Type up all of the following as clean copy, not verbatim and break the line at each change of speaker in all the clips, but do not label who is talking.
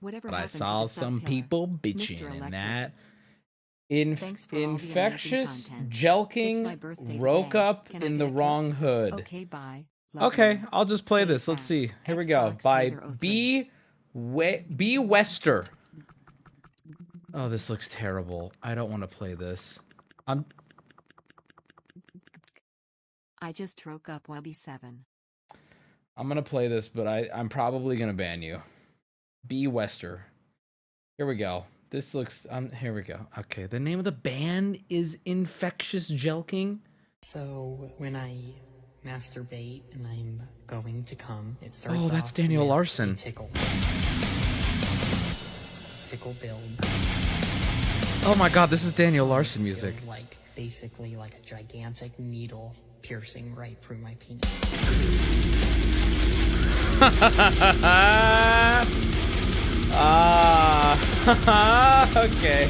Whatever
but I
happened to
saw
the
some
subpillar?
people
Mr.
bitching and
Electric.
that.
Thanks for all the amazing
Infectious
content. It's my
jelking
birthday
roke
today.
up
Can I
in
get
the
a
wrong
kiss?
hood.
Okay, bye. Love
Okay,
you.
I'll just play
Save
this. Let's
that.
see. Here we go.
Xbox
By
Hater 03.
B Wester. Oh, this looks terrible. I don't want to play this.
I just woke up Wubby 7.
I'm gonna play this, but I'm probably gonna ban you. B Wester. Here we go. This looks here we go. Okay, the name of the band is Infectious Jelking.
So when I masturbate and I'm going to come, it starts off.
Oh, that's Daniel
with
Larson.
a tickle. Tickle builds.
Oh my god, this is Daniel Larson music.
Feels like basically like a gigantic needle piercing right through my penis.
Okay.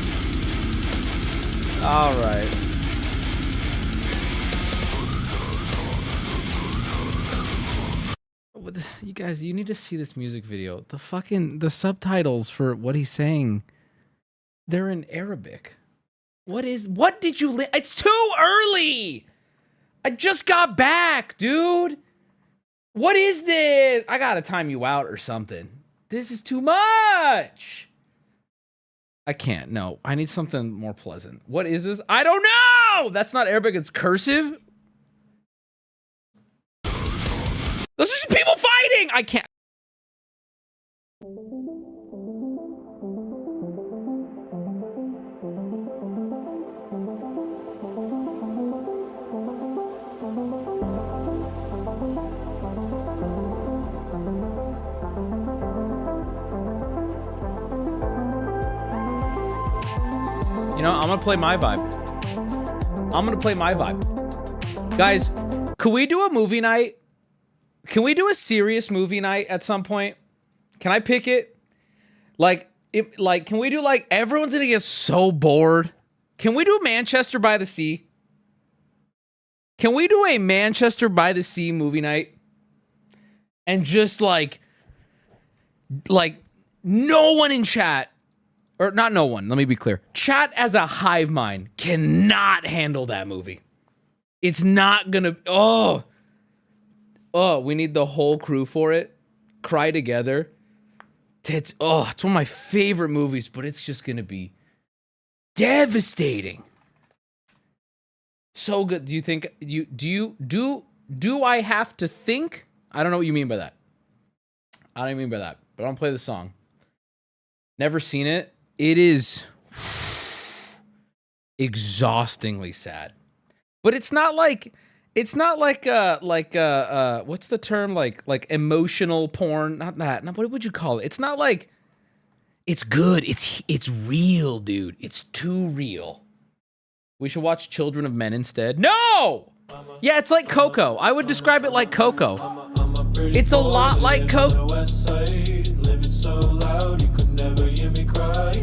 All right. You guys, you need to see this music video. The subtitles for what he's saying, they're in Arabic. What did you it's too early. I just got back, dude. What is this? I gotta time you out or something. This is too much. I can't. No, I need something more pleasant. What is this? I don't know. That's not Arabic. It's cursive. Those are just people fighting. I can't. You know, I'm gonna play my vibe. Guys, could we do a movie night? Can we do a serious movie night at some point? Can I pick it? Can we do like, everyone's gonna get so bored. Can we do Manchester by the Sea? Can we do a Manchester by the Sea movie night? And just like no one in chat, or not no one, let me be clear. Chat as a hive mind cannot handle that movie. It's not gonna, oh, we need the whole crew for it. Cry together. It's one of my favorite movies, but it's just gonna be devastating. So good. Do you think do I have to think? I don't know what you mean by that. I don't mean by that, but I'll play the song. Never seen it. It is exhaustingly sad. But it's not like what's the term, like emotional porn? Not that. No, what would you call it? It's not like, it's good. It's real, dude. It's too real. We should watch Children of Men instead. No! Yeah, it's like Coco. I would describe it like Coco. It's a lot like Coco.
Living so loud, you could never hear me cry.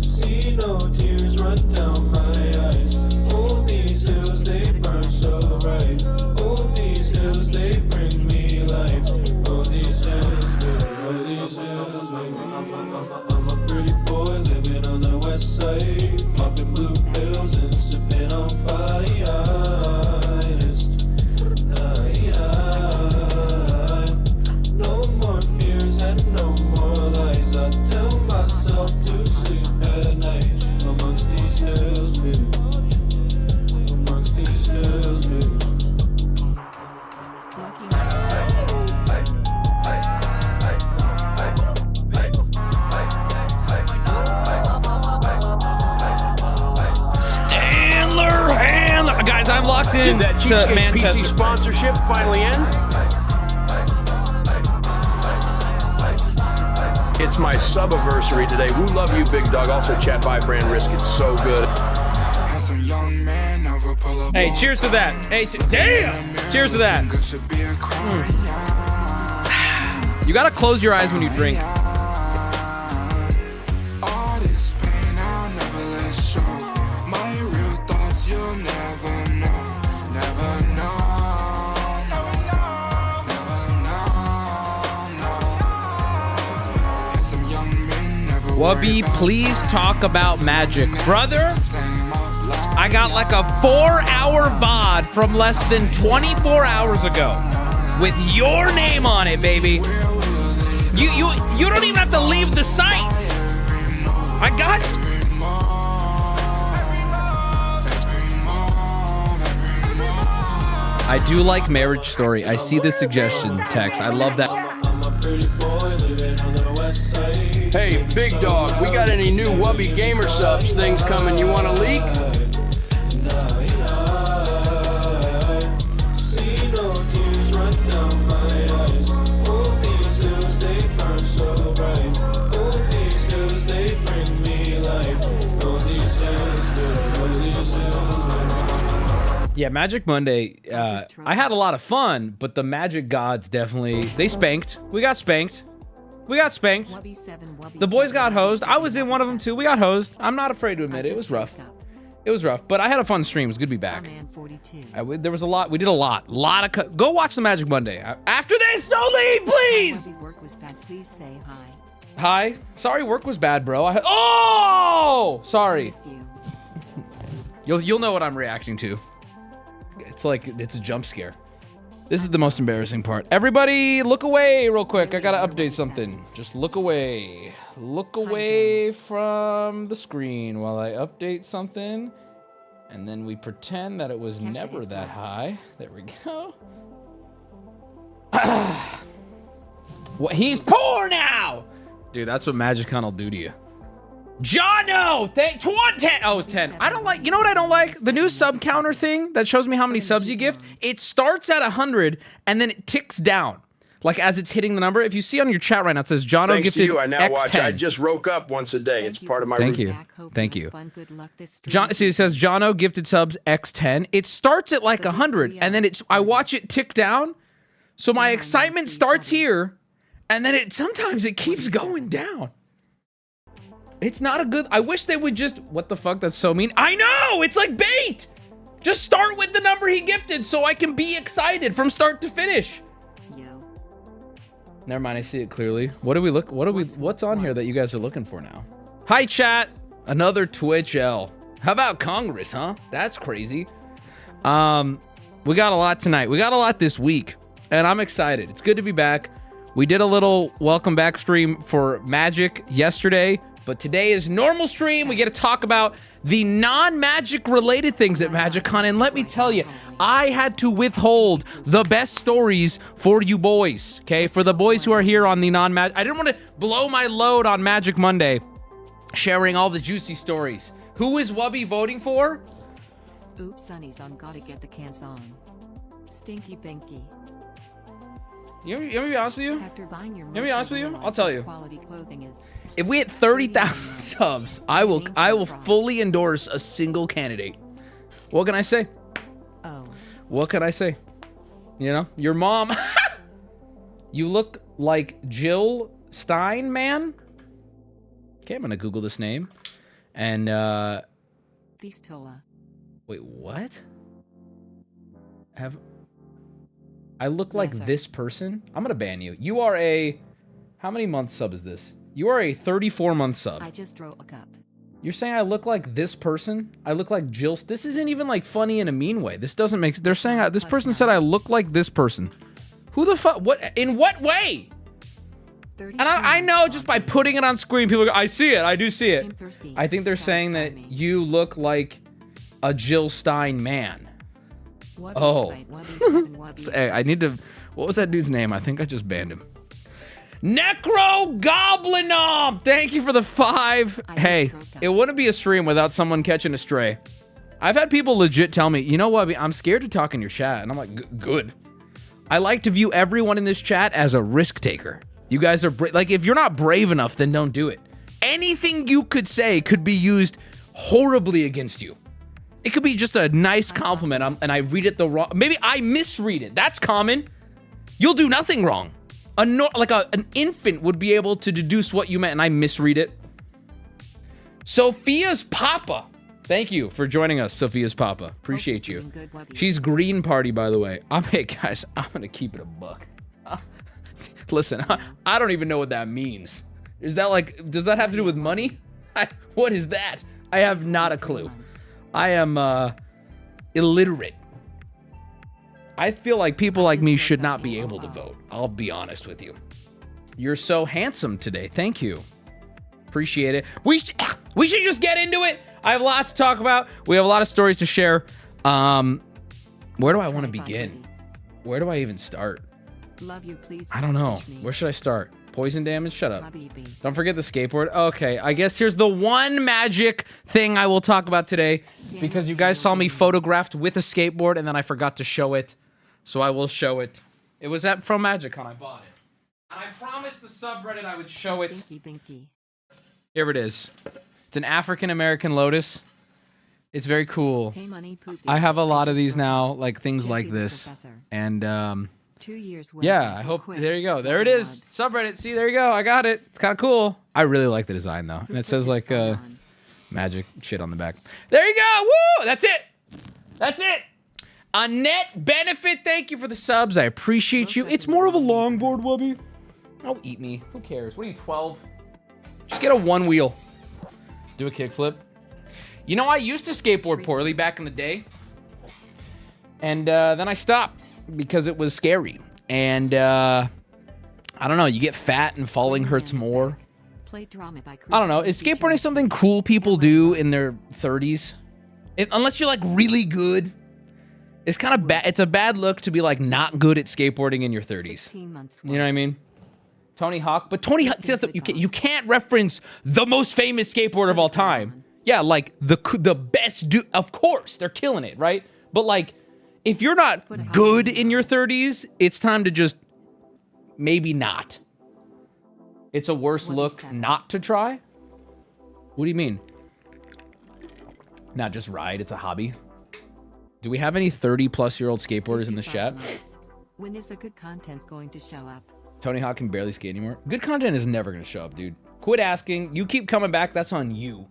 See no tears run down my eyes. All these hills, they burn so bright. All these hills, they bring me life. All these hills, baby, all these hills, baby. I'm a pretty boy living on the west side, popping blue pills and sipping on finest. No more fears and no more lies. I tell myself to sleep at night amongst these hills, baby. Amongst these hills, baby.
Guys, I'm locked in.
Did that
to
cheapskate
Manchester.
PC sponsorship finally end? It's my sub-anniversary today. We love you, big dog. Also, chat by Brand Risk. It's so good.
Hey, cheers to that. Hey, damn! Cheers to that. You gotta close your eyes when you drink. Wubby, please talk about magic. Brother, I got like a 4-hour VOD from less than 24 hours ago with your name on it, baby. You don't even have to leave the site. I got it. I do like Marriage Story. I see the suggestion text. I love that.
Hey, big dog, we got any new Wubby Gamer subs things coming you want to leak?
Yeah, Magic Monday, I had a lot of fun, but the Magic Gods definitely, they spanked. We got spanked. We got spanked. The boys got hosed. I was in one of them too. We got hosed. I'm not afraid to admit it. It was rough. It was rough, but I had a fun stream. It was good to be back. There was a lot. We did a lot. Go watch the Magic Monday. After this, don't leave, please.
Work was bad. Please say hi.
Hi. Sorry, work was bad, bro. Oh, sorry. You'll know what I'm reacting to. It's like it's a jump scare. This is the most embarrassing part. Everybody, look away real quick. I gotta update something. Just look away. Look away from the screen while I update something. And then we pretend that it was never that high. There we go. What? He's poor now! Dude, that's what MagicCon will do to you. Jono! 10. Oh, it's 10. I don't like, you know what I don't like? The new sub counter thing that shows me how many subs you gift. It starts at 100 and then it ticks down. Like as it's hitting the number. If you see on your chat right now, it says Jono gifted
Thanks to you, I now
X10.
watch. I just woke up once a day. It's part of my routine.
Thank you. John, see, it says Jono gifted subs X10. It starts at like 100 and then I watch it tick down. So my excitement starts here and then sometimes it keeps going down. It's not a good, I wish they would just, what the fuck, that's so mean. I know, it's like bait. Just start with the number he gifted so I can be excited from start to finish. Never mind, I see it clearly. What's on here that you guys are looking for now? Hi chat, another Twitch L. How about Congress, huh? That's crazy. We got a lot tonight. We got a lot this week and I'm excited. It's good to be back. We did a little welcome back stream for Magic yesterday. But today is normal stream. We get to talk about the non-magic related things at MagicCon. And let me tell you, I had to withhold the best stories for you boys, okay? For the boys who are here on the non-magic. I didn't want to blow my load on Magic Monday, sharing all the juicy stories. Who is Wubby voting for?
Oops, Sonny's on gotta get the cans on. Stinky Binky.
You want me to be honest with you?
After buying your
Let me be honest with you? I'll tell you.
Quality clothing is.
If we hit 30,000 subs, I will fully endorse a single candidate. What can I say?
Oh.
What can I say? You know, your mom. You look like Jill Stein, man. Okay, I'm gonna Google this name. And
Pistola.
wait, what? I look like this person? I'm gonna ban you. You are a, how many month sub is this? You are a 34-month sub.
I just wrote a cup.
You're saying I look like this person? I look like Jill. This isn't even like funny in a mean way. This doesn't make, they're saying this person said I look like this person. Who the fuck, what, in what way? And I know just by putting it on screen, people go, I see it, I do see it. I think they're saying that you look like a Jill Stein man. Oh. Hey, I need to, what was that dude's name? I think I just banned him. Necro Goblinom! Thank you for the 5. Hey, it wouldn't be a stream without someone catching a stray. I've had people legit tell me, you know what, I'm scared to talk in your chat. And I'm like, good. I like to view everyone in this chat as a risk taker. You guys are, like, if you're not brave enough, then don't do it. Anything you could say could be used horribly against you. It could be just a nice compliment, and I read it the wrong, maybe I misread it. That's common. You'll do nothing wrong. An infant would be able to deduce what you meant, and I misread it. Sophia's Papa. Thank you for joining us, Sophia's Papa. Appreciate you. She's Green Party, by the way. Hey, guys, I'm going to keep it a buck. Listen, I don't even know what that means. Is that like, does that have to do with money? What is that? I have not a clue. I am illiterate. I feel like people like me should not be able to vote. I'll be honest with you. You're so handsome today. Thank you. Appreciate it. We should just get into it. I have lots to talk about. We have a lot of stories to share. Where do I want to begin? Where do I even start?
Love you, please.
I don't know. Where should I start? Poison damage? Shut up. Don't forget the skateboard. Okay, I guess here's the one magic thing I will talk about today, because you guys saw me photographed with a skateboard and then I forgot to show it. So I will show it. It was from MagicCon. I bought it. And I promised the subreddit I would show it. Here it is. It's an African-American lotus. It's very cool. I have a lot of these now, like things like this. And,
2 years.
yeah, I hope, there you go. There it is. Subreddit. See, there you go. I got it. It's kind of cool. I really like the design, though. And it says, like, magic shit on the back. There you go. Woo! That's it. That's it. A net benefit. Thank you for the subs. I appreciate you. It's more of a longboard, Wubby. Oh, eat me. Who cares? What are you, 12? Just get a one wheel. Do a kickflip. You know, I used to skateboard poorly back in the day. And then I stopped because it was scary. And I don't know. You get fat and falling hurts more. I don't know. Is skateboarding something cool people do in their 30s? Unless you're like really good. It's kind of bad. It's a bad look to be like not good at skateboarding in your 30s. You know what I mean? Tony Hawk, but Tony Hawk, you can't reference the most famous skateboarder of all time. Yeah, like the best dude. Of course, they're killing it, right? But like, if you're not good in your 30s, it's time to just maybe not. It's a worse look not to try. What do you mean? Not just ride. It's a hobby. Do we have any 30-plus-year-old skateboarders in this chat?
When is the good content going to show up?
Tony Hawk can barely skate anymore. Good content is never going to show up, dude. Quit asking. You keep coming back. That's on you.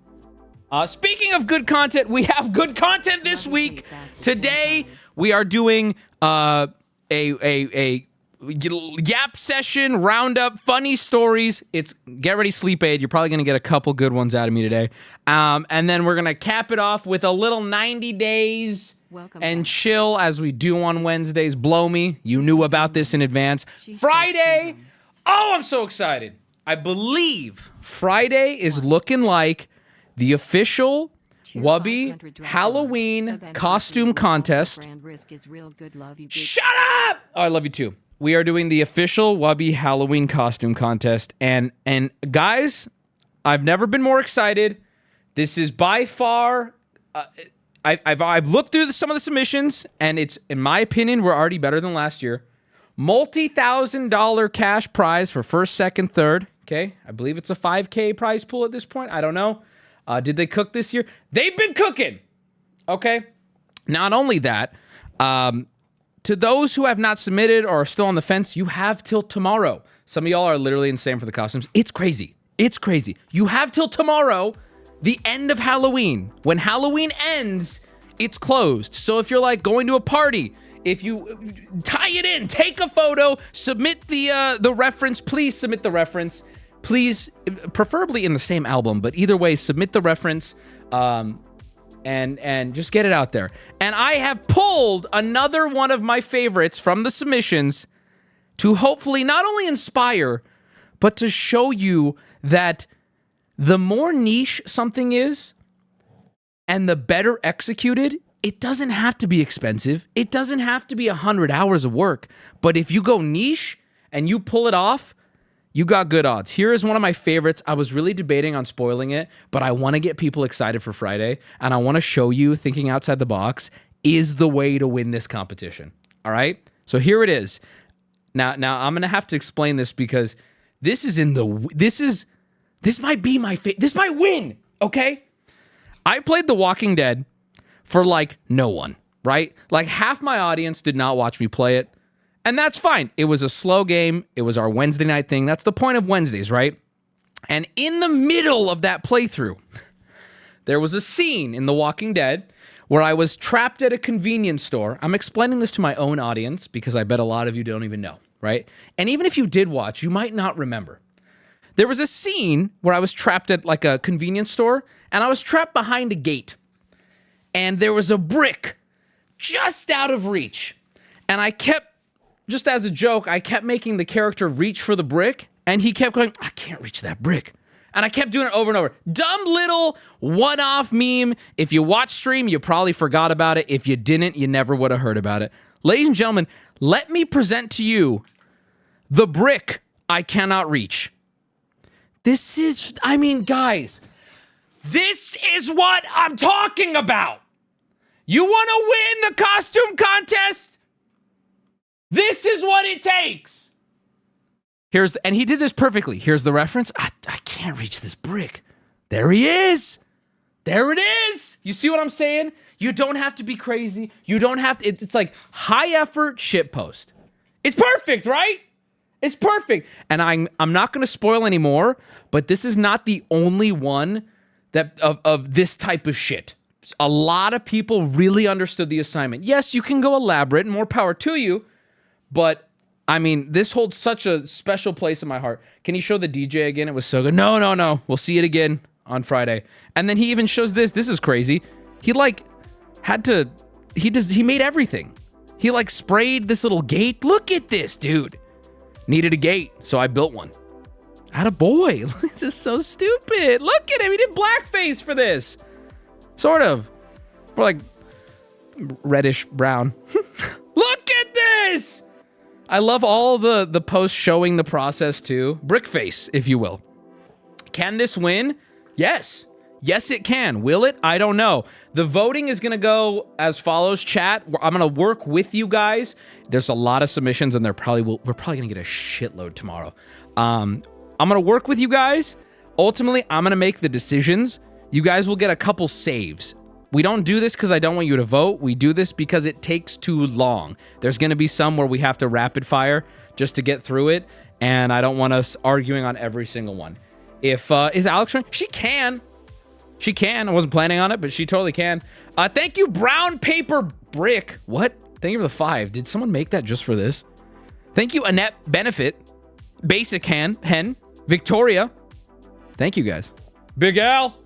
Speaking of good content, we have good content this week. Today, we are doing a Yap session, roundup, funny stories. It's get ready, sleep aid. You're probably going to get a couple good ones out of me today. And then we're going to cap it off with a little 90 days and chill as we do on Wednesdays. Blow me. You knew about this in advance. Friday. Oh, I'm so excited. I believe Friday is looking like the official Wubby Halloween costume contest. Shut up! Oh, I love you too. We are doing the official Wubby Halloween costume contest. And guys, I've never been more excited. This is by far... I've looked through some of the submissions, and it's, in my opinion, we're already better than last year. Multi-$1,000 cash prize for first, second, third. Okay, I believe it's a 5K prize pool at this point. I don't know. Did they cook this year? They've been cooking. Okay. Not only that, to those who have not submitted or are still on the fence, you have till tomorrow. Some of y'all are literally insane for the costumes. It's crazy. It's crazy. You have till tomorrow, the end of Halloween. When Halloween ends, it's closed. So if you're like going to a party, if you tie it in, take a photo, submit the reference, please submit the reference. Please, preferably in the same album, but either way, submit the reference and just get it out there. And I have pulled another one of my favorites from the submissions to hopefully not only inspire, but to show you that the more niche something is and the better executed, it doesn't have to be expensive. It doesn't have to be 100 hours of work. But if you go niche and you pull it off, you got good odds. Here is one of my favorites. I was really debating on spoiling it, but I want to get people excited for Friday, and I want to show you thinking outside the box is the way to win this competition. All right? So here it is. Now I'm going to have to explain this because this might be my favorite. This might win, okay? I played The Walking Dead for like no one, right? Like half my audience did not watch me play it. And that's fine. It was a slow game. It was our Wednesday night thing. That's the point of Wednesdays, right? And in the middle of that playthrough, there was a scene in The Walking Dead where I was trapped at a convenience store. I'm explaining this to my own audience because I bet a lot of you don't even know, right? And even if you did watch, you might not remember. There was a scene where I was trapped at like a convenience store, and I was trapped behind a gate. And there was a brick just out of reach. And I kept, just as a joke, I kept making the character reach for the brick, and he kept going, I can't reach that brick. And I kept doing it over and over. Dumb little one-off meme. If you watch stream, you probably forgot about it. If you didn't, you never would have heard about it. Ladies and gentlemen, let me present to you the brick I cannot reach. This is, I mean, guys, this is what I'm talking about. You want to win the costume contest? This is what it takes. And he did this perfectly. Here's the reference. I can't reach this brick. There he is. There it is. You see what I'm saying? You don't have to be crazy. You don't have to. It's like high effort shitpost. It's perfect, right? It's perfect. And I'm not going to spoil anymore, but this is not the only one that of this type of shit. A lot of people really understood the assignment. Yes, you can go elaborate, and more power to you, but I mean, this holds such a special place in my heart. Can you show the DJ again? It was so good. No. We'll see it again on Friday. And then he even shows this. This is crazy. He like he made everything. He like sprayed this little gate. Look at this, dude. Needed a gate, so I built one. Attaboy. This is so stupid. Look at him. He did blackface for this. Sort of. Or like reddish brown. Look at this. I love all the posts showing the process too. Brickface, if you will. Can this win? Yes. Yes, it can. Will it? I don't know. The voting is going to go as follows, chat. I'm going to work with you guys. There's a lot of submissions, and we're probably going to get a shitload tomorrow. I'm going to work with you guys. Ultimately, I'm going to make the decisions. You guys will get a couple saves. We don't do this because I don't want you to vote. We do this because it takes too long. There's going to be some where we have to rapid fire just to get through it, and I don't want us arguing on every single one. If is Alex trying? She can. She can. I wasn't planning on it, but she totally can. Thank you, Brown Paper Brick. What? Thank you for the 5. Did someone make that just for this? Thank you, Annette Benefit. Basic Hen. Victoria. Thank you, guys. Big Al.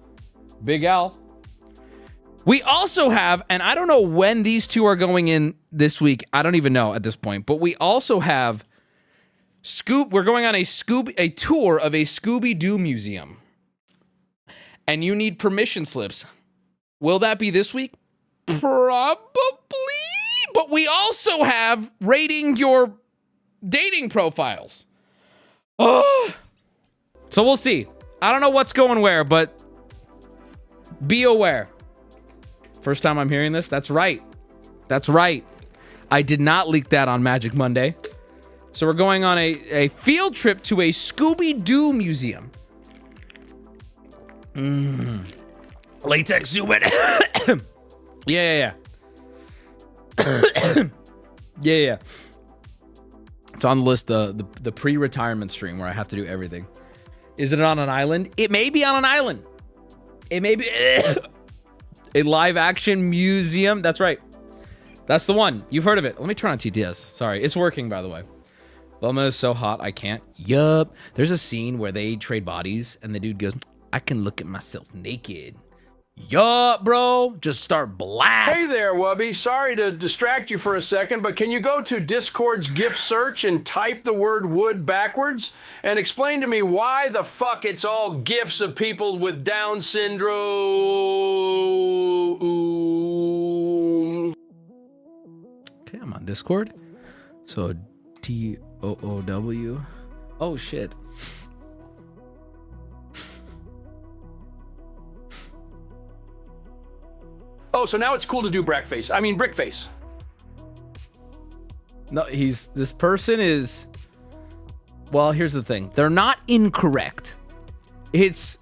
We also have, and I don't know when these two are going in this week. I don't even know at this point, but we also have we're going on a tour of a Scooby-Doo museum. And you need permission slips. Will that be this week? Probably. But we also have rating your dating profiles. Oh. So we'll see. I don't know what's going where, but be aware. First time I'm hearing this? That's right. I did not leak that on Magic Monday. So we're going on a field trip to a Scooby-Doo museum. Latex zoom in. Yeah. Yeah. It's on the list, the pre-retirement stream where I have to do everything. Is it on an island? It may be on an island. It may be a live action museum. That's right. That's the one. You've heard of it. Let me turn on TTS. Sorry. It's working, by the way. Velma is so hot, I can't. Yup. There's a scene where they trade bodies, and the dude goes, I can look at myself naked. Yup, bro. Just start blasting.
Hey there, Wubby. Sorry to distract you for a second, but can you go to Discord's gift search and type the word wood backwards and explain to me why the fuck it's all gifts of people with Down syndrome?
Okay, I'm on Discord. So TOOW. Oh shit.
Oh, so now it's cool to do brickface.
No, this person is, well, here's the thing. They're not incorrect. This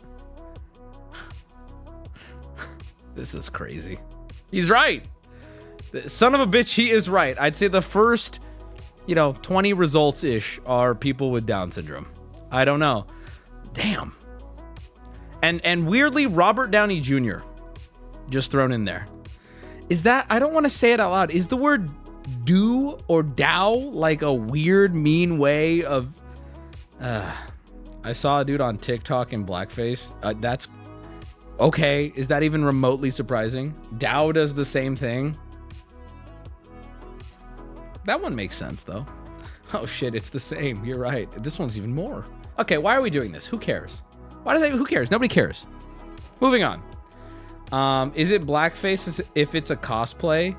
is crazy. He's right. Son of a bitch, he is right. I'd say the first, 20 results-ish are people with Down syndrome. I don't know. Damn. And weirdly, Robert Downey Jr. just thrown in there. Is that, I don't want to say it out loud. Is the word do or dow like a weird, mean way of, I I saw a dude on TikTok in blackface. That's okay. Is that even remotely surprising? Dow does the same thing. That one makes sense though. Oh shit, it's the same. You're right. This one's even more. Okay, why are we doing this? Who cares? Who cares? Nobody cares. Moving on. Is it blackface if it's a cosplay?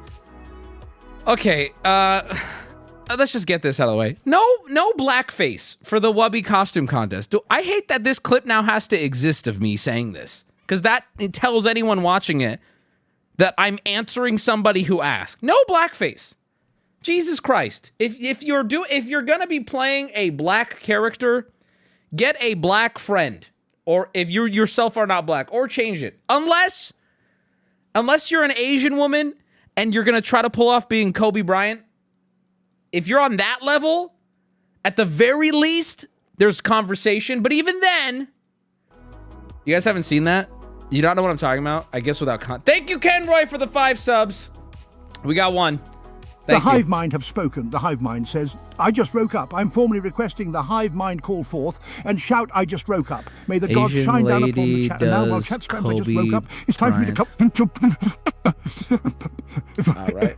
Okay, let's just get this out of the way. No blackface for the Wubby costume contest. I hate that this clip now has to exist of me saying this, because it tells anyone watching it that I'm answering somebody who asked. No blackface. Jesus Christ. If you're gonna be playing a black character, get a black friend. Or if you yourself are not black, or change it. Unless you're an Asian woman and you're gonna try to pull off being Kobe Bryant. If you're on that level, at the very least, there's conversation. But even then, you guys haven't seen that? You don't know what I'm talking about? I guess without Thank you, Ken Roy, for the 5 subs. We got one.
The hive mind have spoken. The hive mind says, I just woke up. I'm formally requesting the hive mind call forth and shout, I just woke up. May the gods shine down upon the chat. And now while chat spams, I just woke up. It's time for me to come.
All right.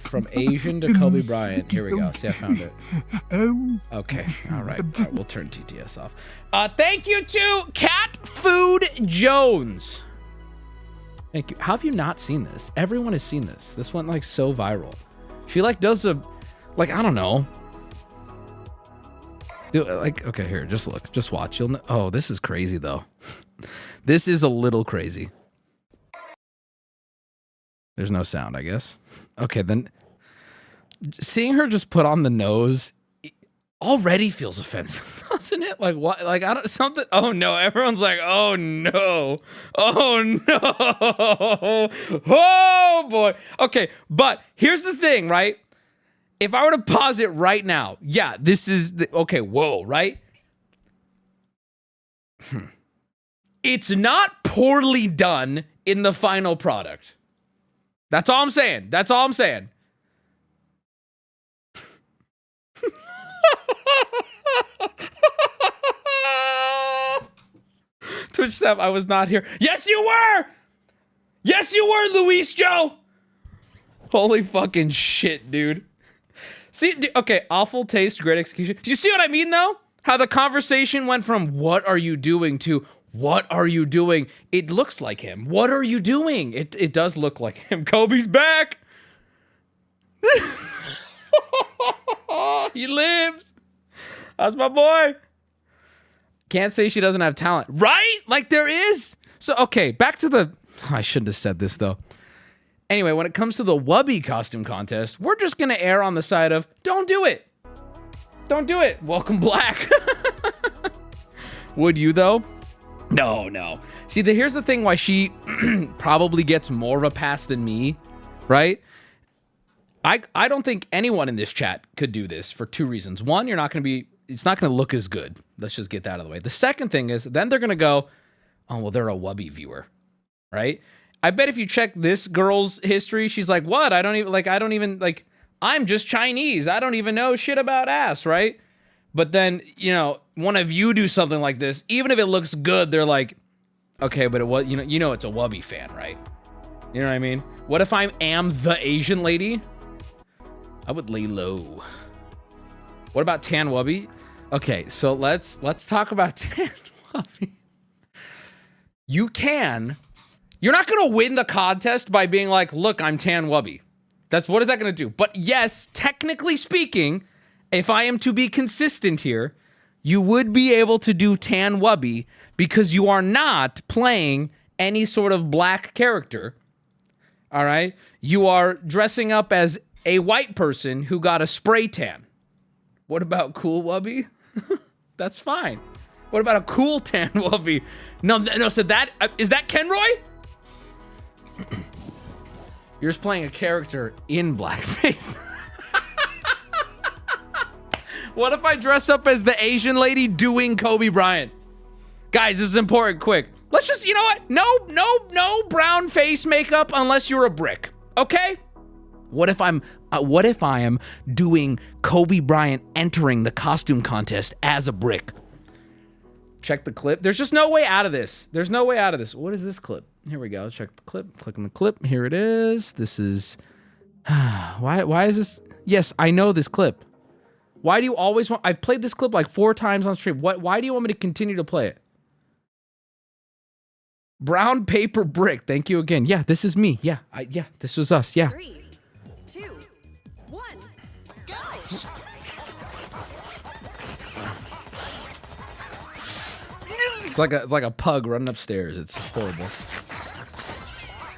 From Asian to Kobe Bryant. Here we go. See, I found it. Okay. All right. We'll turn TTS off. Thank you to Cat Food Jones. Thank you. How have you not seen this? Everyone has seen this. This went like so viral. She like does a, like, I don't know. Like, okay, here, just look, just watch. You'll know. Oh, this is crazy though. This is a little crazy. There's no sound, I guess. Okay, then seeing her just put on the nose already feels offensive, doesn't it? Like what? Like I don't something. Oh no! Everyone's like, oh no! Oh no! Oh boy! Okay, but here's the thing, right? If I were to pause it right now, yeah, this is okay. Whoa, right? It's not poorly done in the final product. That's all I'm saying. That's all I'm saying. Twitch Snap, I was not here. Yes, you were! Yes, you were, Luis Joe! Holy fucking shit, dude. See, okay, awful taste, great execution. Do you see what I mean, though? How the conversation went from, what are you doing, to, what are you doing? It looks like him. What are you doing? It does look like him. Kobe's back! He lives! That's my boy. Can't say she doesn't have talent. Right? Like there is. So, okay, back to the... I shouldn't have said this, though. Anyway, when it comes to the Wubby costume contest, we're just going to err on the side of, don't do it. Don't do it. Welcome black. Would you, though? No. See, here's the thing why she probably gets more of a pass than me, right? I don't think anyone in this chat could do this for 2 reasons. One, it's not going to look as good. Let's just get that out of the way. The second thing is, then they're going to go, oh, well, they're a Wubby viewer, right? I bet if you check this girl's history, she's like, what? I'm just Chinese. I don't even know shit about ass, right? But then, one of you do something like this, even if it looks good, they're like, okay, but it was, it's a Wubby fan, right? You know what I mean? What if I am the Asian lady? I would lay low. What about Tan Wubby? Okay, so let's talk about Tan Wubby. You're not gonna win the contest by being like, look, I'm Tan Wubby. What is that gonna do? But yes, technically speaking, if I am to be consistent here, you would be able to do Tan Wubby because you are not playing any sort of black character. All right? You are dressing up as a white person who got a spray tan. What about cool Wubby? That's fine. What about a cool Tan Wubby? No, so is that Kenroy? You're just playing a character in blackface. What if I dress up as the Asian lady doing Kobe Bryant? Guys, this is important, quick. Let's just, you know what? No brown face makeup unless you're a brick, okay? What if I am doing Kobe Bryant entering the costume contest as a brick? check the clip. There's just no way out of this. There's no way out of this. What is this clip? Here we go. Check the clip. Click on the clip. Here it is. This is... Why is this... Yes, I know this clip. Why do you always want... I've played this clip like 4 times on stream. Why do you want me to continue to play it? Brown paper brick. Thank you again. Yeah, this is me. Yeah, yeah, this was us. Yeah.
3, 2, 1, go!
It's like a pug running upstairs. It's horrible.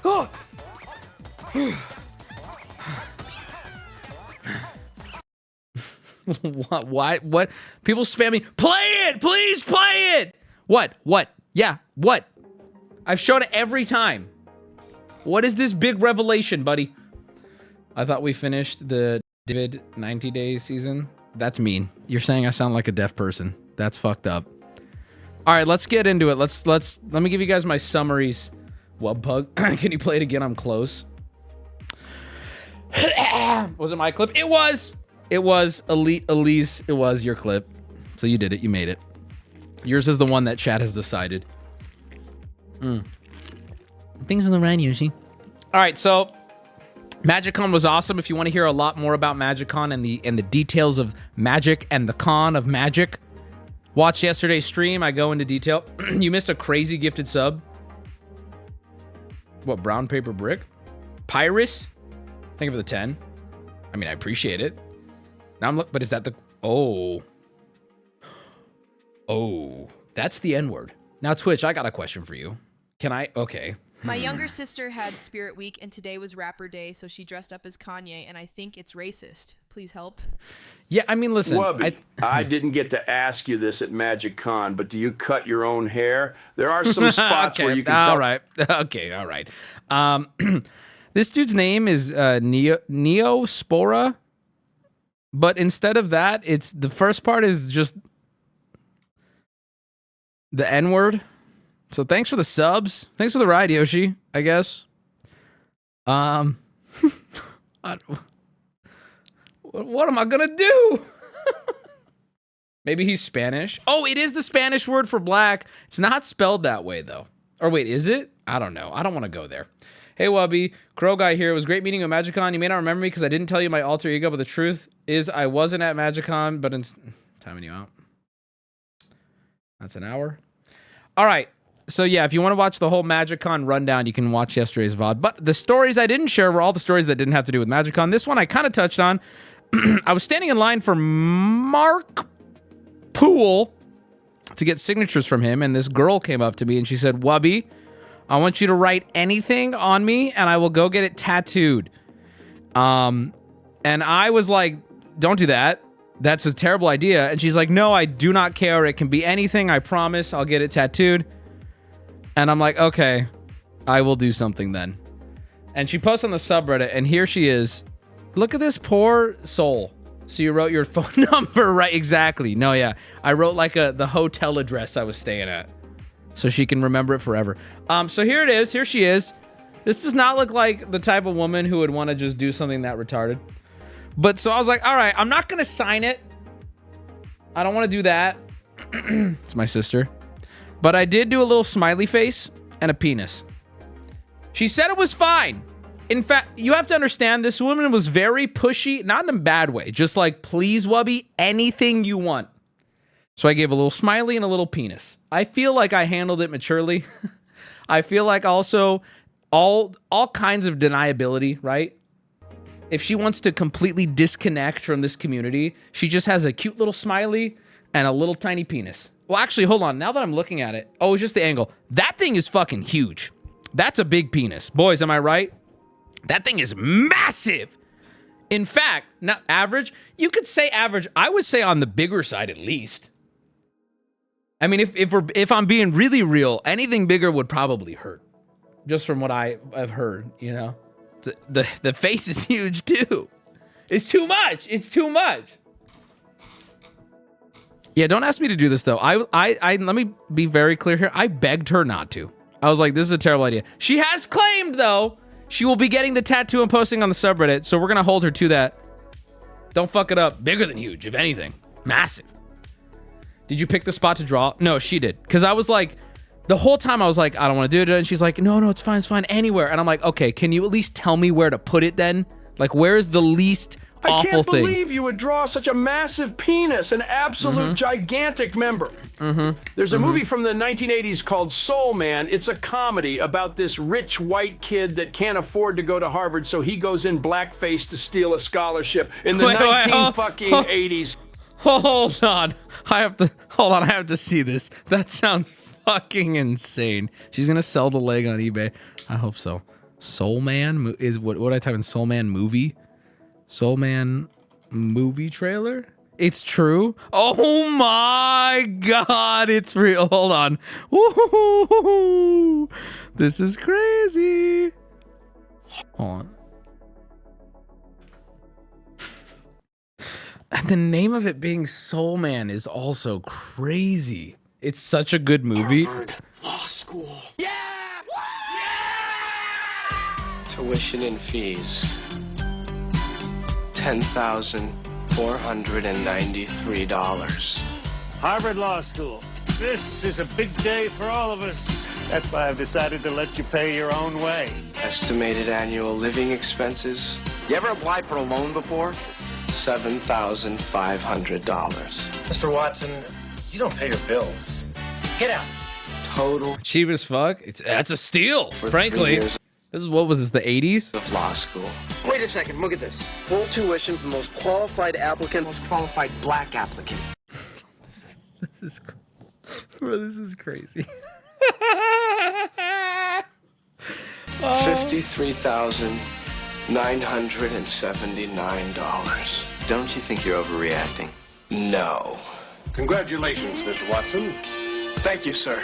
Oh! What? People spamming. Play it! Please play it! What? Yeah, what? I've shown it every time. What is this big revelation, buddy? I thought we finished the David 90 Days season. That's mean. You're saying I sound like a deaf person. That's fucked up. All right, let's get into it. Let me give you guys my summaries. Wubpug, can you play it again? I'm close. Was it my clip? It was. It was Elise. It was your clip. So you did it. You made it. Yours is the one that chat has decided. Things on the right, Yoshi. All right, so MagicCon was awesome. If you want to hear a lot more about MagicCon and the details of magic and the con of magic, watch yesterday's stream. I go into detail. You missed a crazy gifted sub. What, brown paper brick? Pyrus? Thank you for the 10. I mean, I appreciate it. Now I'm but is that the... Oh, that's the N-word. Now, Twitch, I got a question for you. Can I... Okay.
My younger sister had Spirit Week, and today was Rapper Day, so she dressed up as Kanye, and I think it's racist. Please help.
Yeah, I mean, listen.
Wubby, I didn't get to ask you this at MagicCon, but do you cut your own hair? There are some spots where you can tell.
All right. Okay, all right. This dude's name is Neospora, but instead of that, it's the first part is just the N-word. So thanks for the subs. Thanks for the ride, Yoshi, I guess. What am I gonna do? Maybe he's Spanish. Oh, it is the Spanish word for black. It's not spelled that way, though. Or wait, is it? I don't know. I don't want to go there. Hey, Wubby. Crow Guy here. It was great meeting you at MagicCon. You may not remember me because I didn't tell you my alter ego, but the truth is I wasn't at MagicCon, but timing you out. That's an hour. All right. So yeah, if you want to watch the whole MagicCon rundown, you can watch yesterday's VOD. But the stories I didn't share were all the stories that didn't have to do with MagicCon. This one I kind of touched on. I was standing in line for Mark Poole to get signatures from him, and this girl came up to me and she said, Wubby, I want you to write anything on me and I will go get it tattooed. And I was like, don't do that. That's a terrible idea. And she's like, no, I do not care. It can be anything. I promise I'll get it tattooed. And I'm like, okay, I will do something then. And she posts on the subreddit, and here she is. Look at this poor soul. So you wrote your phone number, right? Exactly. No, yeah. I wrote like the hotel address I was staying at, so she can remember it forever. So here it is. Here she is. This does not look like the type of woman who would want to just do something that retarded. But so I was like, all right, I'm not going to sign it. I don't want to do that. It's my sister. But I did do a little smiley face and a penis. She said it was fine. In fact, you have to understand, this woman was very pushy, not in a bad way. Just like, please, Wubby, anything you want. So I gave a little smiley and a little penis. I feel like I handled it maturely. I feel like also all kinds of deniability, right? If she wants to completely disconnect from this community, she just has a cute little smiley and a little tiny penis. Well, actually, hold on. Now that I'm looking at it, oh, it's just the angle. That thing is fucking huge. That's a big penis. Boys, am I right? That thing is massive. In fact, not average. You could say average. I would say on the bigger side at least. I mean, if I'm being really real, anything bigger would probably hurt. Just from what I've heard, you know? The face is huge too. It's too much. It's too much. Yeah, don't ask me to do this though. I let me be very clear here. I begged her not to. I was like, this is a terrible idea. She has claimed though, she will be getting the tattoo and posting on the subreddit, so we're gonna hold her to that. Don't fuck it up. Bigger than huge, if anything. Massive. Did you pick the spot to draw? No, she did. Because I was like, the whole time I was like, I don't want to do it. And she's like, no, it's fine, anywhere. And I'm like, okay, can you at least tell me where to put it then? Like, where is the least
I
awful
can't
thing?
believe you would draw such a massive penis, an absolute gigantic member. There's a movie from the 1980s called Soul Man. It's a comedy about this rich white kid that can't afford to go to Harvard, so he goes in blackface to steal a scholarship in the 1980s.
Hold on. I have to see this. That sounds fucking insane. She's gonna sell the leg on eBay. I hope so. Soul Man is what I type in Soul Man movie? Soul Man movie trailer? It's true. Oh my god, it's real. Hold on. Woo-hoo-hoo-hoo. This is crazy. Hold on. And the name of it being Soul Man is also crazy. It's such a good movie.
Harvard Law School. Yeah! Tuition and fees. $10,493.
Harvard Law School. This is a big day for all of us. That's why I've decided to let you pay your own way.
Estimated annual living expenses.
You ever applied for a loan before?
$7,500.
Mr. Watson, you don't pay your bills. Get out.
Total.
Cheap as fuck. That's a steal, frankly. This is what was this, the 80s?
Of law school.
Wait a second, look at this. Full tuition for the most qualified applicant, most qualified black applicant.
This is crazy.
$53,979. Don't you think you're overreacting? No.
Congratulations, Mr. Watson.
Thank you, sir.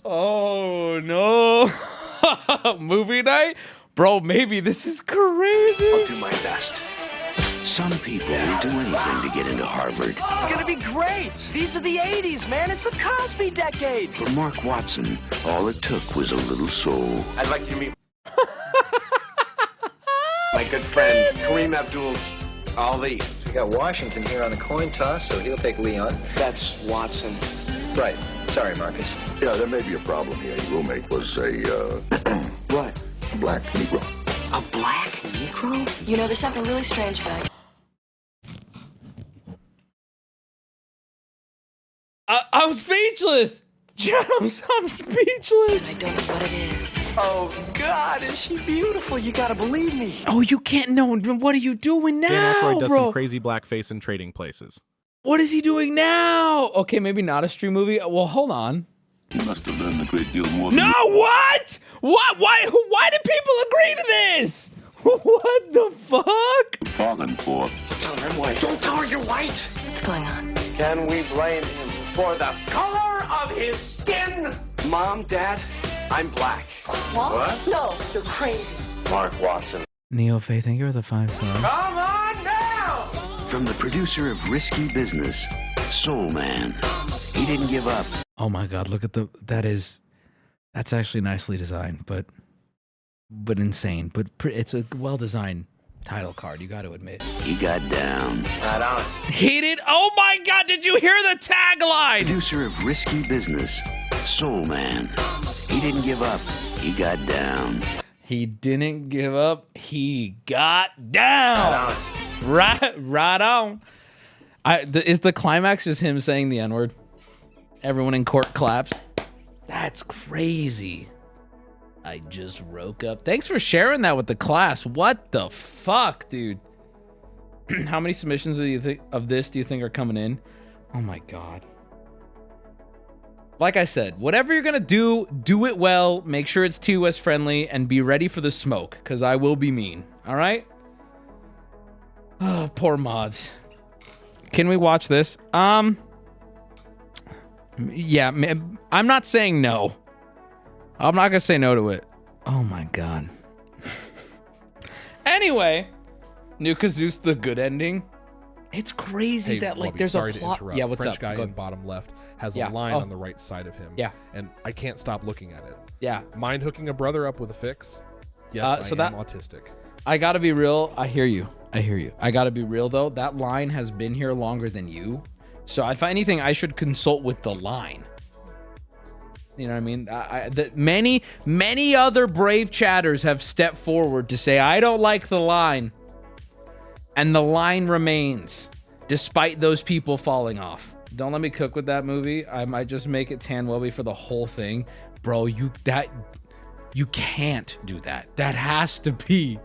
Oh no. Movie night? Bro, maybe this is crazy.
I'll do my best.
Some people will do anything to get into Harvard.
It's gonna be great. These are the 80s, man. It's the Cosby decade.
For Mark Watson, all it took was a little soul.
I'd like you to meet my good friend, Kareem Abdul-Ali.
We got Washington here on the coin toss, so he'll take Leon.
That's Watson.
Right. Sorry, Marcus.
Yeah, there may be a problem here. Your roommate was a,
What?
a black Negro.
A black Negro?
You know, there's something really strange about it.
I'm speechless. I'm speechless.
I don't know what it is.
Oh, God, is she beautiful? You gotta believe me.
Oh, you can't know. What are you doing now,
Dan Aykroyd does
bro?
some crazy blackface in Trading Places.
What is he doing now? Okay, maybe not a stream movie. Well, hold on.
You must have learned a great deal more.
No, what? What? Why did people agree to this? What the fuck?
Bargain for.
Tell her I'm white.
Don't tell her you're white.
What's going on?
Can we blame him for the color of his skin? Mom, Dad, I'm black.
What? No, you're crazy.
Mark Watson.
Neo Faye, thank you for the 5 stars.
Come on now!
From the producer of Risky Business, Soul Man. He didn't give up.
Oh my God! Look at that's actually nicely designed, but insane. But it's a well-designed title card. You got to admit.
He got down.
Right on.
He did. Oh my God! Did you hear the tagline?
Producer of Risky Business, Soul Man. He didn't give up. He got down.
He didn't give up. He got down. Right on. Is the climax just him saying the N-word? Everyone in court claps. That's crazy. I just woke up. Thanks for sharing that with the class. What the fuck, dude? How many submissions do you think of this do you think are coming in? Oh my God. Like I said, whatever you're gonna do it well. Make sure it's TOS friendly and be ready for the smoke, because I will be mean. All right? Oh, poor mods. Can we watch this? Yeah, I'm not saying no. I'm not gonna say no to it. Oh my God. Anyway, Nuka Zeus, the good ending. It's crazy that like
Wubby,
there's
sorry
a plot.
to interrupt.
Yeah, what's
French
up?
guy
Go
in bottom left has
Yeah.
a line
Oh.
on the right side of him.
Yeah.
And I can't stop looking at it.
Yeah.
Mind hooking a brother up with a fix? Yes,
so
I am
that-
autistic.
I gotta be real. I hear you. I gotta be real though. That line has been here longer than you. So if anything, I should consult with the line. You know what I mean? Many other brave chatters have stepped forward to say, I don't like the line. And the line remains, despite those people falling off. Don't let me cook with that movie. I might just make it Tan Wubby for the whole thing. Bro, you can't do that. That has to be...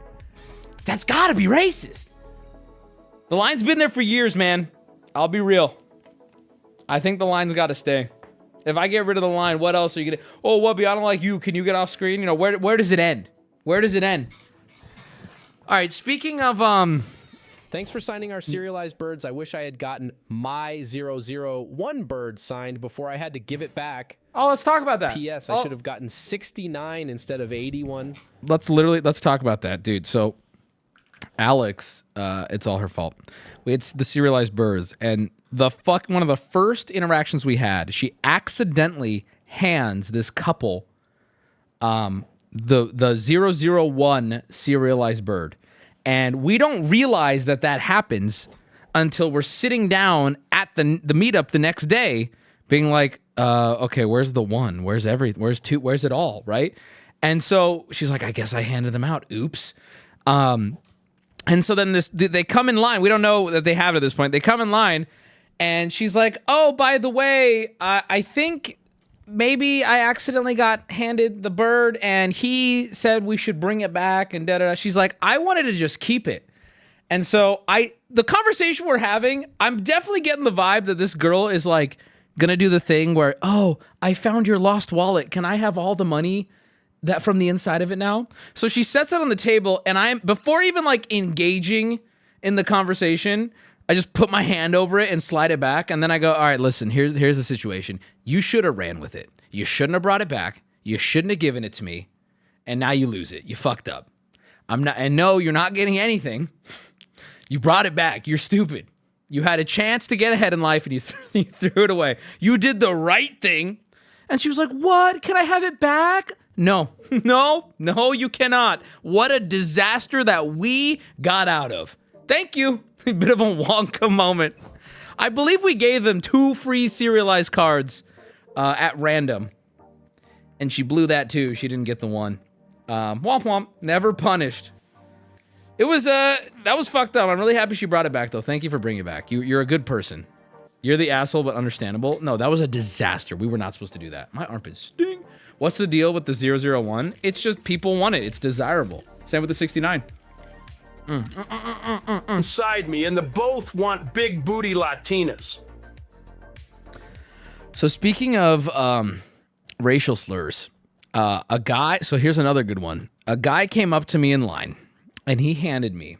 That's gotta be racist. The line's been there for years, man. I'll be real. I think the line's gotta stay. If I get rid of the line, what else are you gonna... Oh, Wubby, I don't like you. Can you get off screen? You know, where does it end? Where does it end? All right, speaking of...
Thanks for signing our serialized birds. I wish I had gotten my 001 bird signed before I had to give it back.
Oh, let's talk about that.
P.S. I should have gotten 69 instead of 81.
Let's talk about that, dude. So, Alex, it's all her fault. It's the serialized birds, and one of the first interactions we had, she accidentally hands this couple the 001 serialized bird. And we don't realize that happens until we're sitting down at the meetup the next day being like, okay, where's the one? Where's two? Where's it all? Right? And so she's like, I guess I handed them out. Oops. And so then they come in line. We don't know that they have it at this point. They come in line and she's like, oh, by the way, I think maybe I accidentally got handed the bird and he said we should bring it back and da-da-da. She's like, I wanted to just keep it. And so the conversation we're having, I'm definitely getting the vibe that this girl is like gonna do the thing where, oh, I found your lost wallet. Can I have all the money that from the inside of it now? So she sets it on the table and before even like engaging in the conversation, I just put my hand over it and slide it back. And then I go, all right, listen, here's the situation. You should have ran with it. You shouldn't have brought it back. You shouldn't have given it to me. And now you lose it. You fucked up. And no, you're not getting anything. You brought it back. You're stupid. You had a chance to get ahead in life and you threw it away. You did the right thing. And she was like, what? Can I have it back? No, you cannot. What a disaster that we got out of. Thank you. A bit of a Wonka moment. I believe we gave them 2 free serialized cards at random. And she blew that too. She didn't get the one. Womp womp. Never punished. It was, that was fucked up. I'm really happy she brought it back though. Thank you for bringing it back. You're a good person. You're the asshole, but understandable. No, that was a disaster. We were not supposed to do that. My armpits sting. What's the deal with the 001? It's just people want it. It's desirable. Same with the 69.
Inside me, and the both want big booty Latinas.
So speaking of racial slurs, a guy. So here's another good one. A guy came up to me in line, and he handed me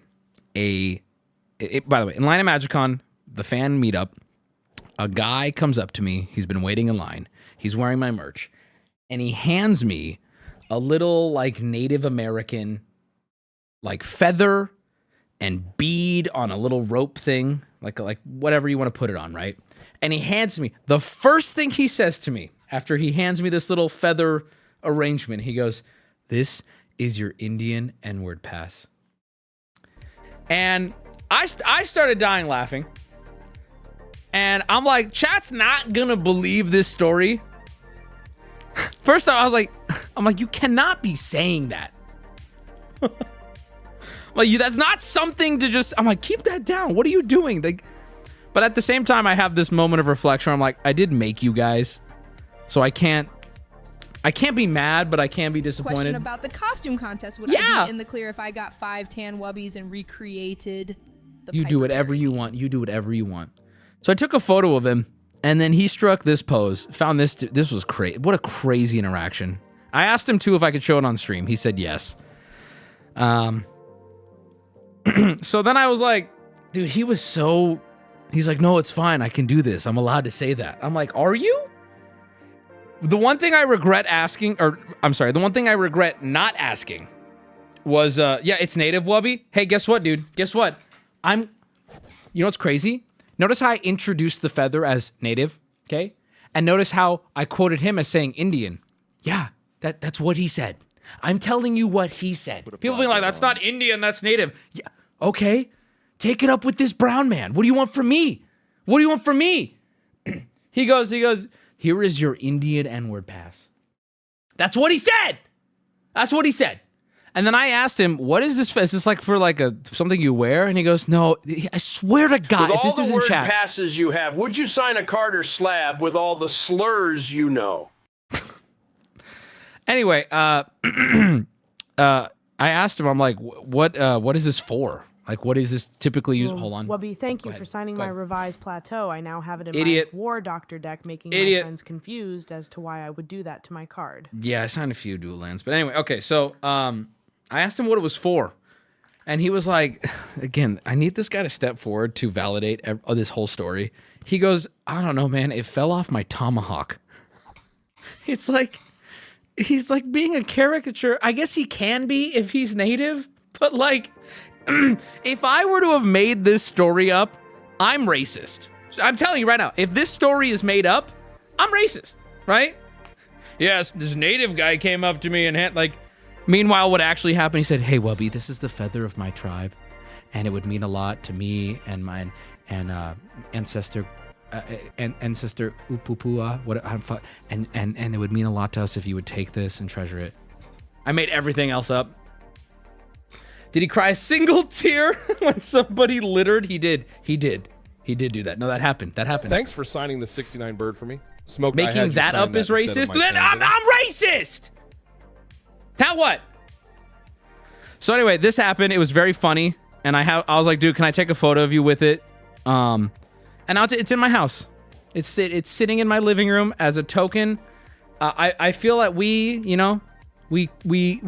by the way, in line at MagicCon, the fan meetup. A guy comes up to me. He's been waiting in line. He's wearing my merch, and he hands me a little like Native American like feather and bead on a little rope thing, like whatever you want to put it on, right? And he hands me, the first thing he says to me after he hands me this little feather arrangement, he goes, this is your Indian N-word pass. And I started dying laughing. And I'm like, chat's not gonna believe this story. First off, I'm like, you cannot be saying that. Like, that's not something to just, I'm like, keep that down. What are you doing? Like, but at the same time, I have this moment of reflection where I'm like, I did make you guys. So I can't be mad, but I can be disappointed.
Question about the costume contest. Would I be in the clear if I got 5 Tan Wubbies and recreated the
You do whatever you want. You do whatever you want. So I took a photo of him, and then he struck this pose. Found this. This was crazy. What a crazy interaction. I asked him, too, if I could show it on stream. He said yes. So then I was like, dude, he's like, no, it's fine. I can do this. I'm allowed to say that. I'm like, are you? The one thing I regret not asking was, yeah, it's native, Wubby. Hey, guess what, dude? Guess what? You know what's crazy? Notice how I introduced the feather as native, okay? And notice how I quoted him as saying Indian. Yeah, that's what he said. I'm telling you what he said. People being like, that's not Indian, that's native. Yeah, okay. Take it up with this brown man. What do you want from me? What do you want from me? He goes, here is your Indian N-word pass. That's what he said. That's what he said. And then I asked him, what is this? Is this like for like something you wear? And he goes, no, I swear to God,
With
if this
all
was
the
in
word
chat.
passes you have, would you sign a card or slab with all the slurs you know?
Anyway, I asked him, I'm like, what is this for? Like, what is this typically used? Hold on.
Wubby, thank you
Go
for
ahead.
signing
Go
my
ahead.
revised plateau. I now have it in
Idiot.
my War Doctor deck, making
Idiot.
my friends confused as to why I would do that to my card.
Yeah, I signed a few dual lands. But anyway, okay, so I asked him what it was for. And he was like, again, I need this guy to step forward to validate this whole story. He goes, I don't know, man. It fell off my tomahawk. It's like, he's like being a caricature. I guess he can be if he's native. But like, if I were to have made this story up, I'm racist. I'm telling you right now, if this story is made up, I'm racist, right? Yes, this native guy came up to me and had like, meanwhile, what actually happened, he said, hey, Wubby, this is the feather of my tribe, and it would mean a lot to me and my ancestor Upupua, and it would mean a lot to us if you would take this and treasure it. I made everything else up. Did he cry a single tear when somebody littered? He did do that. No, that happened.
Thanks for signing the 69 bird for me. Smoke.
Making that up is racist? Then I'm racist! Now what? So anyway, this happened. It was very funny. And I was like, dude, can I take a photo of you with it? And now it's in my house. It's sitting in my living room as a token. I feel that we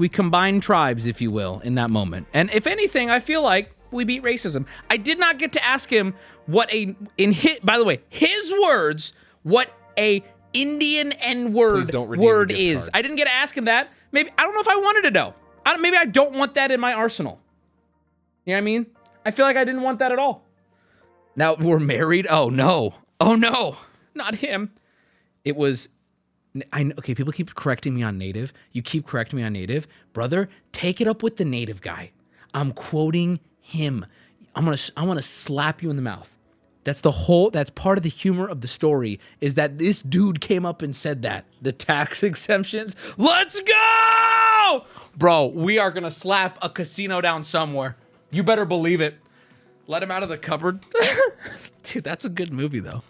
combine tribes, if you will, in that moment. And if anything, I feel like we beat racism. I did not get to ask him by the way, his words, what a Indian N-word word is. I didn't get to ask him that. Maybe, I don't know if I wanted to know. Maybe I don't want that in my arsenal. You know what I mean? I feel like I didn't want that at all. Now we're married. Oh no. Not him. It was, okay, people keep correcting me on native. You keep correcting me on native. Brother, take it up with the native guy. I'm quoting him. I want to slap you in the mouth. That's part of the humor of the story, is that this dude came up and said that. The tax exemptions. Let's go! Bro, we are going to slap a casino down somewhere. You better believe it. Let him out of the cupboard. Dude, that's a good movie, though.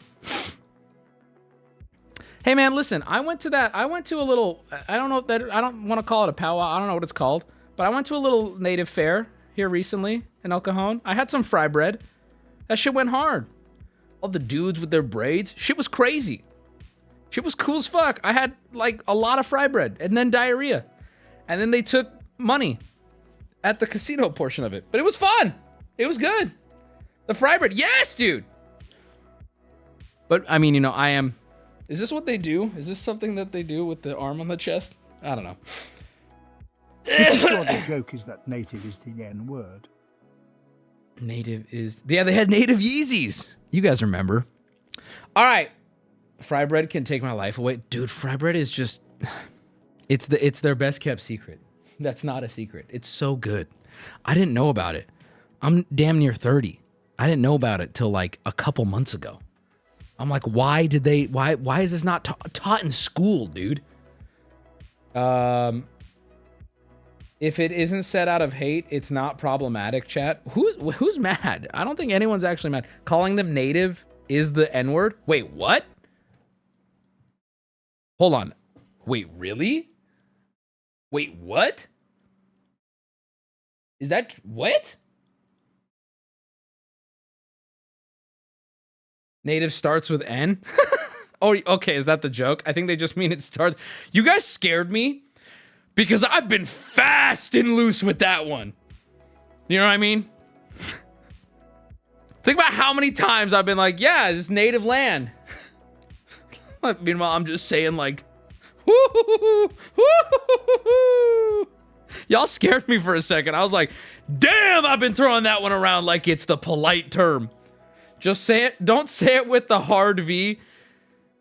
Hey, man, listen. I went to a little, I don't want to call it a powwow. I don't know what it's called. But I went to a little native fair here recently in El Cajon. I had some fry bread. That shit went hard. All the dudes with their braids. Shit was crazy. Shit was cool as fuck. I had like a lot of fry bread and then diarrhea. And then they took money at the casino portion of it. But it was fun. It was good. The fry bread. Yes, dude. But I mean, is this what they do? Is this something that they do with the arm on the chest? I don't know.
Sure, the joke is that native is the N word.
Native is... Yeah, they had native Yeezys. You guys remember. All right. Fry bread can take my life away. Dude, fry bread is just... It's their best kept secret. That's not a secret. It's so good. I didn't know about it. I'm damn near 30. I didn't know about it till like a couple months ago. I'm like, why is this not taught in school, dude? If it isn't said out of hate, it's not problematic, chat. Who's mad? I don't think anyone's actually mad. Calling them native is the N-word? Wait, what? Hold on. Wait, really? Wait, what? Is that... What? Native starts with N? Oh, okay, is that the joke? I think they just mean it starts... You guys scared me because I've been fast and loose with that one. You know what I mean? Think about how many times I've been like, yeah, this native land. Meanwhile, I'm just saying like, y'all scared me for a second. I was like, damn, I've been throwing that one around like it's the polite term. Just say it. Don't say it with the hard V.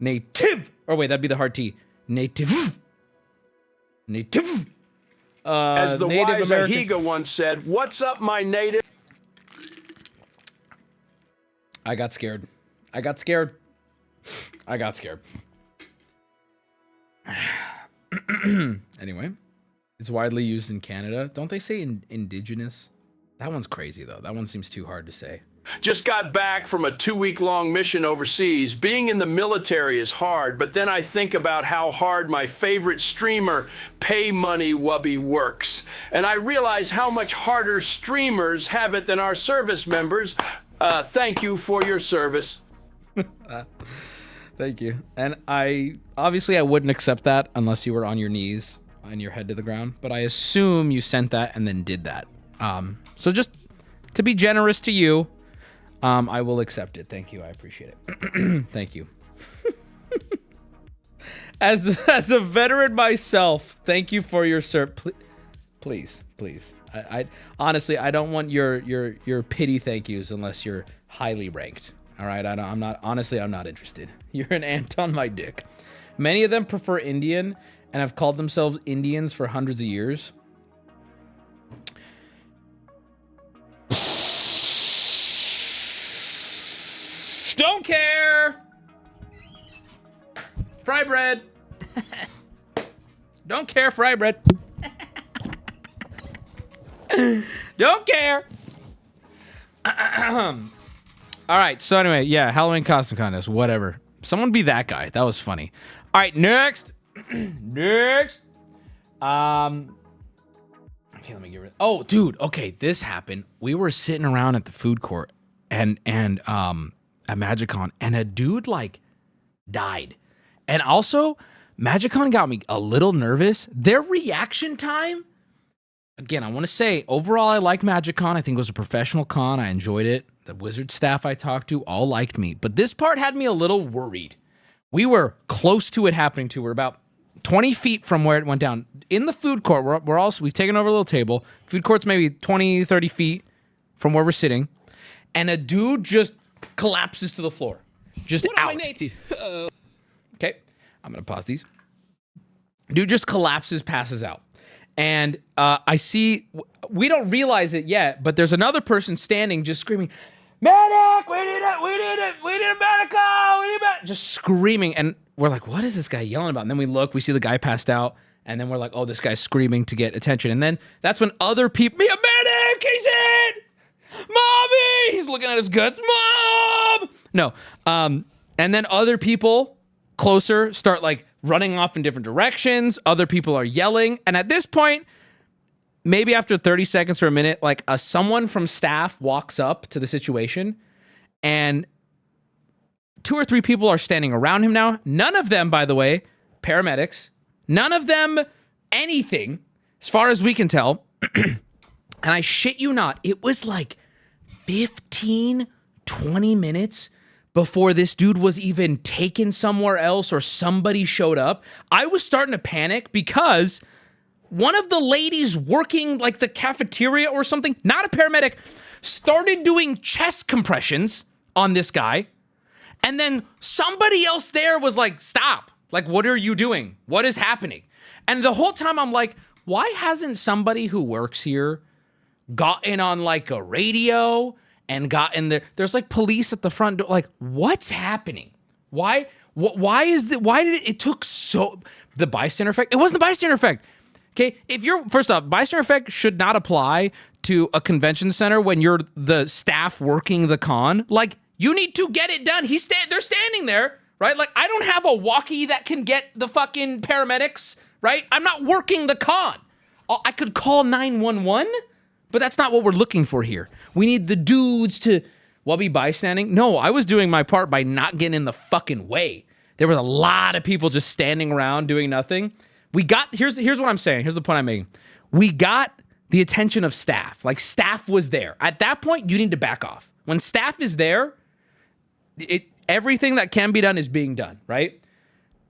Native. Or wait, that'd be the hard T. Native. Native.
As the
Native
wise
American.
Ahiga once said, "What's up, my native?"
I got scared. I got scared. I got scared. Anyway, it's widely used in Canada. Don't they say indigenous? That one's crazy, though. That one seems too hard to say.
Just got back from a 2-week-long mission overseas. Being in the military is hard, but then I think about how hard my favorite streamer, PaymoneyWubby, works. And I realize how much harder streamers have it than our service members. Thank you for your service.
Thank you. And I wouldn't accept that unless you were on your knees and your head to the ground. But I assume you sent that and then did that. So just to be generous to you, I will accept it. Thank you. I appreciate it. Thank you. As a veteran myself, thank you for your service. Please. I honestly, I don't want your pity thank yous unless you're highly ranked. All right, I'm not interested. You're an ant on my dick. Many of them prefer Indian and have called themselves Indians for hundreds of years. Don't care. Fry bread. Don't care, fry bread. Don't care. All right, so anyway, yeah, Halloween costume contest, whatever. Someone be that guy. That was funny. All right, next. Next. Okay, let me get rid of. Oh, dude. Okay, this happened. We were sitting around at the food court and at MagicCon, and a dude like died. And also, MagicCon got me a little nervous. Their reaction time. Again, I want to say, overall, I like MagicCon. I think it was a professional con. I enjoyed it. The Wizard staff I talked to all liked me. But this part had me a little worried. We were close to it happening too. We're about 20 feet from where it went down. In the food court, we've taken over a little table. Food court's maybe 20, 30 feet from where we're sitting. And a dude just collapses to the floor. Just out. Okay, I'm going to pause these. Dude just collapses, passes out. And I see, we don't realize it yet, but there's another person standing just screaming, "Medic! We need a medical! Just screaming. And we're like, what is this guy yelling about? And then we look, we see the guy passed out. And then we're like, oh, this guy's screaming to get attention. And then that's when other people, "Me a medic! He's in! Mommy!" He's looking at his guts. "Mom!" No. And then other people closer start like running off in different directions. Other people are yelling. And at this point, maybe after 30 seconds or a minute, like someone from staff walks up to the situation and 2 or 3 people are standing around him now. None of them, by the way, paramedics. None of them anything, as far as we can tell. And I shit you not, it was like 15, 20 minutes before this dude was even taken somewhere else or somebody showed up. I was starting to panic because one of the ladies working like the cafeteria or something, not a paramedic, started doing chest compressions on this guy. And then somebody else there was like, "Stop. Like, what are you doing? What is happening?" And the whole time I'm like, why hasn't somebody who works here gotten on like a radio and gotten there? There's like police at the front door. Like, what's happening? Why did it took so, the bystander effect? It wasn't the bystander effect. Okay, first off, bystander effect should not apply to a convention center when you're the staff working the con. Like, you need to get it done. They're standing there, right? Like, I don't have a walkie that can get the fucking paramedics, right? I'm not working the con. I could call 911, but that's not what we're looking for here. We need the dudes to, Wubby bystanding. No, I was doing my part by not getting in the fucking way. There was a lot of people just standing around doing nothing. Here's what I'm saying. Here's the point I'm making. We got the attention of staff. Like, staff was there. At that point, you need to back off. When staff is there, everything that can be done is being done, right?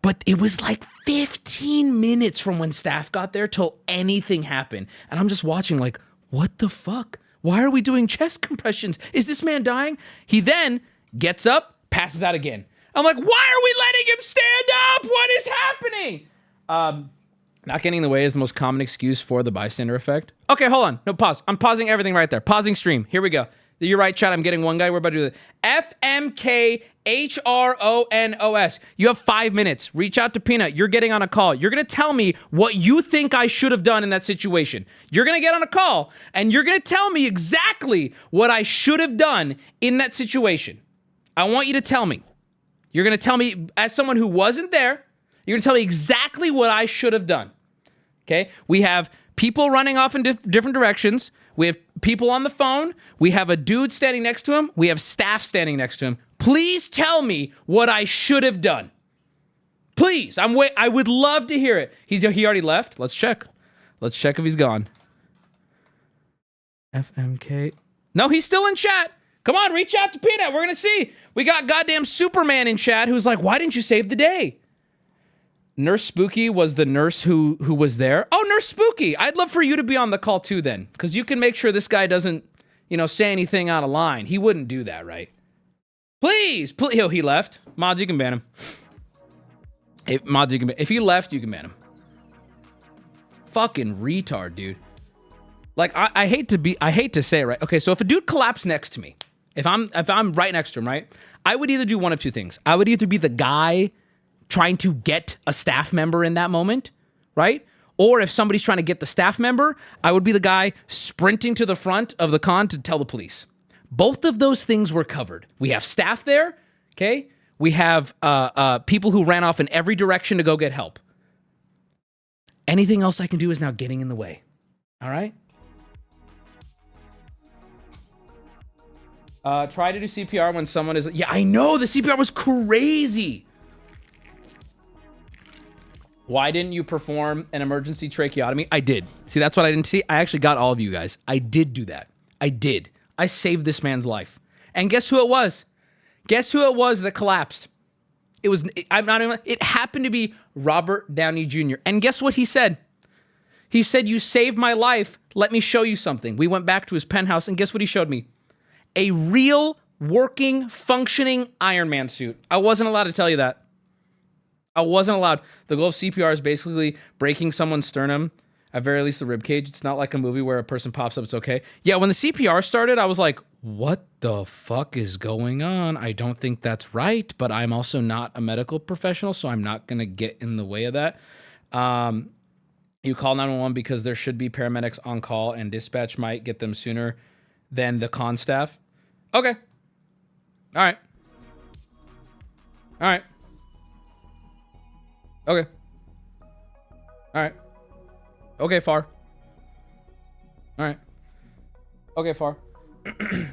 But it was like 15 minutes from when staff got there till anything happened. And I'm just watching like, what the fuck? Why are we doing chest compressions? Is this man dying? He then gets up, passes out again. I'm like, why are we letting him stand up? What is happening? Not getting in the way is the most common excuse for the bystander effect. Okay, hold on. No, pause. I'm pausing everything right there. Pausing stream. Here we go. You're right, chat. I'm getting one guy. We're about to do that. FMKHRONOS. You have 5 minutes. Reach out to Peanut. You're getting on a call. You're going to tell me what you think I should have done in that situation. You're going to get on a call, and you're going to tell me exactly what I should have done in that situation. I want you to tell me. You're going to tell me, as someone who wasn't there, you're going to tell me exactly what I should have done. Okay? We have people running off in different directions. We have people on the phone. We have a dude standing next to him. We have staff standing next to him. Please tell me what I should have done. Please. I would love to hear it. He already left. Let's check. Let's check if he's gone. FMK. No, he's still in chat. Come on, reach out to Peanut. We're going to see. We got goddamn Superman in chat who's like, why didn't you save the day? Nurse Spooky was the nurse who was there. Oh, Nurse Spooky. I'd love for you to be on the call too then, because you can make sure this guy doesn't, say anything out of line. He wouldn't do that, right? Please. Oh, he left. Mods, you can ban him. If he left, you can ban him. Fucking retard, dude. Like, I hate to say it, right? Okay, so if a dude collapsed next to me, if I'm right next to him, right? I would either do one of two things. I would either be the guy trying to get a staff member in that moment, right? Or if somebody's trying to get the staff member, I would be the guy sprinting to the front of the con to tell the police. Both of those things were covered. We have staff there, okay? We have people who ran off in every direction to go get help. Anything else I can do is now getting in the way, all right? Try to do CPR when someone is... Yeah, I know, the CPR was crazy. Why didn't you perform an emergency tracheotomy? I did. See, that's what I didn't see. I actually got all of you guys. I did do that. I did. I saved this man's life. And guess who it was? Guess who it was that collapsed? It happened to be Robert Downey Jr. And guess what he said? He said, you saved my life. Let me show you something. We went back to his penthouse, and guess what he showed me? A real, working, functioning Iron Man suit. I wasn't allowed to tell you that. I wasn't allowed. The goal of CPR is basically breaking someone's sternum, at very least the rib cage. It's not like a movie where a person pops up, it's okay. Yeah, when the CPR started, I was like, what the fuck is going on? I don't think that's right, but I'm also not a medical professional, so I'm not going to get in the way of that. You call 911 because there should be paramedics on call, and dispatch might get them sooner than the con staff. Okay. All right. All right. Okay. All right. Okay, Far. All right. Okay, Far.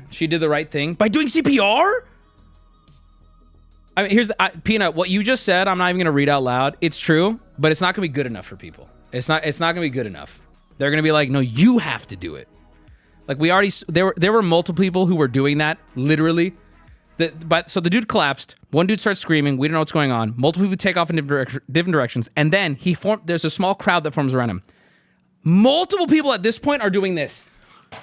She did the right thing by doing CPR? I mean, here's the... Peanut, what you just said, I'm not even going to read out loud. It's true, but it's not going to be good enough for people. It's not going to be good enough. They're going to be like, no, you have to do it. Like, we already... There were multiple people who were doing that, literally. So the dude collapsed. One dude starts screaming. We don't know what's going on. Multiple people take off in different directions. And then there's a small crowd that forms around him. Multiple people at this point are doing this. And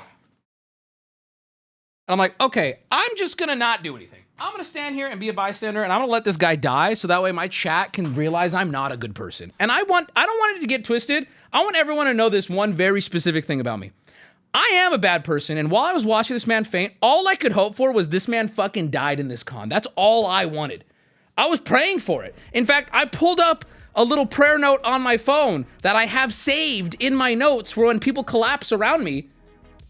I'm like, okay, I'm just going to not do anything. I'm going to stand here and be a bystander, and I'm going to let this guy die so that way my chat can realize I'm not a good person. And I don't want it to get twisted. I want everyone to know this one very specific thing about me. I am a bad person, and while I was watching this man faint, all I could hope for was this man fucking died in this con. That's all I wanted. I was praying for it. In fact, I pulled up a little prayer note on my phone that I have saved in my notes for when people collapse around me,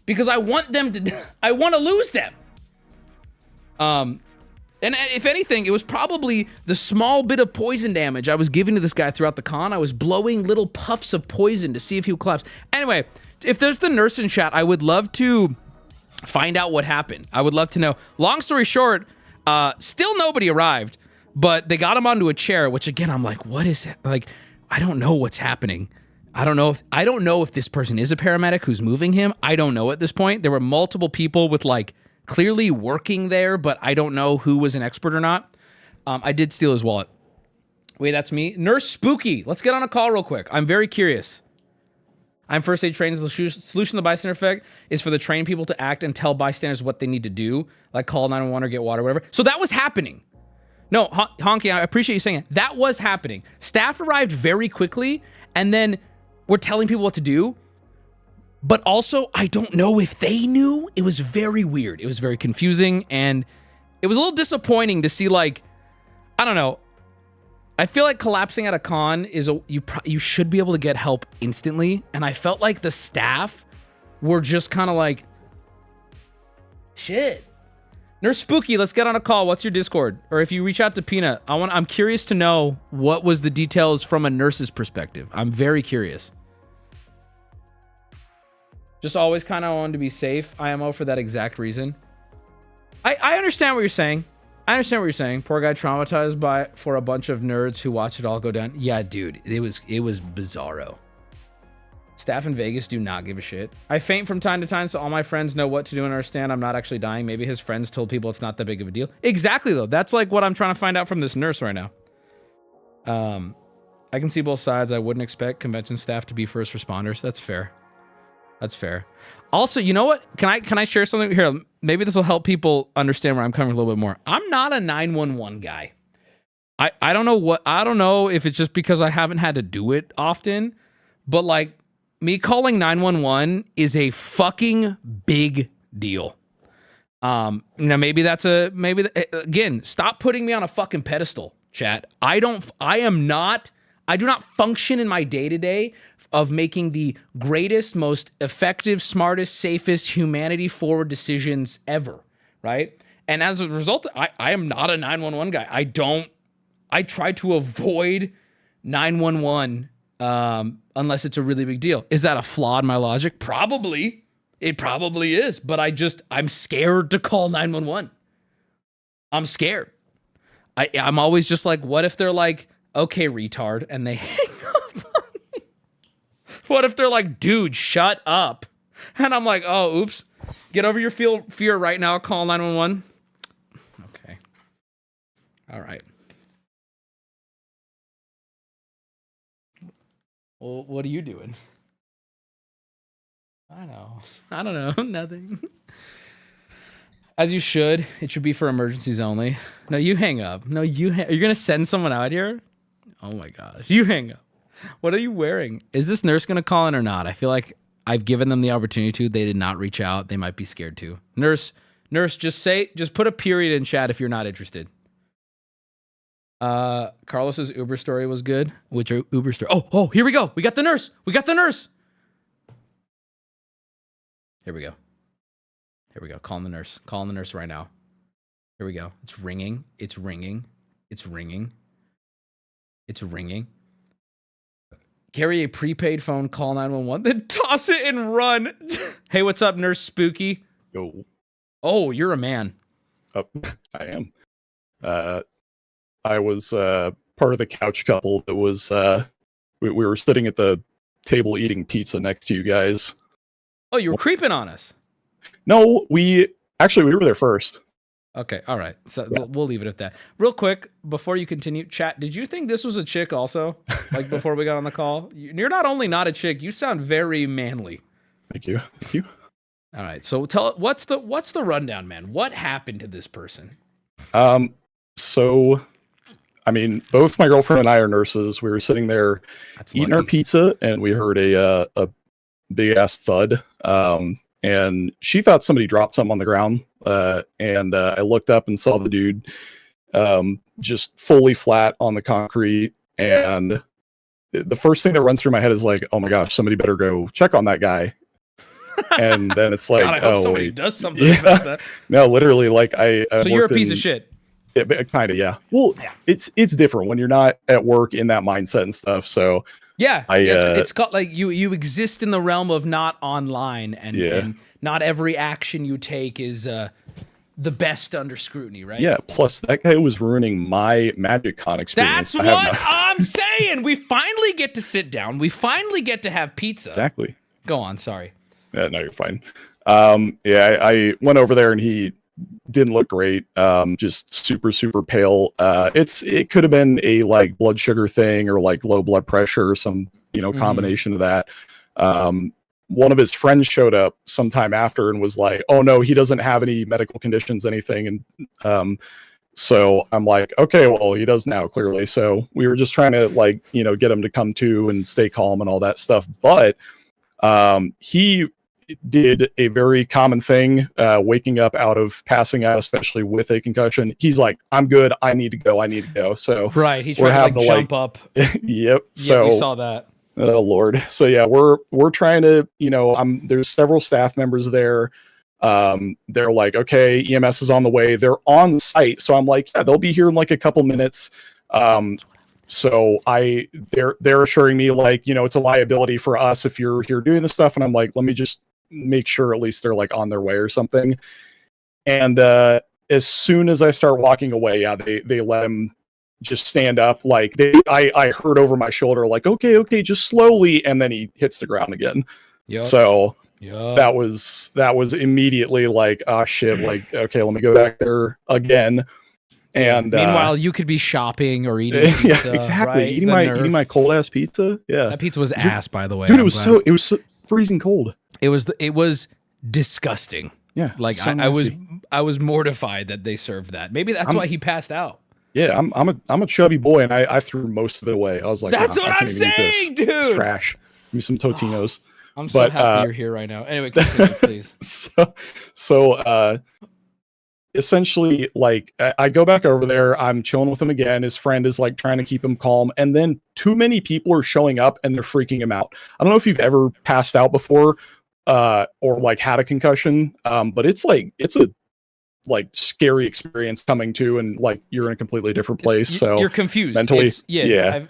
because I want them to... I want to lose them. And if anything, it was probably the small bit of poison damage I was giving to this guy throughout the con. I was blowing little puffs of poison to see if he would collapse. Anyway... If there's the nurse in chat, I would love to find out what happened. I would love to know. Long story short, still nobody arrived, but they got him onto a chair, which again, I'm like, what is it? Like, I don't know what's happening. I don't know if this person is a paramedic who's moving him. I don't know at this point. There were multiple people with like clearly working there, but I don't know who was an expert or not. I did steal his wallet. Wait, that's me? Nurse Spooky. Let's get on a call real quick. I'm very curious. I'm first aid trained. The solution to the bystander effect is for the trained people to act and tell bystanders what they need to do, like call 911 or get water, whatever. So that was happening. No, Honky, I appreciate you saying it. That was happening. Staff arrived very quickly, and then were telling people what to do, but also I don't know if they knew. It was very weird. It was very confusing, and it was a little disappointing to see, like, I don't know. I feel like collapsing at a con is you should be able to get help instantly, and I felt like the staff were just kind of like, shit. Nurse Spooky, let's get on a call. What's your Discord? Or if you reach out to Peanut, I'm curious to know what was the details from a nurse's perspective. I'm very curious. Just always kind of wanted to be safe, IMO, for that exact reason. I understand what you're saying. I understand what you're saying. Poor guy traumatized for a bunch of nerds who watch it all go down. Yeah, dude, it was bizarro. Staff in Vegas do not give a shit. I faint from time to time, so all my friends know what to do and understand I'm not actually dying. Maybe his friends told people it's not that big of a deal. Exactly, though. That's like what I'm trying to find out from this nurse right now. I can see both sides. I wouldn't expect convention staff to be first responders. That's fair. That's fair. Also, you know what? Can I share something here? Maybe this will help people understand where I'm coming a little bit more. I'm not a 911 guy. I don't know if it's just because I haven't had to do it often, but like, me calling 911 is a fucking big deal. Now maybe again, stop putting me on a fucking pedestal, chat. I do not function in my day-to-day of making the greatest, most effective, smartest, safest, humanity-forward decisions ever, right? And as a result, I am not a 911 guy. I try to avoid 911 unless it's a really big deal. Is that a flaw in my logic? Probably. It probably is, but I'm scared to call 911. I'm scared. I'm always just like, what if they're like, okay, retard, and they hang up on me? What if they're like, dude, shut up? And I'm like, oh, oops. Get over your fear right now. Call 911. Okay. All right. Well, what are you doing? I don't know. Nothing. As you should. It should be for emergencies only. No, you hang up. No, you're going to send someone out here? Oh my gosh. You hang up. What are you wearing? Is this nurse going to call in or not? I feel like I've given them the opportunity to. They did not reach out. They might be scared to. Nurse, just put a period in chat if you're not interested. Carlos's Uber story was good. Which Uber story? Oh, here we go. We got the nurse. Here we go. Calling the nurse. Calling the nurse right now. Here we go. It's ringing. Carry a prepaid phone, call 911, then toss it and run. Hey, what's up, Nurse Spooky?
Yo.
Oh, you're a man.
I am. I was part of the couch couple that was we were sitting at the table eating pizza next to you guys.
Oh, you were creeping on us.
No, we were there first.
Okay, all right. So we'll leave it at that. Real quick, before you continue, chat, did you think this was a chick also? Like before we got on the call? You're not only not a chick, you sound very manly.
Thank you.
All right, so what's the rundown, man? What happened to this person?
So, I mean, both my girlfriend and I are nurses. We were sitting there eating our pizza, and we heard a big ass thud. And she thought somebody dropped something on the ground. And I looked up and saw the dude just fully flat on the concrete. And the first thing that runs through my head is like, oh my gosh, somebody better go check on that guy. And then it's like,
God, I hope somebody does something about that.
No, literally, like I
so you're a piece of shit.
Kind of, yeah. Well, yeah. It's different when you're not at work in that mindset and stuff. So
yeah, it's got like you exist in the realm of not online, and not every action you take is the best under scrutiny, right?
Yeah. Plus, that guy was ruining my MagicCon experience.
That's what I'm saying. We finally get to sit down. We finally get to have pizza.
Exactly.
Go on. Sorry.
No, you're fine. I went over there and he didn't look great. Just super, super pale. It could have been a like blood sugar thing or like low blood pressure or some, combination of that. One of his friends showed up sometime after and was like, oh no, he doesn't have any medical conditions, anything. And So I'm like, okay, well, he does now, clearly. So we were just trying to, like, you know, get him to come to and stay calm and all that stuff. But he did a very common thing, waking up out of passing out, especially with a concussion. He's like, I'm good. I need to go. So
right. He's trying to like jump up.
Yep.
So we saw that.
Oh Lord. So yeah, we're trying to, you know, there's several staff members there. They're like, okay, EMS is on the way. They're on site. So I'm like, yeah, they'll be here in like a couple minutes. So they're assuring me, like, you know, it's a liability for us if you're here doing this stuff. And I'm like, let me just make sure at least they're like on their way or something. And as soon as I start walking away, yeah, they let him just stand up. Like I heard over my shoulder, like, okay, just slowly. And then he hits the ground again.
Yep.
So that was immediately like, oh shit, like, okay, let me go back there again. And
meanwhile, you could be shopping or eating pizza,
yeah, exactly.
right?
Eating my cold ass pizza. Yeah,
that pizza was ass, by the way.
Dude, it was so freezing cold.
It was disgusting.
Yeah,
like
so
I was mortified that they served that. Maybe that's why he passed out.
Yeah, I'm a chubby boy, and I threw most of it away. I was like,
that's what I'm saying, dude.
It's trash. Give me some Totinos.
I'm so happy you're here right now. Anyway, continue, please.
So essentially, like, I go back over there. I'm chilling with him again. His friend is like trying to keep him calm, and then too many people are showing up and they're freaking him out. I don't know if you've ever passed out before, or like had a concussion, but it's a like scary experience coming to, and like you're in a completely different place. So
you're confused
mentally.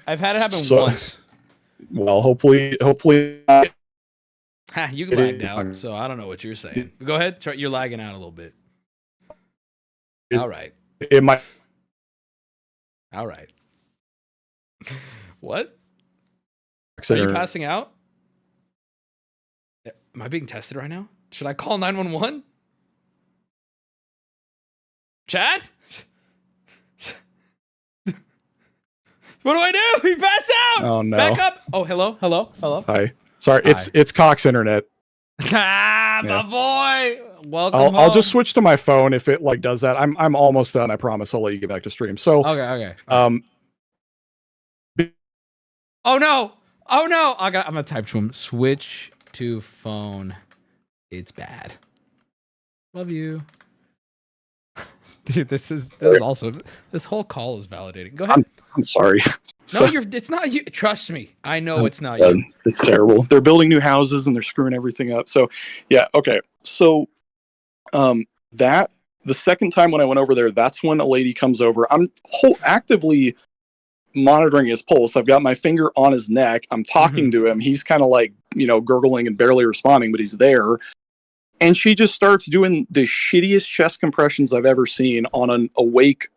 I've had it happen once.
Well, hopefully.
You lagged out, so I don't know what you're saying. Go ahead. You're lagging out a little bit. All right.
It might.
All right. What? Are you passing out? Am I being tested right now? Should I call 911? Chad? What do I do? He passed out.
Oh no.
Back up. Oh, hello.
Hi. Sorry,
Hi.
it's Cox Internet.
My boy. Welcome.
I'll just switch to my phone if it like does that. I'm almost done. I promise. I'll let you get back to stream. So
okay. Oh no. I'm gonna type to him. Switch to phone. It's bad. Love you. Dude, this is also, this whole call is validating. Go ahead.
I'm sorry.
No, it's not you. Trust me. I know it's not you.
It's terrible. They're building new houses and they're screwing everything up. So yeah, okay. So the second time when I went over there, that's when a lady comes over. I'm actively monitoring his pulse. I've got my finger on his neck. I'm talking to him. He's kind of like, you know, gurgling and barely responding, but he's there. And she just starts doing the shittiest chest compressions I've ever seen on an awake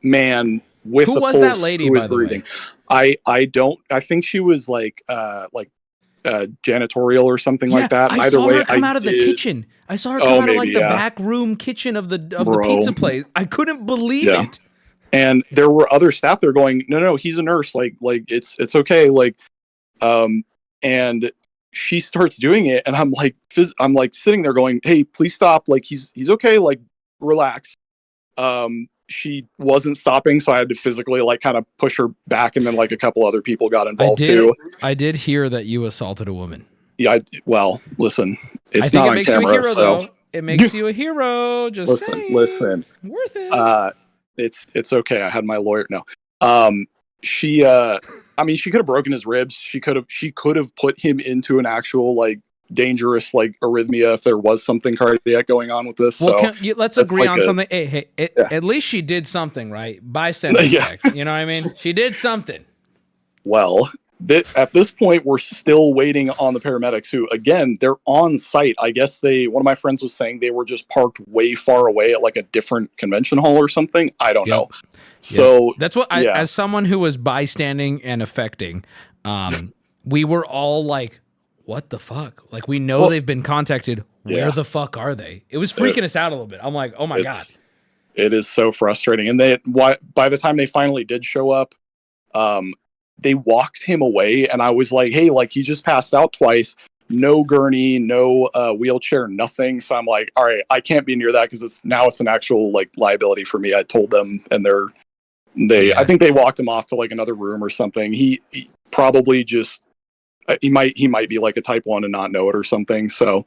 man with a pulse. Who was that lady, by the way? I think she was like janitorial or something like that.
I saw her come out of the kitchen. I saw her come out of like the back room kitchen of the pizza place. I couldn't believe it.
And there were other staff there going, no, he's a nurse. Like it's okay. Like, and she starts doing it, and I'm like sitting there going, hey, please stop. Like he's okay. Like relax. She wasn't stopping, so I had to physically like kind of push her back, and then like a couple other people got involved too.
I did hear that you assaulted a woman.
Yeah, well, listen, it's not on camera,
you a hero,
so
though. It makes you a hero. Just saying.
Listen.
Worth it.
It's okay. I had my lawyer. No. She could have broken his ribs. She could have put him into an actual like dangerous like arrhythmia if there was something cardiac going on with this.
Well, let's agree on something. Hey, at least she did something, right? Bystander effect. You know what I mean? She did something.
Well, at this point, we're still waiting on the paramedics who, again, they're on site. I guess one of my friends was saying they were just parked way far away at like a different convention hall or something. I don't know. So
that's what as someone who was bystanding and affecting, we were all like, what the fuck? Like, we know they've been contacted. Where the fuck are they? It was freaking us out a little bit. I'm like, oh my God.
It is so frustrating. And by the time they finally did show up, they walked him away, and I was like, hey, like he just passed out twice. no gurney, no wheelchair, nothing. So I'm like, all right, I can't be near that because it's an actual like liability for me. I told them, and I think they walked him off to like another room or something. He probably just he might be like a type 1 and not know it or something. So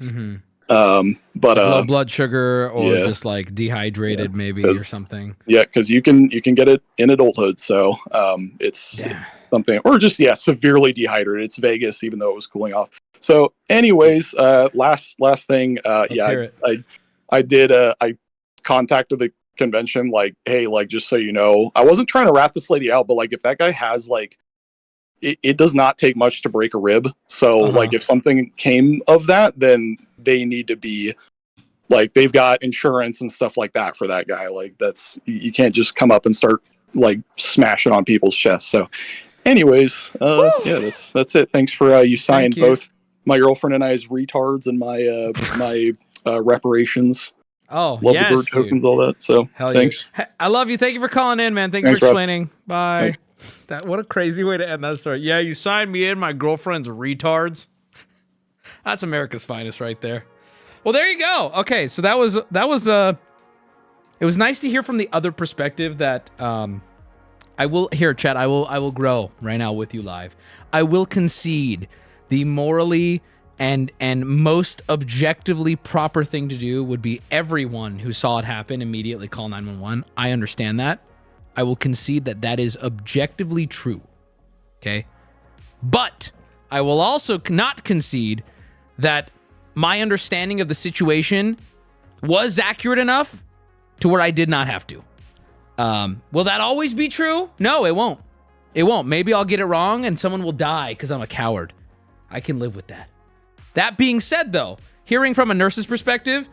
but
low blood sugar or just like dehydrated maybe or something.
Yeah, because you can get it in adulthood. So it's something, or just severely dehydrated. It's Vegas, even though it was cooling off. So anyways, last thing, I contacted the convention, like, hey, like, just so you know, I wasn't trying to rat this lady out, but like, if that guy has like, it does not take much to break a rib. So like, if something came of that, then they need to be like, they've got insurance and stuff like that for that guy. Like, you can't just come up and start like smashing on people's chests. So anyways, that's it. Thanks for you signed both my girlfriend and I's retards and my reparations.
Oh,
love the bird tokens, all that. So thanks.
I love you. Thank you for calling in, man. Thank you for explaining. Bye. What a crazy way to end that story. Yeah, you signed me in, my girlfriend's retards. That's America's finest right there. Well, there you go. Okay, so that was it was nice to hear from the other perspective that I will grow right now with you live. I will concede the morally and most objectively proper thing to do would be everyone who saw it happen immediately call 911. I understand that. I will concede that is objectively true. Okay? But I will also not concede that my understanding of the situation was accurate enough to where I did not have to. Will that always be true? No, it won't. It won't. Maybe I'll get it wrong and someone will die because I'm a coward. I can live with that. That being said, though, hearing from a nurse's perspective,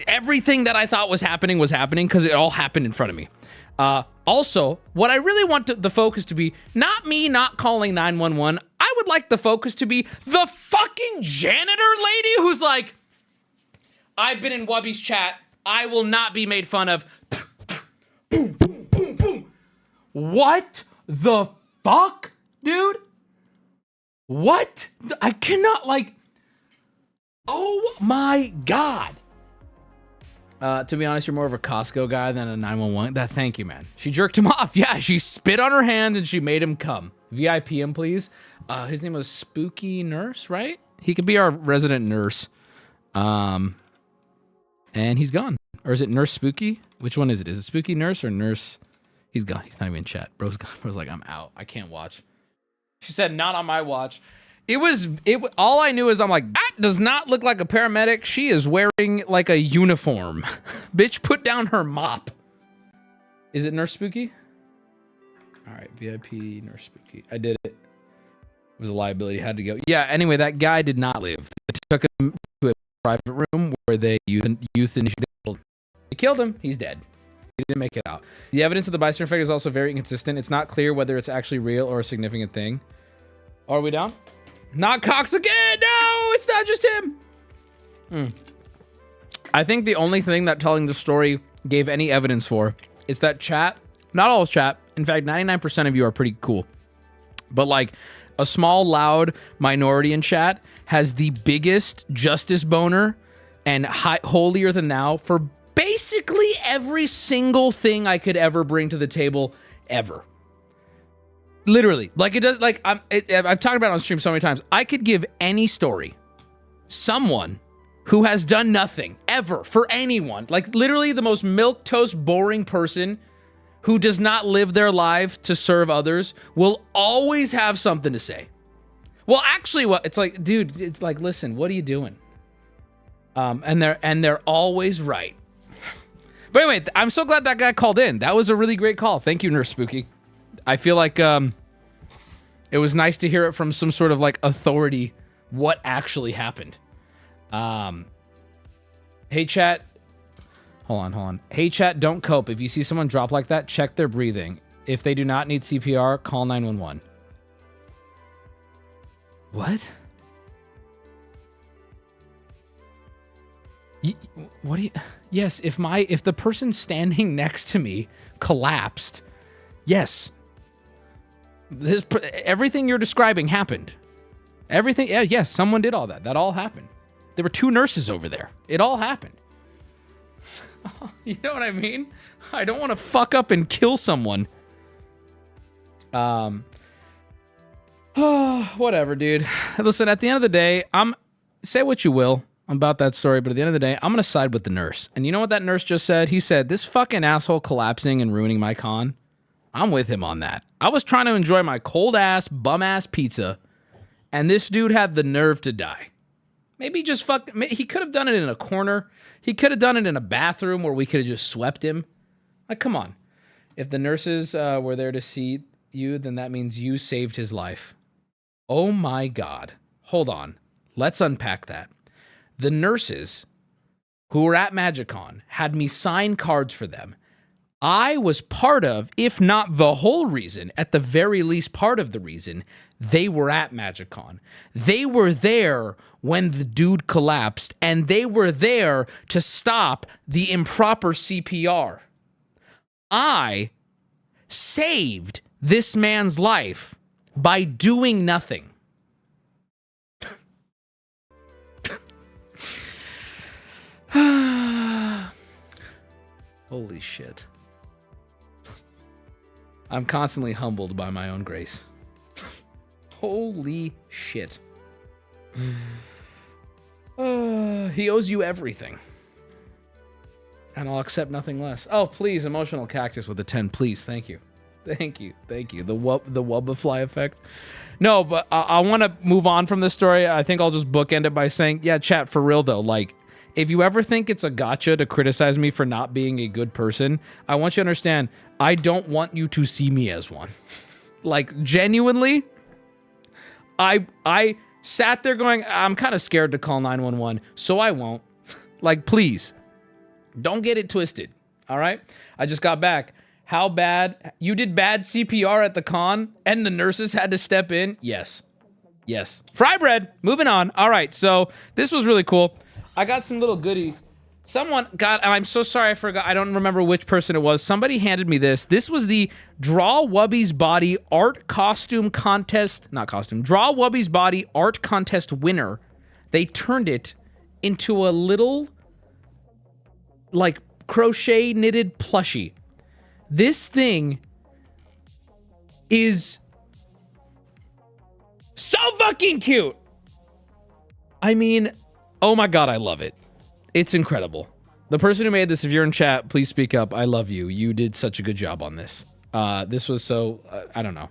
everything that I thought was happening because it all happened in front of me. Also, what I really want the focus to be, not me not calling 911. I would like the focus to be the fucking janitor lady who's like, I've been in Wubby's chat. I will not be made fun of. Boom, boom, boom, boom. What the fuck, dude? What? I cannot, like, oh my God. To be honest, you're more of a Costco guy than a 911. Thank you, man. She jerked him off. Yeah, she spit on her hand and she made him come. VIP him, please. His name was Spooky Nurse, right? He could be our resident nurse. And he's gone. Or is it Nurse Spooky? Which one is it? Is it Spooky Nurse or Nurse? He's gone. He's not even in chat. Bro's gone. Bro's like, I'm out. I can't watch. She said, not on my watch. All I knew is I'm like, that does not look like a paramedic. She is wearing like a uniform. Bitch, put down her mop. Is it Nurse Spooky? All right, VIP Nurse Spooky. I did it. It was a liability. Had to go. Yeah, anyway, that guy did not live. They took him to a private room where they euthanized. They killed him. He's dead. He didn't make it out. The evidence of the bystander effect is also very inconsistent. It's not clear whether it's actually real or a significant thing. Are we down? Not Cox again! No! It's not just him! I think the only thing that telling the story gave any evidence for is that chat, not all chat, in fact, 99% of you are pretty cool. But like, a small, loud minority in chat has the biggest justice boner and holier than thou for basically every single thing I could ever bring to the table, ever. Literally, like it does. Like I've talked about it on stream so many times. I could give any story, someone who has done nothing ever for anyone, like literally the most milquetoast, boring person who does not live their life to serve others, will always have something to say. Well, actually, what it's like, dude, it's like, listen, what are you doing? And they're always right. But anyway, I'm so glad that guy called in. That was a really great call. Thank you, Nurse Spooky. I feel like it was nice to hear it from some sort of like authority what actually happened. Hey chat. Hold on. Hey chat, don't cope. If you see someone drop like that, check their breathing. If they do not need CPR, call 911. What? What do you... Yes, if the person standing next to me collapsed, yes. Everything you're describing happened. Everything, yeah, yes, someone did all that. That all happened. There were 2 nurses over there. It all happened. You know what I mean? I don't want to fuck up and kill someone. Whatever, dude. Listen, at the end of the day, say what you will about that story, but at the end of the day, I'm going to side with the nurse. And you know what that nurse just said? He said, this fucking asshole collapsing and ruining my con. I'm with him on that. I was trying to enjoy my cold-ass, bum-ass pizza, and this dude had the nerve to die. Maybe just he could have done it in a corner. He could have done it in a bathroom where we could have just swept him. Like, come on. If the nurses were there to see you, then that means you saved his life. Oh my God. Hold on. Let's unpack that. The nurses who were at MagicCon had me sign cards for them. I was part of, if not the whole reason, at the very least part of the reason, they were at MagicCon. They were there when the dude collapsed, and they were there to stop the improper CPR. I saved this man's life by doing nothing. Holy shit. I'm constantly humbled by my own grace. Holy shit. He owes you everything. And I'll accept nothing less. Oh, please, emotional cactus with a 10, please. Thank you. Thank you. Thank you. The Wubbafly effect. No, but I want to move on from this story. I think I'll just bookend it by saying, yeah, chat, for real, though. Like, if you ever think it's a gotcha to criticize me for not being a good person, I want you to understand, I don't want you to see me as one. Like, genuinely, I sat there going, I'm kind of scared to call 911, so I won't. Like, please, don't get it twisted, all right? I just got back. How bad? You did bad CPR at the con, and the nurses had to step in? Yes. Yes. Fry bread. Moving on. All right, so this was really cool. I got some little goodies. Someone got, and I'm so sorry I forgot, I don't remember which person it was. Somebody handed me this. This was the Draw Wubby's Body Art Costume Contest, not costume, Draw Wubby's Body Art Contest winner. They turned it into a little, like, crochet knitted plushie. This thing is so fucking cute. I mean, oh my God, I love it. It's incredible. The person who made this, if you're in chat, please speak up. I love you. You did such a good job on this. This was so, I don't know.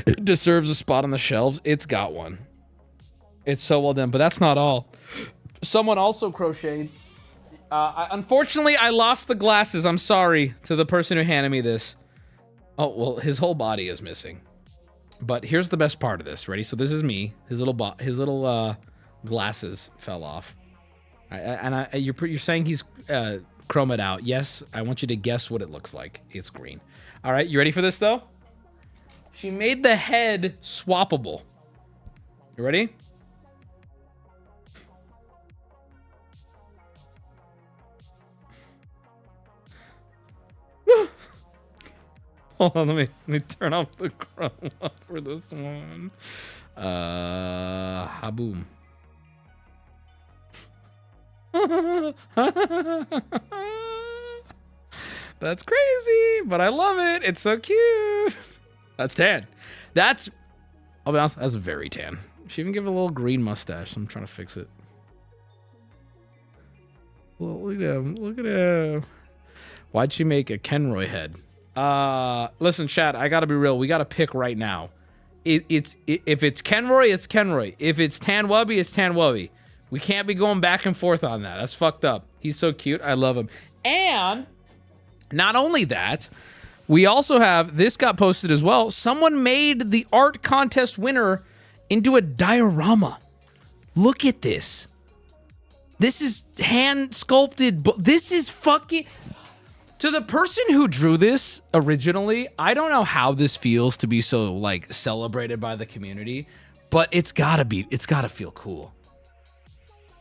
It deserves a spot on the shelves. It's got one. It's so well done, but that's not all. Someone also crocheted. Unfortunately, I lost the glasses. I'm sorry to the person who handed me this. Oh, well, his whole body is missing. But here's the best part of this. Ready? So this is me. His little glasses fell off. You're saying he's chromed out. Yes, I want you to guess what it looks like. It's green. All right, you ready for this, though? She made the head swappable. You ready? Hold on, let me turn off the chroma for this one. Haboom. That's crazy, but I love it. It's so cute. That's tan. I'll be honest, that's very tan. She even gave it a little green mustache. I'm trying to fix it. Well, look at him. Look at him. Why'd she make a Kenroy head? Listen, chat, I gotta be real. We gotta pick right now. If it's Kenroy, it's Kenroy. If it's Tan Wubby, it's Tan Wubby. We can't be going back and forth on that. That's fucked up. He's so cute. I love him. And not only that, we also have, this got posted as well. Someone made the art contest winner into a diorama. Look at this. This is hand sculpted. This is fucking... To the person who drew this originally, I don't know how this feels to be so, like, celebrated by the community, but it's gotta feel cool.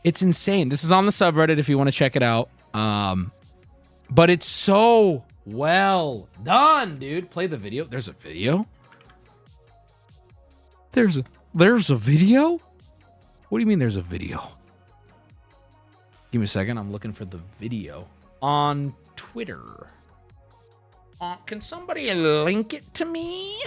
It's insane. This is on the subreddit if you want to check it out. But it's so well done, dude. Play the video. There's a video. There's a video? What do you mean there's a video? Give me a second. I'm looking for the video on Twitter. Can somebody link it to me?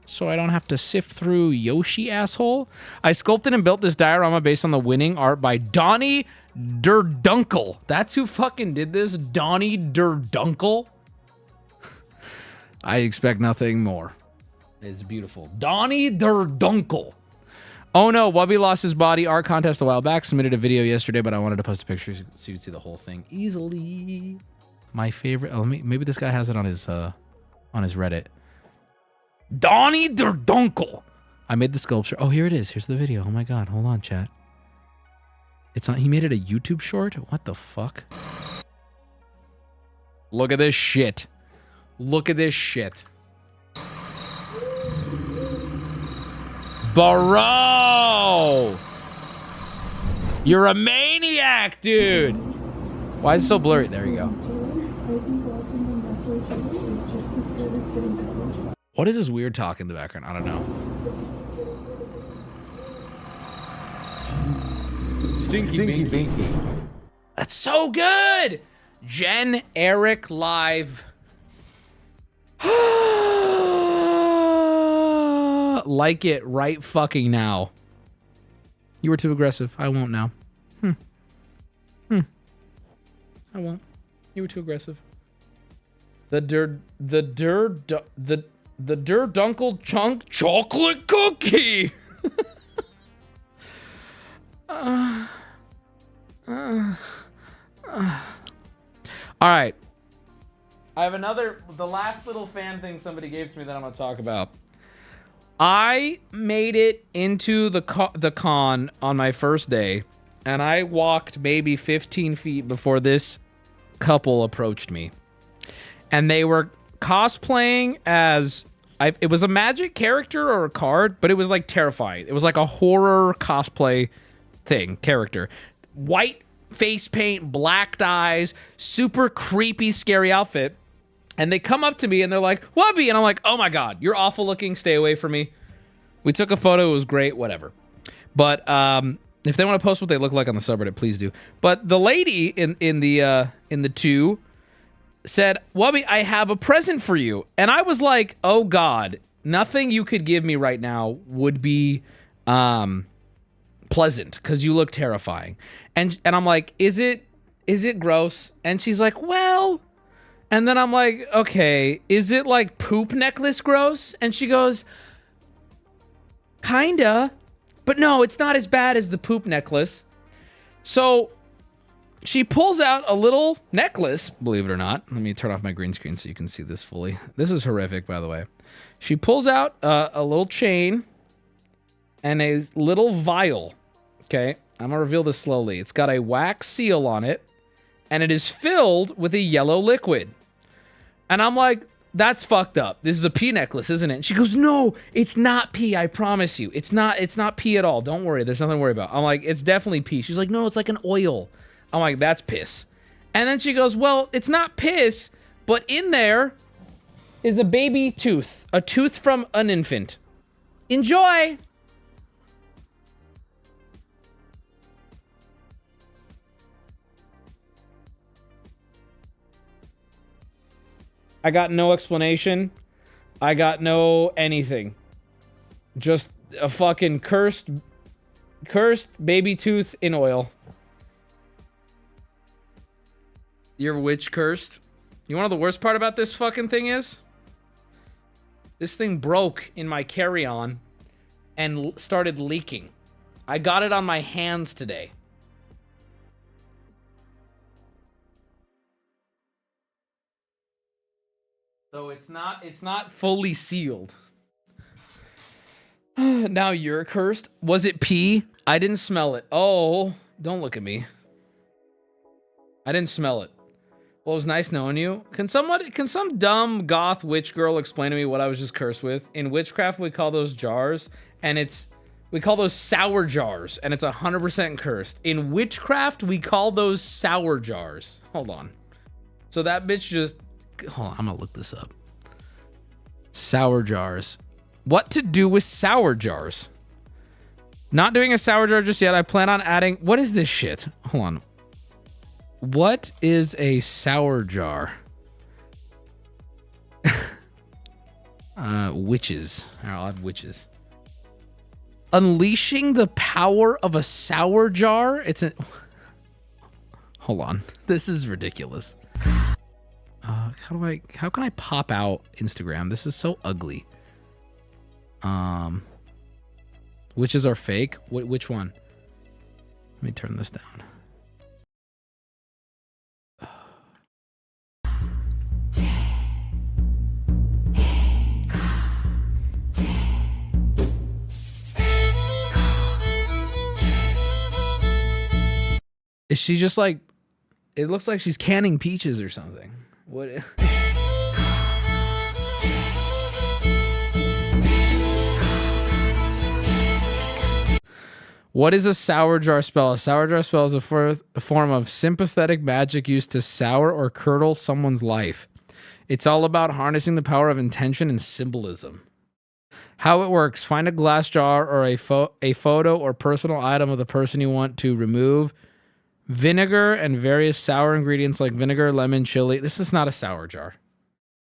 So I don't have to sift through Yoshi, asshole. I sculpted and built this diorama based on the winning art by Donnie Durdunkel. That's who fucking did this? Donnie Durdunkel? I expect nothing more. It's beautiful. Donnie Durdunkel. Oh no, Wubby lost his body art contest a while back. Submitted a video yesterday, but I wanted to post a picture so you could see the whole thing easily. My favorite. Oh, maybe this guy has it on his Reddit. Donnie Durdunkel. I made the sculpture. Oh, here it is. Here's the video. Oh my god. Hold on, chat. It's on. He made it a YouTube short. What the fuck? Look at this shit. Look at this shit. Bro! You're a maniac, dude! Why is it so blurry? There you go. What is this weird talk in the background? I don't know. Stinky Binky. That's so good! Jen Eric live. Like it right fucking now. You were too aggressive. I won't now. I won't. You were too aggressive. The Durdunkel chunk chocolate cookie. All right. I have the last little fan thing somebody gave to me that I'm going to talk about. I made it into the con on my first day, and I walked maybe 15 feet before this couple approached me. And they were cosplaying as... it was a magic character or a card, but it was like terrifying. It was like a horror cosplay character. White face paint, black eyes, super creepy, scary outfit. And they come up to me and they're like, Wubby! And I'm like, oh my god, you're awful looking, stay away from me. We took a photo, it was great, whatever. But if they want to post what they look like on the subreddit, please do. But the lady in the two said, Wubby, I have a present for you. And I was like, oh god, nothing you could give me right now would be pleasant, because you look terrifying. And I'm like, is it gross? And she's like, well... And then I'm like, okay, is it like poop necklace gross? And she goes, kinda, but no, it's not as bad as the poop necklace. So she pulls out a little necklace, believe it or not. Let me turn off my green screen so you can see this fully. This is horrific, by the way. She pulls out a little chain and a little vial. Okay, I'm gonna reveal this slowly. It's got a wax seal on it, and it is filled with a yellow liquid. And I'm like, that's fucked up. This is a pee necklace, isn't it? And she goes, no, it's not pee, I promise you. It's not pee at all. Don't worry, there's nothing to worry about. I'm like, it's definitely pee. She's like, no, it's like an oil. I'm like, that's piss. And then she goes, well, it's not piss, but in there is a baby tooth. A tooth from an infant. Enjoy! I got no explanation. I got no anything. Just a fucking cursed baby tooth in oil. You're witch cursed. You know what the worst part about this fucking thing is? This thing broke in my carry-on and started leaking. I got it on my hands today. So it's not fully sealed. Now you're cursed. Was it pee? I didn't smell it. Oh, don't look at me. I didn't smell it. Well, it was nice knowing you. Can some dumb goth witch girl explain to me what I was just cursed with? In Witchcraft, we call those jars, and we call those sour jars, and it's 100% cursed. In Witchcraft, we call those sour jars. Hold on. So that bitch just... Hold on, I'm gonna look this up. Sour jars. What to do with sour jars? Not doing a sour jar just yet. I plan on adding... What is this shit? Hold on. What is a sour jar? Witches. All right, I'll have witches. Unleashing the power of a sour jar? It's a... Hold on. This is ridiculous. How can I pop out Instagram? This is so ugly. Witches are fake? Which one? Let me turn this down. Is she just like... It looks like she's canning peaches or something. What? What is a sour jar spell? A sour jar spell is a form of sympathetic magic used to sour or curdle someone's life. It's all about harnessing the power of intention and symbolism. How it works: find a glass jar or a photo or personal item of the person you want to remove vinegar and various sour ingredients like vinegar, lemon, chili. This is not a sour jar.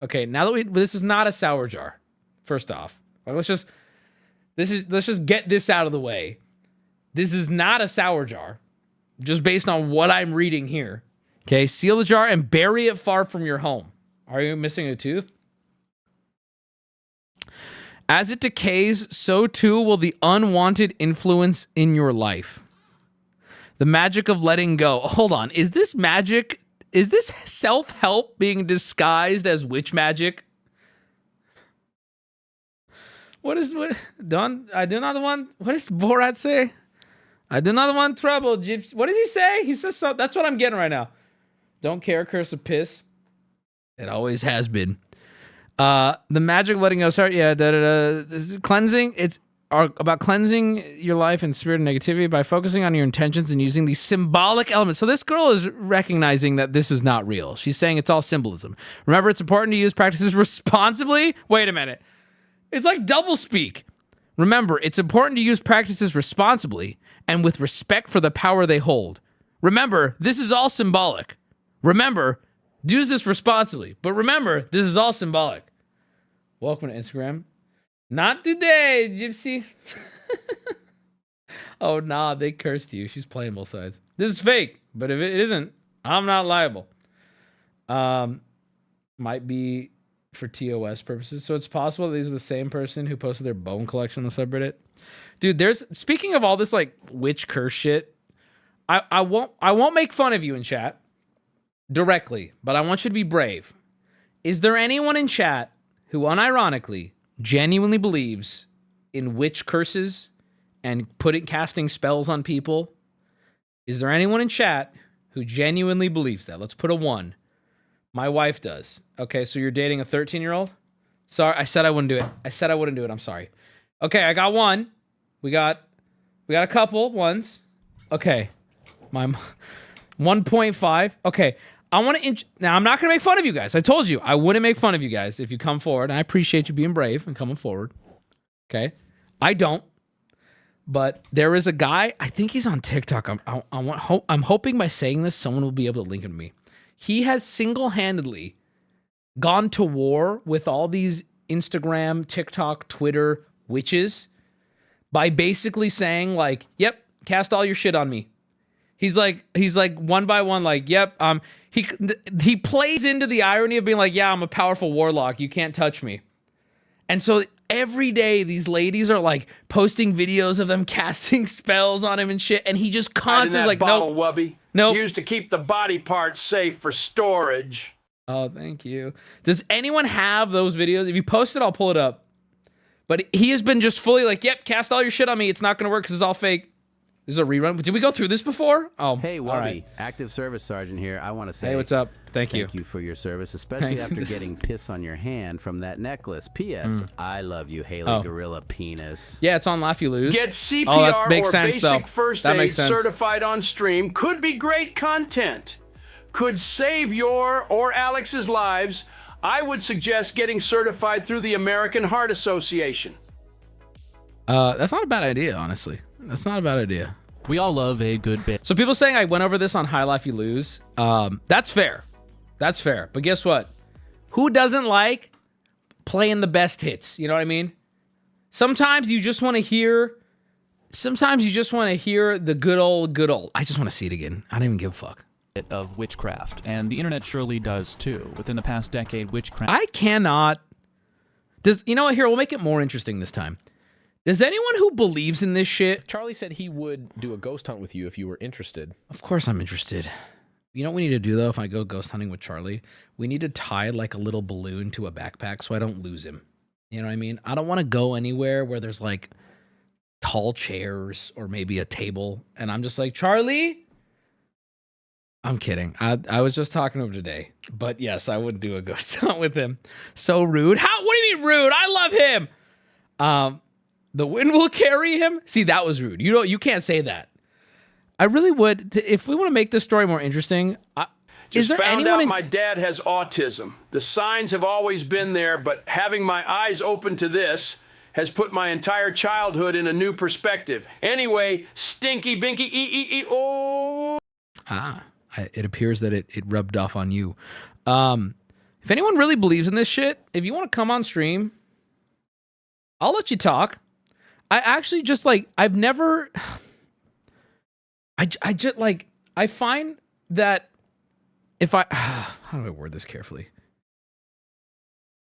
Okay, now that this is not a sour jar. First off, let's just get this out of the way. This is not a sour jar, just based on what I'm reading here. Okay, seal the jar and bury it far from your home. Are you missing a tooth? As it decays, so too will the unwanted influence in your life. The magic of letting go. Hold on. Is this magic? Is this self-help being disguised as witch magic? What? I do not want... What does Borat say? I do not want trouble, gypsy. What does he say? He says so. That's what I'm getting right now. Don't care, curse or piss. It always has been. The magic of letting go. Sorry, yeah. This is cleansing. It's about cleansing your life and spirit of negativity by focusing on your intentions and using these symbolic elements. So this girl is recognizing that this is not real. She's saying it's all symbolism. Remember, it's important to use practices responsibly. Wait a minute. It's like double speak. Remember, it's important to use practices responsibly and with respect for the power they hold. Remember, this is all symbolic. Remember, use this responsibly. But remember, this is all symbolic. Welcome to Instagram. Not today, gypsy. Oh, nah, they cursed you. She's playing both sides. This is fake, but if it isn't, I'm not liable. Might be for TOS purposes. So it's possible these are the same person who posted their bone collection on the subreddit. Dude, speaking of all this like witch curse shit, I won't make fun of you in chat directly, but I want you to be brave. Is there anyone in chat who unironically genuinely believes in witch curses and casting spells on people? Is there anyone in chat who genuinely believes that? Let's put a 1. My wife does. Okay, so you're dating a 13-year-old? Sorry, I said I wouldn't do it. I'm sorry. Okay, I got 1. We got a couple ones. Okay. My 1.5. Okay. I want to now I'm not going to make fun of you guys. I told you I wouldn't make fun of you guys if you come forward. And I appreciate you being brave and coming forward. Okay? I don't. But there is a guy, I think he's on TikTok. I'm hoping by saying this someone will be able to link him to me. He has single-handedly gone to war with all these Instagram, TikTok, Twitter witches by basically saying like, "Yep, cast all your shit on me." He's like one by one, like, "Yep." He plays into the irony of being like, "Yeah, I'm a powerful warlock. You can't touch me." And so every day these ladies are like posting videos of them casting spells on him and shit, and he just constantly like,
"Nope,
Wubby.
Nope." It's used to keep the body parts safe for storage.
Oh, thank you. Does anyone have those videos? If you post it, I'll pull it up. But he has been just fully like, "Yep, cast all your shit on me. It's not going to work because it's all fake." This is a rerun. Did we go through this before? Oh,
hey, Wubby,
right.
Active Service Sergeant here. I want to say,
hey, what's up? Thank you.
Thank you for your service, especially after getting piss on your hand from that necklace. P.S. I love you, Haley Gorilla Penis.
Yeah, it's on Laugh You Lose.
Get CPR or
sense,
basic first
that
aid certified on stream. Could be great content. Could save your or Alex's lives. I would suggest getting certified through the American Heart Association.
That's not a bad idea, honestly. That's not a bad idea.
We all love a good bit.
So people saying I went over this on High Life You Lose. That's fair. That's fair. But guess what? Who doesn't like playing the best hits? You know what I mean? Sometimes you just want to hear the good old. I just want to see it again. I don't even give a fuck.
Of witchcraft, and the internet surely does too. Within the past decade, witchcraft.
I cannot. You know what? Here, we'll make it more interesting this time. Does anyone who believes in this shit?
Charlie said he would do a ghost hunt with you if you were interested.
Of course I'm interested. You know what we need to do, though, if I go ghost hunting with Charlie? We need to tie like a little balloon to a backpack so I don't lose him. You know what I mean? I don't want to go anywhere where there's like tall chairs or maybe a table. And I'm just like, Charlie? I'm kidding. I was just talking to him today. But yes, I would do a ghost hunt with him. So rude. What do you mean rude? I love him. The wind will carry him. See, that was rude. You can't say that. I really would. If we want to make this story more interesting, is there
found
anyone
out my dad has autism. The signs have always been there, but having my eyes open to this has put my entire childhood in a new perspective. Anyway, stinky binky oh.
It appears that it rubbed off on you. If anyone really believes in this shit, if you want to come on stream, I'll let you talk. I actually just like, I've never, I just like, I find that if how do I word this carefully?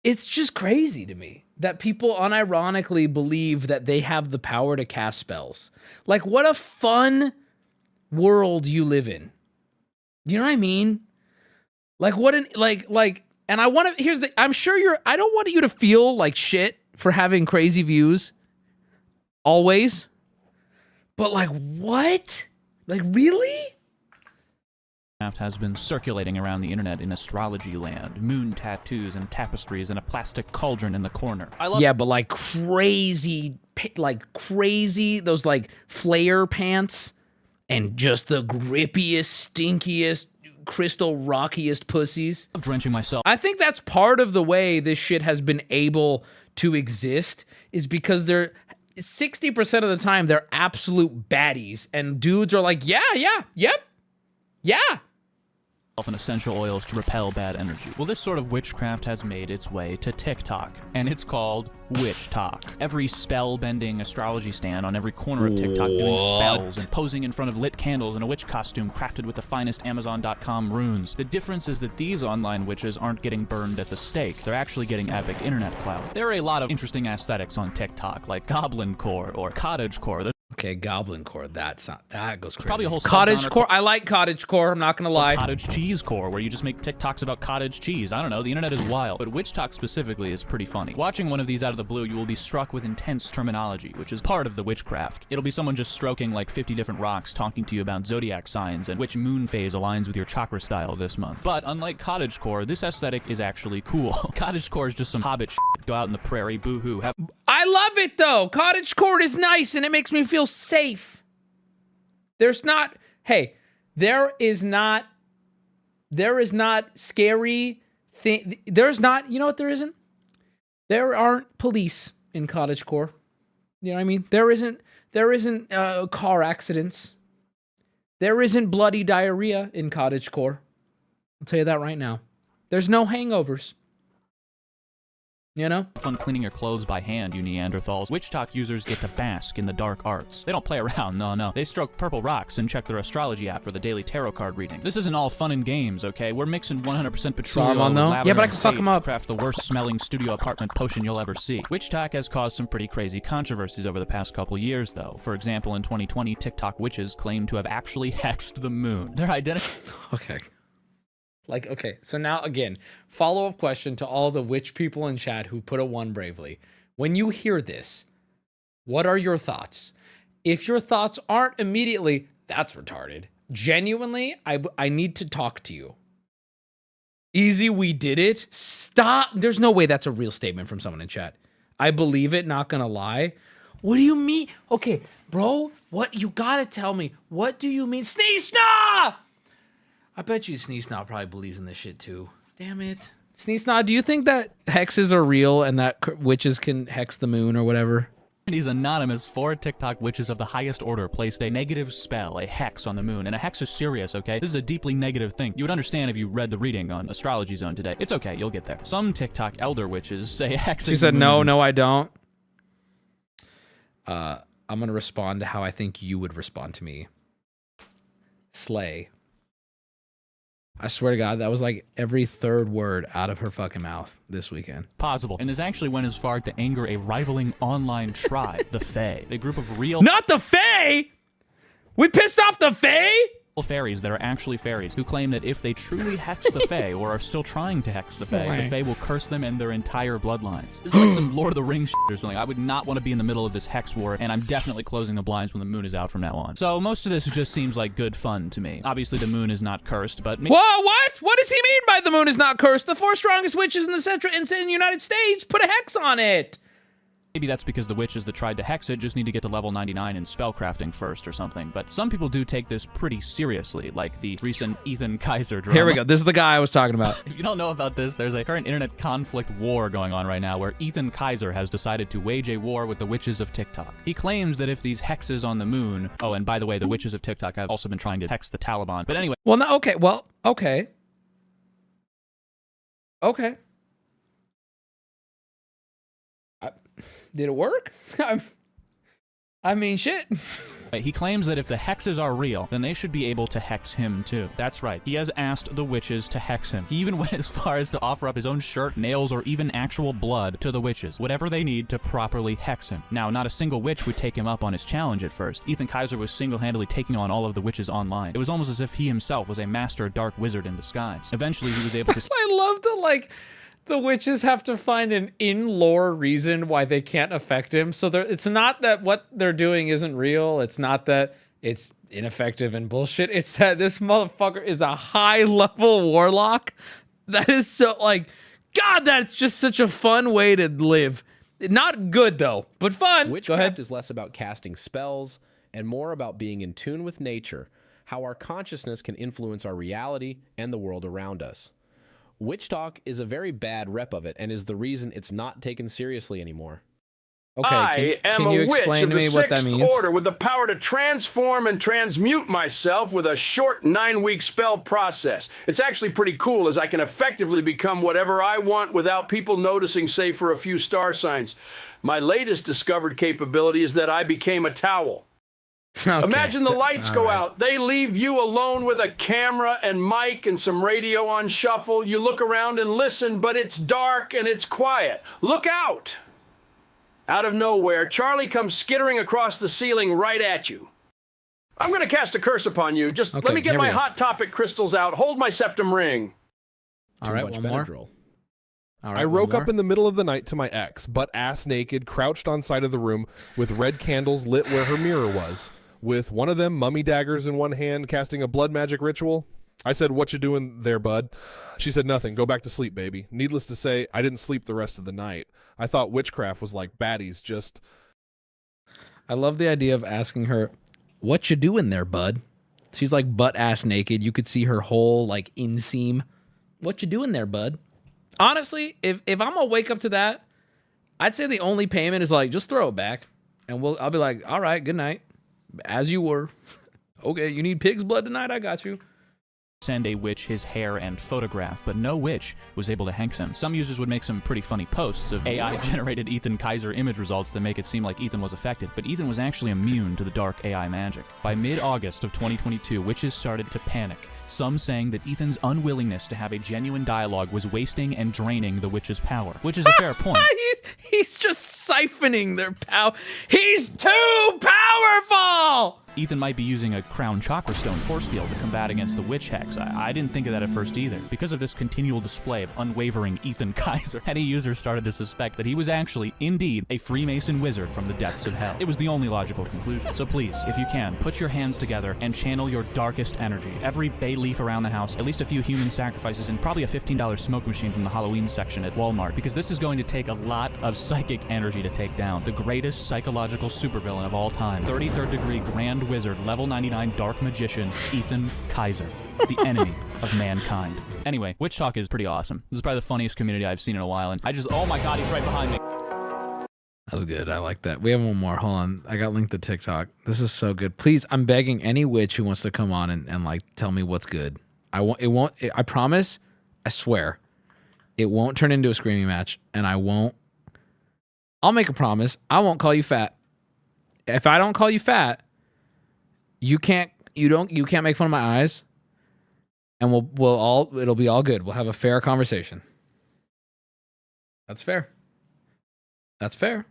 It's just crazy to me that people unironically believe that they have the power to cast spells. Like, what a fun world you live in. You know what I mean? Like, what an, like, and I want to, I don't want you to feel like shit for having crazy views. Always. But like, what? Like, really?
Has been circulating around the internet in astrology land, moon tattoos and tapestries and a plastic cauldron in the corner.
Yeah, but like crazy, those like flare pants and just the grippiest, stinkiest, crystal rockiest pussies.
Of drenching myself.
I think that's part of the way this shit has been able to exist is because they're 60% of the time they're absolute baddies and dudes are like, yeah, yep.
And essential oils to repel bad energy. Well, this sort of witchcraft has made its way to TikTok, and it's called Witch Talk. Every spell-bending astrology stand on every corner of TikTok doing spells and posing in front of lit candles in a witch costume crafted with the finest Amazon.com runes. The difference is that these online witches aren't getting burned at the stake. They're actually getting epic internet clout. There are a lot of interesting aesthetics on TikTok, like goblin core or cottage core.
Okay, goblin core. That goes crazy.
Probably a whole
cottage core. I like cottage core. I'm not gonna lie.
Cottage cheese core, where you just make TikToks about cottage cheese. I don't know. The internet is wild, but Witch Talk specifically is pretty funny. Watching one of these out of the blue, you will be struck with intense terminology, which is part of the witchcraft. It'll be someone just stroking like 50 different rocks, talking to you about zodiac signs and which moon phase aligns with your chakra style this month. But unlike cottage core, this aesthetic is actually cool. Cottage core is just some hobbit shit. Go out in the prairie, boo-hoo.
I love it though. Cottage core is nice and it makes me feel safe. There's not scary thing. There's not, you know what there isn't? There aren't police in cottage core. You know what I mean? There isn't car accidents. There isn't bloody diarrhea in cottage core. I'll tell you that right now. There's no hangovers. You know?
Fun cleaning your clothes by hand, you Neanderthals. Witch Talk users get to bask in the dark arts. They don't play around, no. They stroke purple rocks and check their astrology app for the daily tarot card reading. This isn't all fun and games, okay? We're mixing 100% petroleum with lavender
but I can fuck them up.
to craft the worst smelling studio apartment potion you'll ever see. Witch Talk has caused some pretty crazy controversies over the past couple years, though. For example, in 2020, TikTok witches claim to have actually hexed the moon. Their identity...
Okay. So now again, follow-up question to all the witch people in chat who put a 1 bravely. When you hear this, what are your thoughts? If your thoughts aren't immediately, that's retarded. Genuinely, I need to talk to you. Easy, we did it. Stop. There's no way that's a real statement from someone in chat. I believe it, not gonna lie. What do you mean? Okay, bro, what? You gotta tell me. What do you mean? Sneeze-snaw! I bet you Sneeze-snaw probably believes in this shit too. Damn it. Sneeze-snaw, do you think that hexes are real and that witches can hex the moon or whatever?
He's anonymous. 4 TikTok witches of the highest order placed a negative spell, a hex on the moon. And a hex is serious, okay? This is a deeply negative thing. You would understand if you read the reading on Astrology Zone today. It's okay, you'll get there. Some TikTok elder witches say hex.
She said, no, I don't. I'm going to respond to how I think you would respond to me. Slay. I swear to God, that was like every 3rd word out of her fucking mouth this weekend.
Possible. And this actually went as far to anger a rivaling online tribe, the Fae. A group of real...
Not the Fae! We pissed off the Fae?
Fairies that are actually fairies who claim that if they truly hex the Fae or are still trying to hex the Fae will curse them and their entire bloodlines. This is like some Lord of the Rings shit or something. I would not want to be in the middle of this hex war, and I'm definitely closing the blinds when the moon is out from now on. So most of this just seems like good fun to me. Obviously the moon is not cursed, but...
Whoa, what? What does he mean by the moon is not cursed? The 4 strongest witches in the United States put a hex on it.
Maybe that's because the witches that tried to hex it just need to get to level 99 in spellcrafting first or something. But some people do take this pretty seriously, like the recent Ethan Kaiser drama.
Here we go. This is the guy I was talking about.
If you don't know about this, there's a current internet conflict war going on right now where Ethan Kaiser has decided to wage a war with the witches of TikTok. He claims that if these hexes on the moon... Oh, and by the way, the witches of TikTok have also been trying to hex the Taliban. But anyway...
Well, no, okay. Well, okay. Okay. Did it work? I mean, shit.
He claims that if the hexes are real, then they should be able to hex him too. That's right. He has asked the witches to hex him. He even went as far as to offer up his own shirt, nails, or even actual blood to the witches. Whatever they need to properly hex him. Now, not a single witch would take him up on his challenge at first. Ethan Kaiser was single-handedly taking on all of the witches online. It was almost as if he himself was a master dark wizard in disguise. Eventually, he was able to...
I love the, like... The witches have to find an in-lore reason why they can't affect him. So it's not that what they're doing isn't real. It's not that it's ineffective and bullshit. It's that this motherfucker is a high-level warlock. That is so, like, God, that's just such a fun way to live. Not good, though, but fun.
Witchcraft is less about casting spells and more about being in tune with nature, how our consciousness can influence our reality and the world around us. Witch talk is a very bad rep of it and is the reason it's not taken seriously anymore.
Okay,
I am a witch of the 6th order with the power to transform and transmute myself with a short 9-week spell process. It's actually pretty cool as I can effectively become whatever I want without people noticing, save for a few star signs. My latest discovered capability is that I became a towel. Okay. Imagine the lights go out. They leave you alone with a camera and mic and some radio on shuffle. You look around and listen, but it's dark and it's quiet. Look out! Out of nowhere, Charlie comes skittering across the ceiling right at you. I'm going to cast a curse upon you. Just let me get my Hot Topic crystals out. Hold my septum ring.
All right, one more.
All right, I woke up in the middle of the night to my ex, butt-ass naked, crouched on side of the room with red candles lit where her mirror was, with one of them mummy daggers in one hand, casting a blood magic ritual. I said, "What you doing there, bud?" She said, "Nothing. Go back to sleep, baby." Needless to say, I didn't sleep the rest of the night. I thought witchcraft was like baddies, just...
I love the idea of asking her, "What you doing there, bud?" She's like butt-ass naked. You could see her whole, like, inseam. "What you doing there, bud?" Honestly, if I'm gonna wake up to that, I'd say the only payment is like, just throw it back. And I'll be like, all right, good night. As you were. Okay, you need pig's blood tonight? I got you.
Send a witch his hair and photograph, but no witch was able to hex him. Some users would make some pretty funny posts of AI-generated Ethan Kaiser image results that make it seem like Ethan was affected, but Ethan was actually immune to the dark AI magic. By mid-August of 2022, witches started to panic. Some saying that Ethan's unwillingness to have a genuine dialogue was wasting and draining the witch's power, which is a fair point.
He's just siphoning their power. He's too powerful!
Ethan might be using a crown chakra stone force field to combat against the witch hex. I didn't think of that at first either. Because of this continual display of unwavering Ethan Kaiser, many users started to suspect that he was actually, indeed, a Freemason wizard from the depths of hell. It was the only logical conclusion. So please, if you can, put your hands together and channel your darkest energy. Every bay leaf around the house, at least a few human sacrifices, and probably a $15 smoke machine from the Halloween section at Walmart, because this is going to take a lot of psychic energy to take down the greatest psychological supervillain of all time, 33rd degree Grand Wizard, level 99 dark magician, Ethan Kaiser, the enemy of mankind. Anyway, Witch Talk is pretty awesome. This is probably the funniest community I've seen in a while, and oh my god, he's right behind me.
That was good. I like that. We have one more. Hold on. I got linked to TikTok. This is so good. Please, I'm begging any witch who wants to come on and like tell me what's good. I promise, I swear, it won't turn into a screaming match, and I'll make a promise. I won't call you fat. If I don't call you fat, you can't make fun of my eyes, and it'll be all good. We'll have a fair conversation. That's fair. That's fair.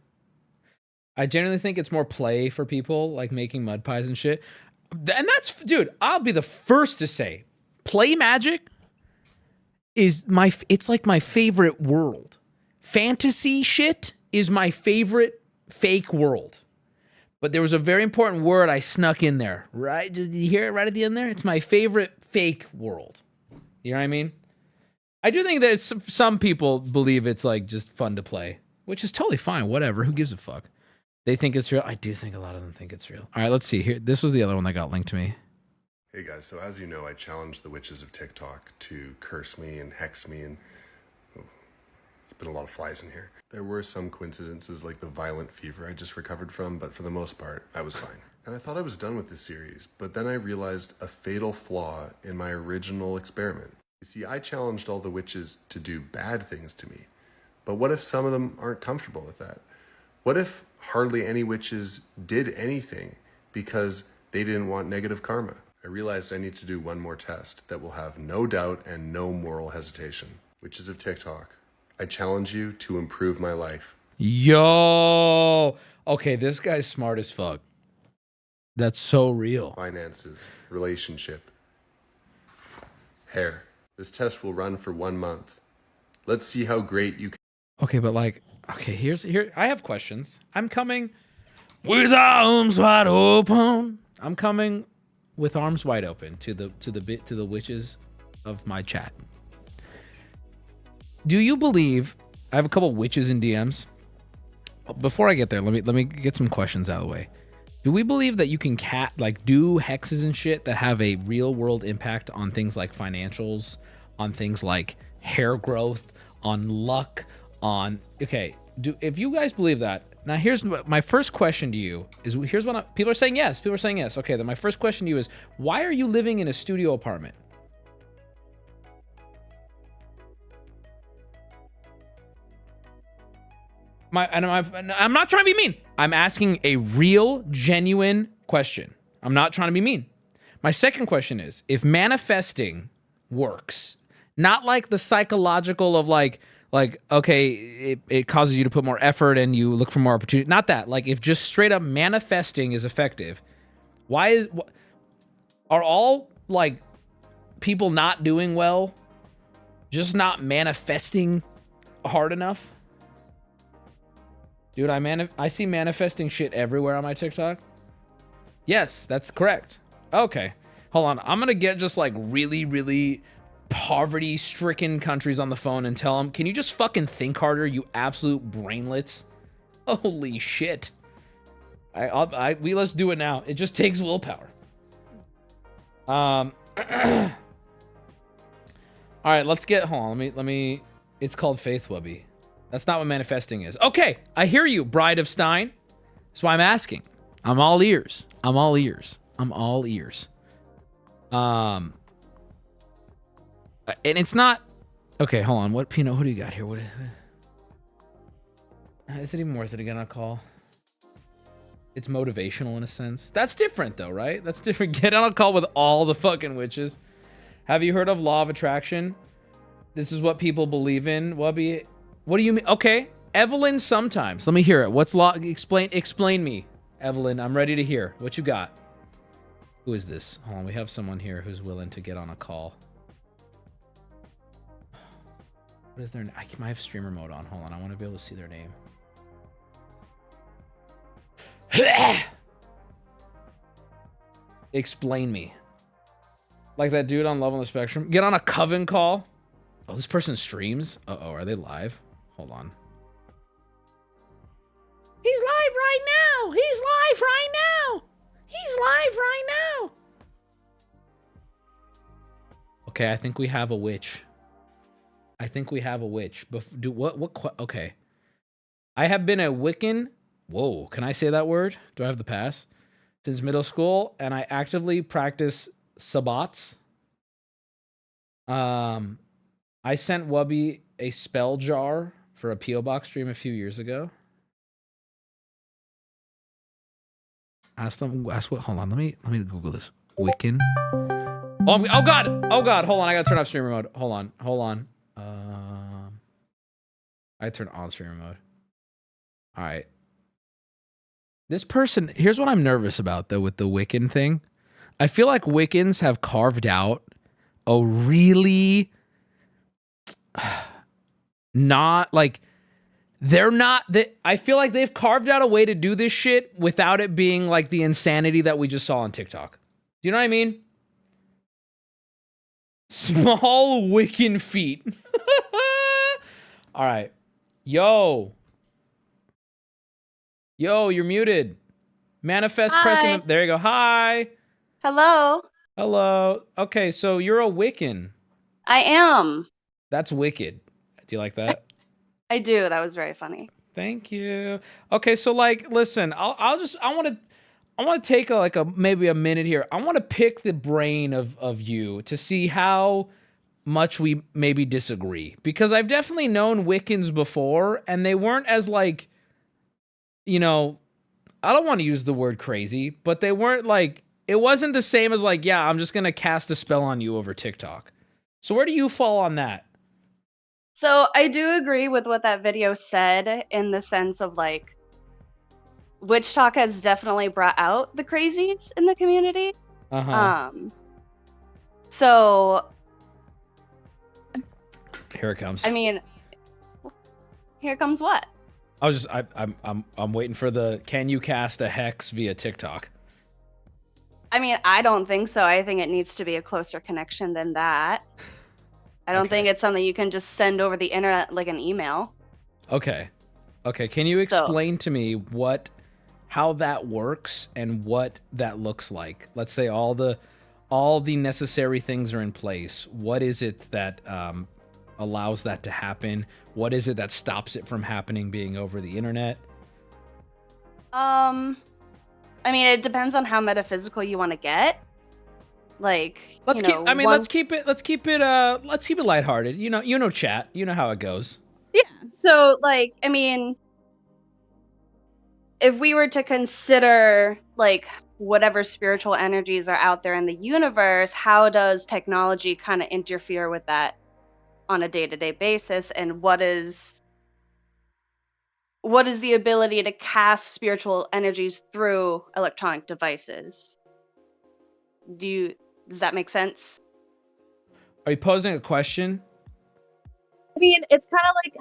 I genuinely think it's more play for people, like making mud pies and shit. And that's, dude, I'll be the first to say, play magic is it's like my favorite world. Fantasy shit is my favorite fake world. But there was a very important word I snuck in there, right? Did you hear it right at the end there? It's my favorite fake world. You know what I mean? I do think that some people believe it's like just fun to play, which is totally fine. Whatever. Who gives a fuck? They think it's real. I do think a lot of them think it's real. All right, let's see here. This was the other one that got linked to me.
Hey guys, so as you know, I challenged the witches of TikTok to curse me and hex me, and it's been a lot of flies in here. There were some coincidences like the violent fever I just recovered from, but for the most part, I was fine. And I thought I was done with this series, but then I realized a fatal flaw in my original experiment. You see, I challenged all the witches to do bad things to me, but what if some of them aren't comfortable with that? What if hardly any witches did anything because they didn't want negative karma? I realized I need to do one more test that will have no doubt and no moral hesitation. Witches of TikTok, I challenge you to improve my life.
Yo! Okay, this guy's smart as fuck. That's so real.
Finances, relationship, hair. This test will run for 1 month. Let's see how great you can.
Okay, but like, okay, here. I have questions. I'm coming with arms wide open. I'm coming with arms wide open to the witches of my chat. Do you believe? I have a couple witches in DMs. Before I get there, let me get some questions out of the way. Do we believe that you can do hexes and shit that have a real world impact on things like financials, on things like hair growth, on luck, on if you guys believe that, now here's my first question to you is, people are saying yes. Okay, then my first question to you is, why are you living in a studio apartment? I'm not trying to be mean. I'm asking a real, genuine question. I'm not trying to be mean. My second question is, if manifesting works, not like the psychological of like, okay, it causes you to put more effort and you look for more opportunity. Not that. Like, if just straight up manifesting is effective, are all like people not doing well just not manifesting hard enough? Dude, I see manifesting shit everywhere on my TikTok. Yes, that's correct. Okay, hold on. I'm gonna get just like really, really poverty-stricken countries on the phone and tell them, can you just fucking think harder, you absolute brainlets? Holy shit. Let's do it now. It just takes willpower. All right, hold on. Let me. It's called Faith Wubby. That's not what manifesting is. Okay, I hear you, Bride of Stein. That's why I'm asking. I'm all ears. And it's not. Okay, hold on. What Pino? Who do you got here? What is it even worth it to get on a call? It's motivational in a sense. That's different though, right? That's different. Get on a call with all the fucking witches. Have you heard of law of attraction? This is what people believe in. Wubby, what do you mean? Okay, Evelyn. Sometimes. Let me hear it. What's law? Explain me, Evelyn. I'm ready to hear. What you got? Who is this? Hold on. We have someone here who's willing to get on a call. What is their name? I might have streamer mode on. Hold on. I want to be able to see their name. Explain me. Like that dude on Love on the Spectrum. Get on a coven call. Oh, this person streams? Uh-oh, are they live? Hold on. He's live right now. He's live right now. He's live right now. Okay, I think we have a witch. Okay. I have been a Wiccan. Whoa, can I say that word? Do I have the pass? Since middle school, and I actively practice sabbats. I sent Wubby a spell jar for a P.O. Box stream a few years ago. Ask what, hold on, let me Google this. Wiccan. Oh God, hold on, I gotta turn off streamer mode. Hold on. I turn on streamer mode. All right. This person, here's what I'm nervous about though with the Wiccan thing. I feel like Wiccans have carved out a really not like I feel like they've carved out a way to do this shit without it being like the insanity that we just saw on TikTok. Do you know what I mean? Small Wiccan feet. All right. Yo, you're muted. Manifest pressing. There you go. Hi.
Hello.
Hello. Okay, so you're a Wiccan.
I am.
That's wicked. Do you like that?
I do. That was very funny.
Thank you. Okay, so like, listen, I want to take maybe a minute here. I want to pick the brain of you to see how much we maybe disagree, because I've definitely known Wiccans before, and they weren't as like, you know, I don't want to use the word crazy, but they weren't like, it wasn't the same as like, yeah, I'm just gonna cast a spell on you over TikTok. So where do you fall on that?
So I do agree with what that video said in the sense of like, Witch Talk has definitely brought out the crazies in the community. So
here it comes.
I mean, here comes what?
I'm waiting for the, can you cast a hex via TikTok?
I mean, I don't think so. I think it needs to be a closer connection than that. I don't think it's something you can just send over the internet like an email.
Okay. Can you explain to me how that works and what that looks like? Let's say all the necessary things are in place. What is it that allows that to happen? What is it that stops it from happening being over the internet?
I mean, it depends on how metaphysical you want to get. Like, let's keep it lighthearted. You know, chat. You know how it goes. Yeah. So, like, I mean, if we were to consider like whatever spiritual energies are out there in the universe, how does technology kind of interfere with that on a day-to-day basis, and what is the ability to cast spiritual energies through electronic devices? Does that make sense?
Are you posing a question?
I mean, it's kind of like,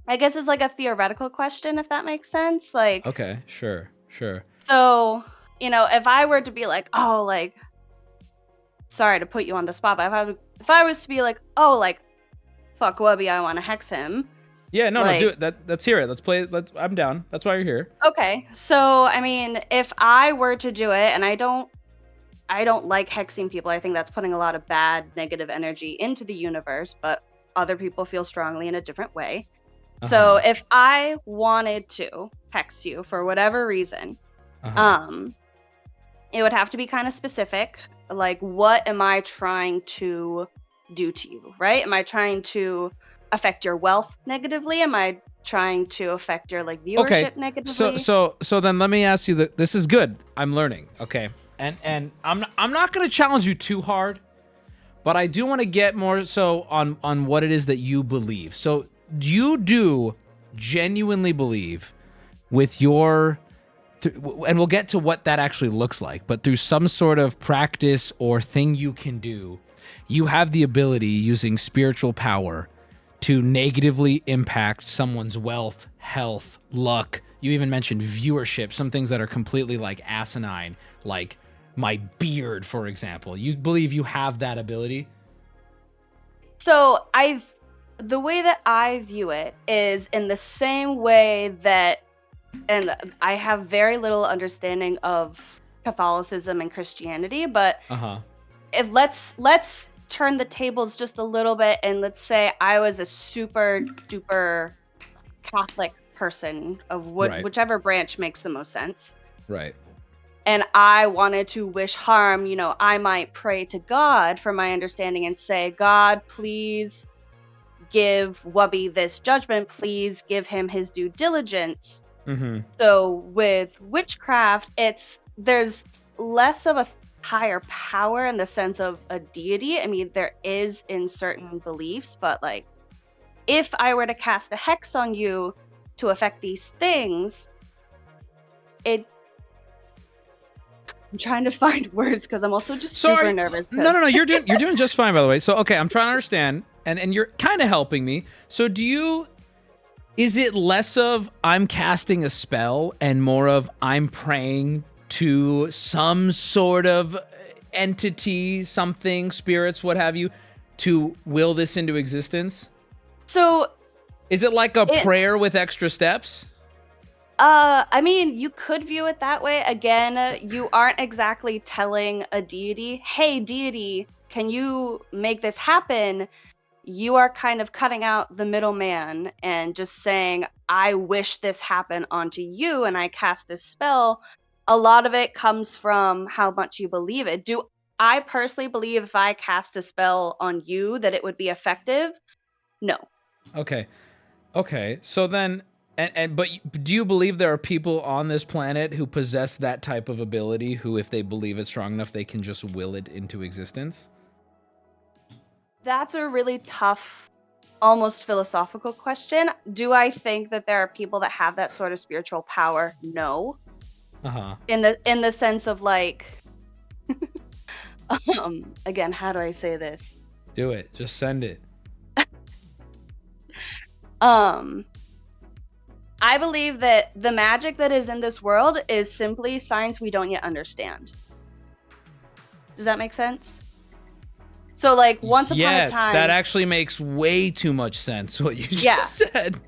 I guess it's like a theoretical question, if that makes sense. Like,
okay, sure.
So, you know, if I were to be like, oh, like, sorry to put you on the spot, but if I was to be like, oh, like, fuck Wubby, I want to hex him.
Yeah, no, do it. Let's hear it. Let's play. I'm down. That's why you're here.
Okay, so I mean, if I were to do it, and I don't like hexing people. I think that's putting a lot of bad, negative energy into the universe, but other people feel strongly in a different way. So if I wanted to hex you for whatever reason, it would have to be kind of specific. Like, what am I trying to do to you, right? Am I trying to affect your wealth negatively? Am I trying to affect your like viewership negatively?
So then let me ask you that. This is good. I'm learning. Okay. And I'm not going to challenge you too hard, but I do want to get more so on what it is that you believe. So you do genuinely believe with your, and we'll get to what that actually looks like, but through some sort of practice or thing you can do, you have the ability using spiritual power to negatively impact someone's wealth, health, luck. You even mentioned viewership, some things that are completely like asinine, like my beard, for example. You believe you have that ability?
So the way that I view it is in the same way that, and I have very little understanding of Catholicism and Christianity, but if let's turn the tables just a little bit, and let's say I was a super duper Catholic person of
Right.
whichever branch makes the most sense.
Right.
And I wanted to wish harm, you know, I might pray to God for my understanding and say, God, please give Wubby this judgment. Please give him his due diligence.
Mm-hmm.
So with witchcraft, there's less of a higher power in the sense of a deity. I mean, there is in certain beliefs, but like, if I were to cast a hex on you to affect these things, I'm trying to find words because I'm also just super nervous.
No, you're doing just fine, by the way. So, okay, I'm trying to understand, and you're kind of helping me. So, is it less of I'm casting a spell and more of I'm praying to some sort of entity, something, spirits, what have you, to will this into existence?
So,
is it like a prayer with extra steps?
I mean, you could view it that way. Again, you aren't exactly telling a deity, hey, deity, can you make this happen? You are kind of cutting out the middleman and just saying, I wish this happened onto you and I cast this spell. A lot of it comes from how much you believe it. Do I personally believe if I cast a spell on you that it would be effective? No.
Okay. So then... But do you believe there are people on this planet who possess that type of ability who, if they believe it strong enough, they can just will it into existence?
That's a really tough, almost philosophical question. Do I think that there are people that have that sort of spiritual power? No.
Uh-huh.
In the sense of like, again, how do I say this?
Do it. Just send it.
I believe that the magic that is in this world is simply science we don't yet understand. Does that make sense? So, like, once upon a time... Yes,
that actually makes way too much sense, what you just said.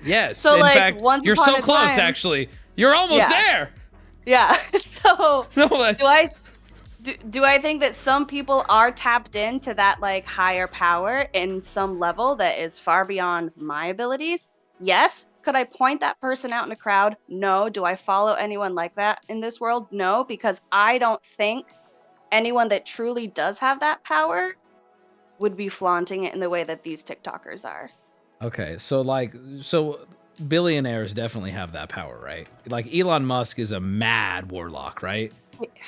Yes,
so,
in
like,
fact,
once
you're
upon
so
a
close,
time,
actually. You're almost there!
Yeah, so
No,
do I think that some people are tapped into that, like, higher power in some level that is far beyond my abilities? Yes. Could I point that person out in a crowd? No. Do I follow anyone like that in this world? No, because I don't think anyone that truly does have that power would be flaunting it in the way that these TikTokers are.
Okay, so billionaires definitely have that power, right? Like Elon Musk is a mad warlock, right?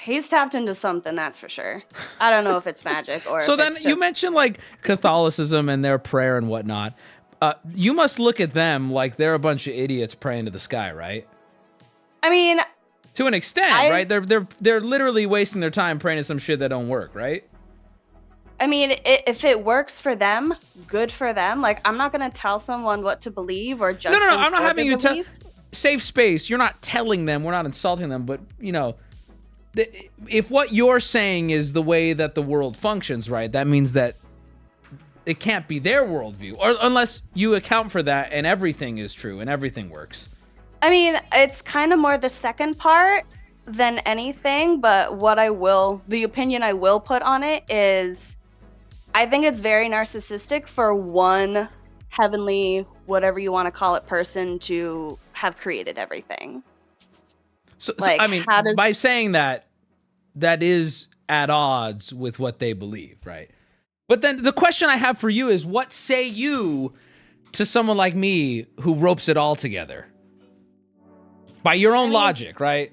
He's tapped into something, that's for sure. I don't know if it's magic or.
So
if
then
it's
you
just...
mentioned like Catholicism and their prayer and whatnot. You must look at them like they're a bunch of idiots praying to the sky, right?
I mean,
to an extent, right? They're literally wasting their time praying to some shit that don't work, right?
I mean, if it works for them, good for them. Like, I'm not gonna tell someone what to believe or judge.
No.
them
I'm not
for
having
their
you tell.
belief.
Safe space. You're not telling them. We're not insulting them. But you know, if what you're saying is the way that the world functions, right? That means that it can't be their worldview, or unless you account for that and everything is true and everything works.
I mean, it's kind of more the second part than anything, but the opinion I will put on it is, I think it's very narcissistic for one heavenly, whatever you want to call it, person to have created everything.
So I mean, by saying that is at odds with what they believe, right? But then the question I have for you is, what say you to someone like me who ropes it all together? By your own logic, right?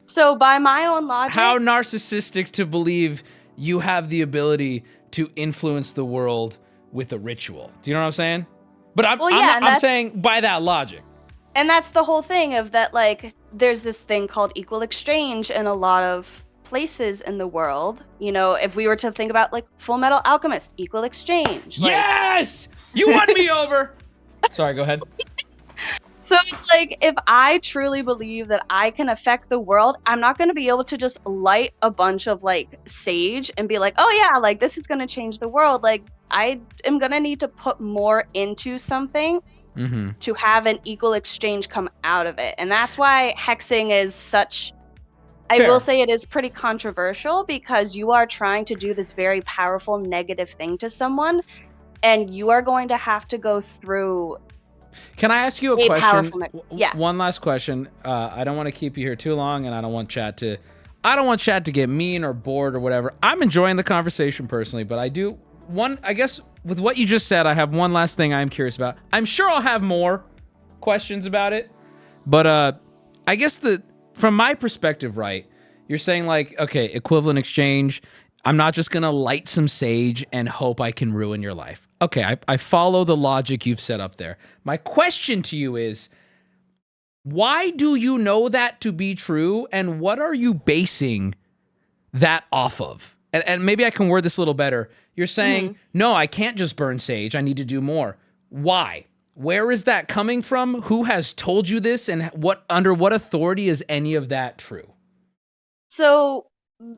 So by my own logic...
How narcissistic to believe you have the ability to influence the world with a ritual. Do you know what I'm saying? But I'm saying by that logic.
And that's the whole thing of that, like, there's this thing called equal exchange in a lot of places in the world. You know, if we were to think about like Full Metal Alchemist, equal exchange. Like...
Yes! You won me over! Sorry, go ahead.
So it's like, if I truly believe that I can affect the world, I'm not going to be able to just light a bunch of like sage and be like, oh yeah, like this is going to change the world. Like, I am going to need to put more into something to have an equal exchange come out of it. And that's why hexing is such... I will say it is pretty controversial, because you are trying to do this very powerful negative thing to someone, and you are going to have to go through
Can I ask you a question?
powerful yeah.
One last question. I don't want to keep you here too long, and I don't want chat to get mean or bored or whatever. I'm enjoying the conversation personally, but I guess with what you just said, I have one last thing I'm curious about. I'm sure I'll have more questions about it, but I guess from my perspective, right, you're saying like, okay, equivalent exchange, I'm not just gonna light some sage and hope I can ruin your life. Okay, I follow the logic you've set up there. My question to you is, why do you know that to be true, and what are you basing that off of? And maybe I can word this a little better. You're saying, no, I can't just burn sage. I need to do more. Why? Where is that coming from? Who has told you this, and under what authority is any of that true?
So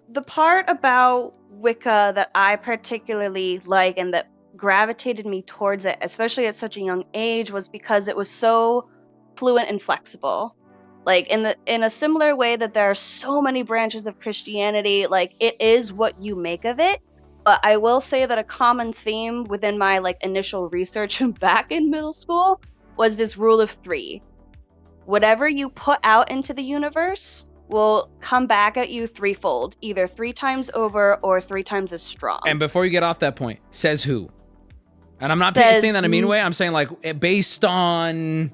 the part about Wicca that I particularly like and that gravitated me towards it, especially at such a young age, was because it was so fluent and flexible. Like in a similar way that there are so many branches of Christianity, like it is what you make of it. But I will say that a common theme within my like initial research back in middle school was this rule of 3. Whatever you put out into the universe will come back at you threefold, either 3 times over or 3 times as strong.
And before you get off that point, says who? And I'm not saying that in a mean way. I'm saying like based on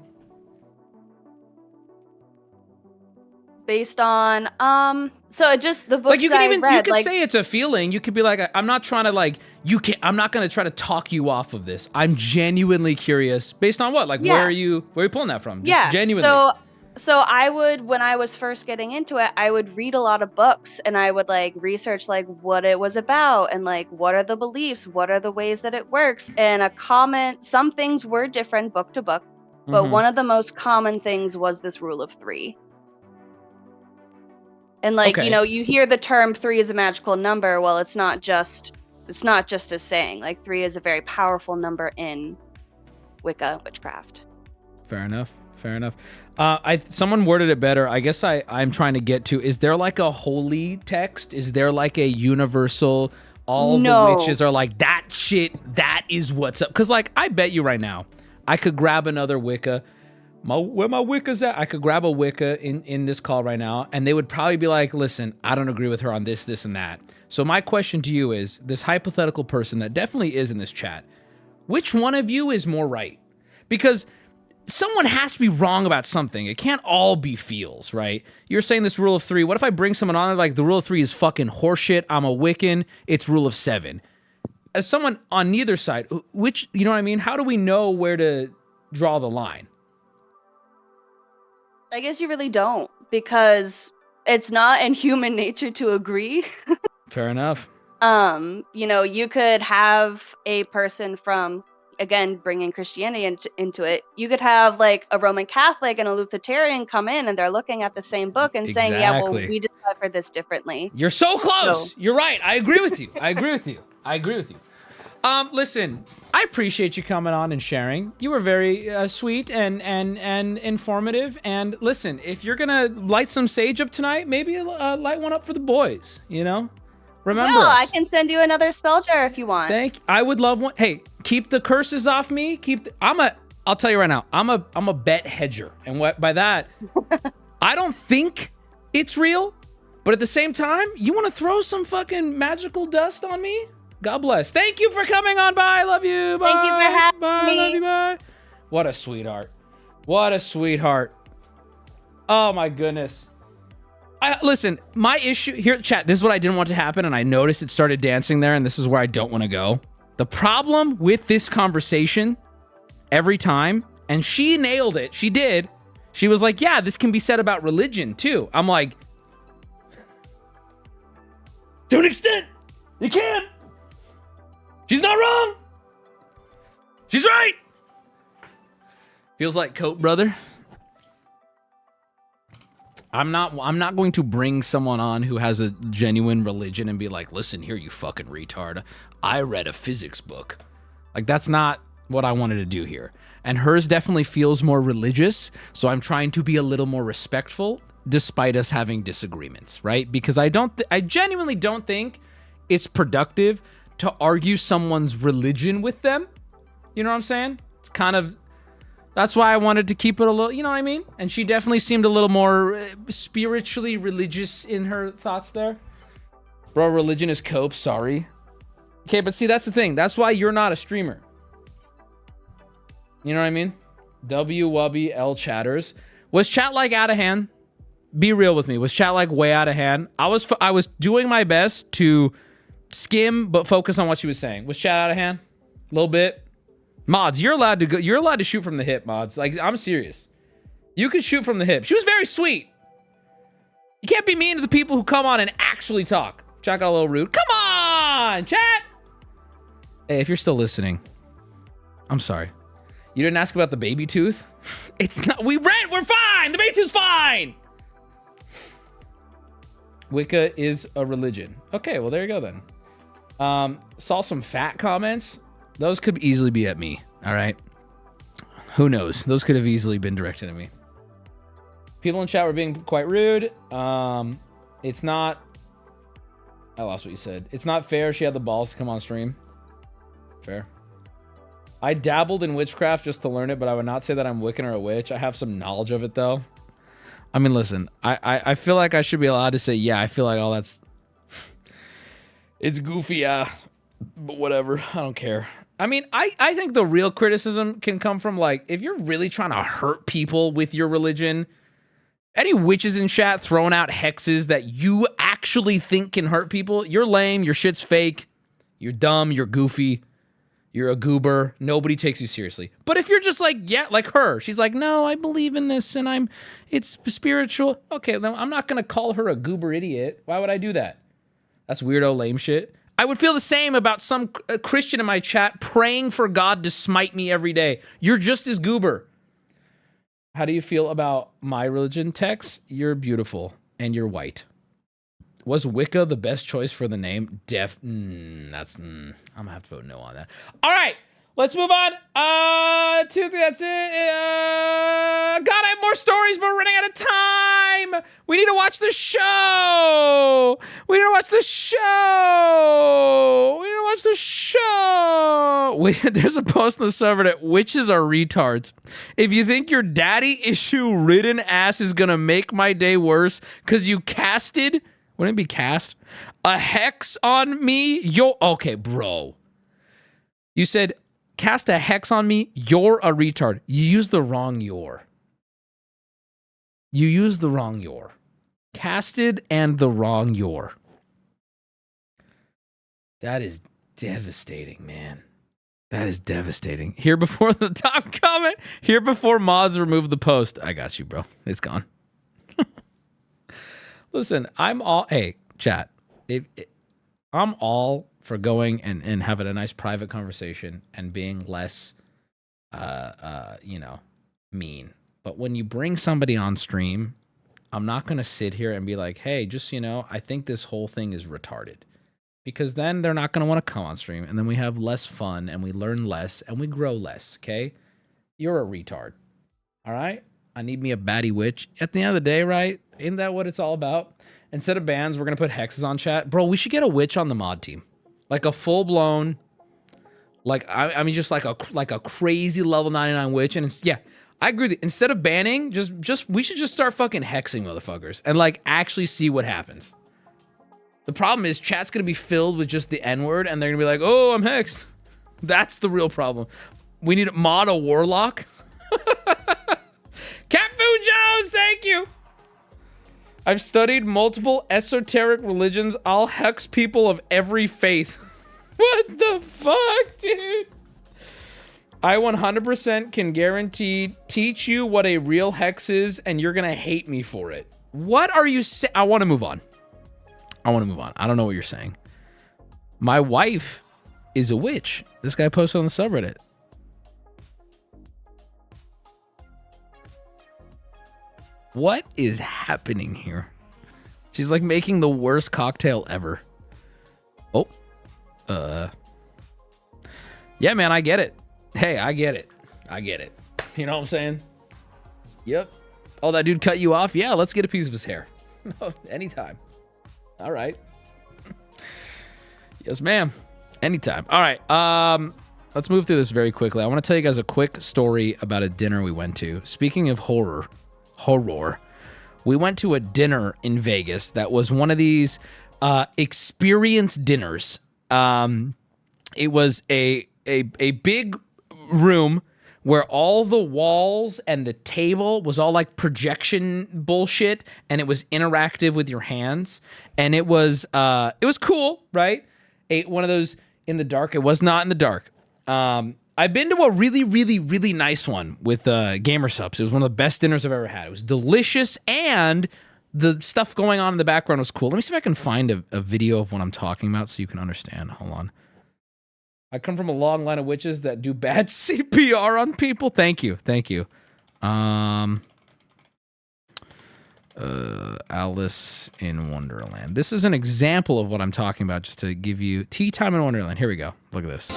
so just the books like you can
I read,
you could say it's a feeling. You could be like, I'm not trying to like I'm not going to try to talk you off of this. I'm genuinely curious. Based on what? Like where are you pulling that from? Just genuinely.
So I would, when I was first getting into it, I would read a lot of books and I would like research like what it was about and like what are the beliefs, what are the ways that it works. And some things were different book to book, but one of the most common things was this rule of 3. And like, you hear the term 3 is a magical number. Well, it's not just a saying. Like 3 is a very powerful number in Wicca witchcraft.
Fair enough. Someone worded it better. I guess I'm trying to get to, is there like a holy text? Is there like a universal, the witches are like, that shit, that is what's up? Because like, I bet you right now, I could grab another Wicca. Where my Wicca's at? I could grab a Wicca in this call right now, and they would probably be like, listen, I don't agree with her on this, and that. So my question to you is, this hypothetical person that definitely is in this chat, which one of you is more right? Because someone has to be wrong about something. It can't all be feels, right? You're saying this rule of 3. What if I bring someone on like the rule of 3 is fucking horseshit, I'm a Wiccan, it's rule of 7. As someone on neither side, which, you know what I mean? How do we know where to draw the line?
I guess you really don't, because it's not in human nature to agree.
Fair enough.
You could have a person from, again, bringing Christianity into it. You could have like a Roman Catholic and a Lutheran come in and they're looking at the same book and saying, yeah, well, we decipher this differently.
You're so close. You're right. I agree with you. Listen, I appreciate you coming on and sharing. You were very sweet and informative. And listen, if you're going to light some sage up tonight, maybe light one up for the boys, Remember
I can send you another spell jar if you want.
I would love one. Hey, keep the curses off me. I'll tell you right now, I'm a bet hedger. And what by that, I don't think it's real, but at the same time, you want to throw some fucking magical dust on me? God bless. Thank you for coming on. Bye. Love you. Bye.
Thank you for having me.
Love you. Bye. What a sweetheart. Oh my goodness. Listen, my issue here, chat, this is what I didn't want to happen, and I noticed it started dancing there, and this is where I don't want to go. The problem with this conversation every time, and she nailed it. She did. She was like, yeah, this can be said about religion too. I'm like, to an extent, you can. She's not wrong. She's right. Feels like Coke, brother. I'm not going to bring someone on who has a genuine religion and be like, listen here, you fucking retard. I read a physics book. Like, that's not what I wanted to do here. And hers definitely feels more religious, so I'm trying to be a little more respectful despite us having disagreements, right? Because I genuinely don't think it's productive to argue someone's religion with them. You know what I'm saying? It's kind of That's why I wanted to keep it a little, you know what I mean? And she definitely seemed a little more spiritually religious in her thoughts there. Bro, religion is cope, sorry. Okay, but see, that's the thing. That's why you're not a streamer. You know what I mean? Wubby L chatters. Was chat like out of hand? Be real with me. Was chat like way out of hand? I was doing my best to skim but focus on what she was saying. Was chat out of hand? A little bit. Mods, you're allowed to go. You're allowed to shoot from the hip, mods. Like, I'm serious. You can shoot from the hip. She was very sweet. You can't be mean to the people who come on and actually talk. Chat got a little rude. Come on, chat. Hey, if you're still listening, I'm sorry. You didn't ask about the baby tooth? It's not. We're fine. The baby tooth's fine. Wicca is a religion. Okay, well, there you go then. Saw some fat comments. Those could easily be at me, all right? Who knows? Those could have easily been directed at me. People in chat were being quite rude. It's not... I lost what you said. It's not fair she had the balls to come on stream. Fair. I dabbled in witchcraft just to learn it, but I would not say that I'm Wiccan or a witch. I have some knowledge of it, though. I mean, listen, I feel like I should be allowed to say, yeah, I feel like all that's... It's goofy, but whatever. I don't care. I mean, I think the real criticism can come from, like, if you're really trying to hurt people with your religion, any witches in chat throwing out hexes that you actually think can hurt people, you're lame, your shit's fake, you're dumb, you're goofy, you're a goober, nobody takes you seriously. But if you're just like, yeah, like her, she's like, no, I believe in this and it's spiritual. Okay, then I'm not going to call her a goober idiot. Why would I do that? That's weirdo, lame shit. I would feel the same about some Christian in my chat praying for God to smite me every day. You're just as goober. How do you feel about my religion, Tex? You're beautiful and you're white. Was Wicca the best choice for the name? I'm gonna have to vote no on that. All right, let's move on. That's it. God, I have more stories, but we're running out of time. We need to watch the show. There's a post in the subreddit. Witches are retards. If you think your daddy issue ridden ass is gonna make my day worse because you casted, wouldn't it be cast, a hex on me? Okay, bro. You said cast a hex on me, you're a retard. You used the wrong your. Casted and the wrong your. That is devastating, man. That is devastating. Here before the top comment. Here before mods remove the post. I got you, bro. It's gone. Listen, hey, chat. I'm all for going and having a nice private conversation and being less, mean. But when you bring somebody on stream, I'm not going to sit here and be like, hey, just, I think this whole thing is retarded. Because then they're not going to want to come on stream. And then we have less fun and we learn less and we grow less, okay? You're a retard. All right? I need me a baddie witch. At the end of the day, right? Isn't that what it's all about? Instead of bans, we're going to put hexes on chat. Bro, we should get a witch on the mod team. Like a full-blown, I mean, just like a crazy level 99 witch. And it's, yeah, I agree with you. Instead of banning, we should just start fucking hexing motherfuckers and like actually see what happens. The problem is chat's going to be filled with just the N-word and they're going to be like, oh, I'm hexed. That's the real problem. We need to mod a warlock. Cat Food Jones, thank you. I've studied multiple esoteric religions. I'll hex people of every faith. What the fuck, dude? I 100% can guarantee teach you what a real hex is, and you're going to hate me for it. What are you saying? I want to move on. I don't know what you're saying. My wife is a witch. This guy posted on the subreddit. What is happening here? She's like making the worst cocktail ever. Oh. Yeah, man, I get it. Hey, I get it. You know what I'm saying? Yep. Oh, that dude cut you off? Yeah, let's get a piece of his hair. Anytime. All right. Yes, ma'am. Anytime. All right. let's move through this very quickly. I want to tell you guys a quick story about a dinner we went to. Speaking of horror, we went to a dinner in Vegas that was one of these experience dinners. It was a big room where all the walls and the table was all like projection bullshit, and it was interactive with your hands, and it was cool, right? One of those in the dark. It was not in the dark. I've been to a really, really, really nice one with Gamer Subs. It was one of the best dinners I've ever had. It was delicious, and the stuff going on in the background was cool. Let me see if I can find a video of what I'm talking about so you can understand. Hold on. I come from a long line of witches that do bad CPR on people. Thank you. Thank you. Alice in Wonderland. This is an example of what I'm talking about, just to give you tea time in Wonderland. Here we go. Look at this.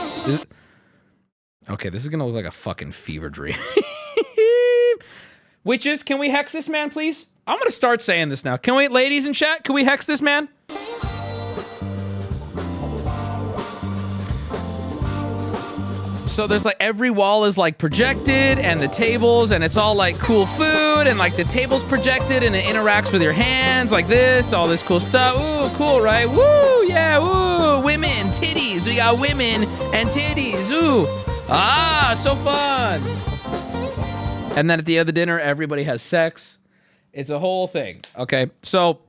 Okay, this is going to look like a fucking fever dream. Witches, can we hex this man, please? I'm going to start saying this now. Can we, ladies in chat, can we hex this man? So there's like every wall is like projected, and the tables, and it's all like cool food, and like the table's projected and it interacts with your hands like this, all this cool stuff. Ooh, cool, right? Woo, yeah, woo, women, titties. We got women and titties. Ooh, so fun. And then at the end of the dinner, everybody has sex. It's a whole thing. Okay, so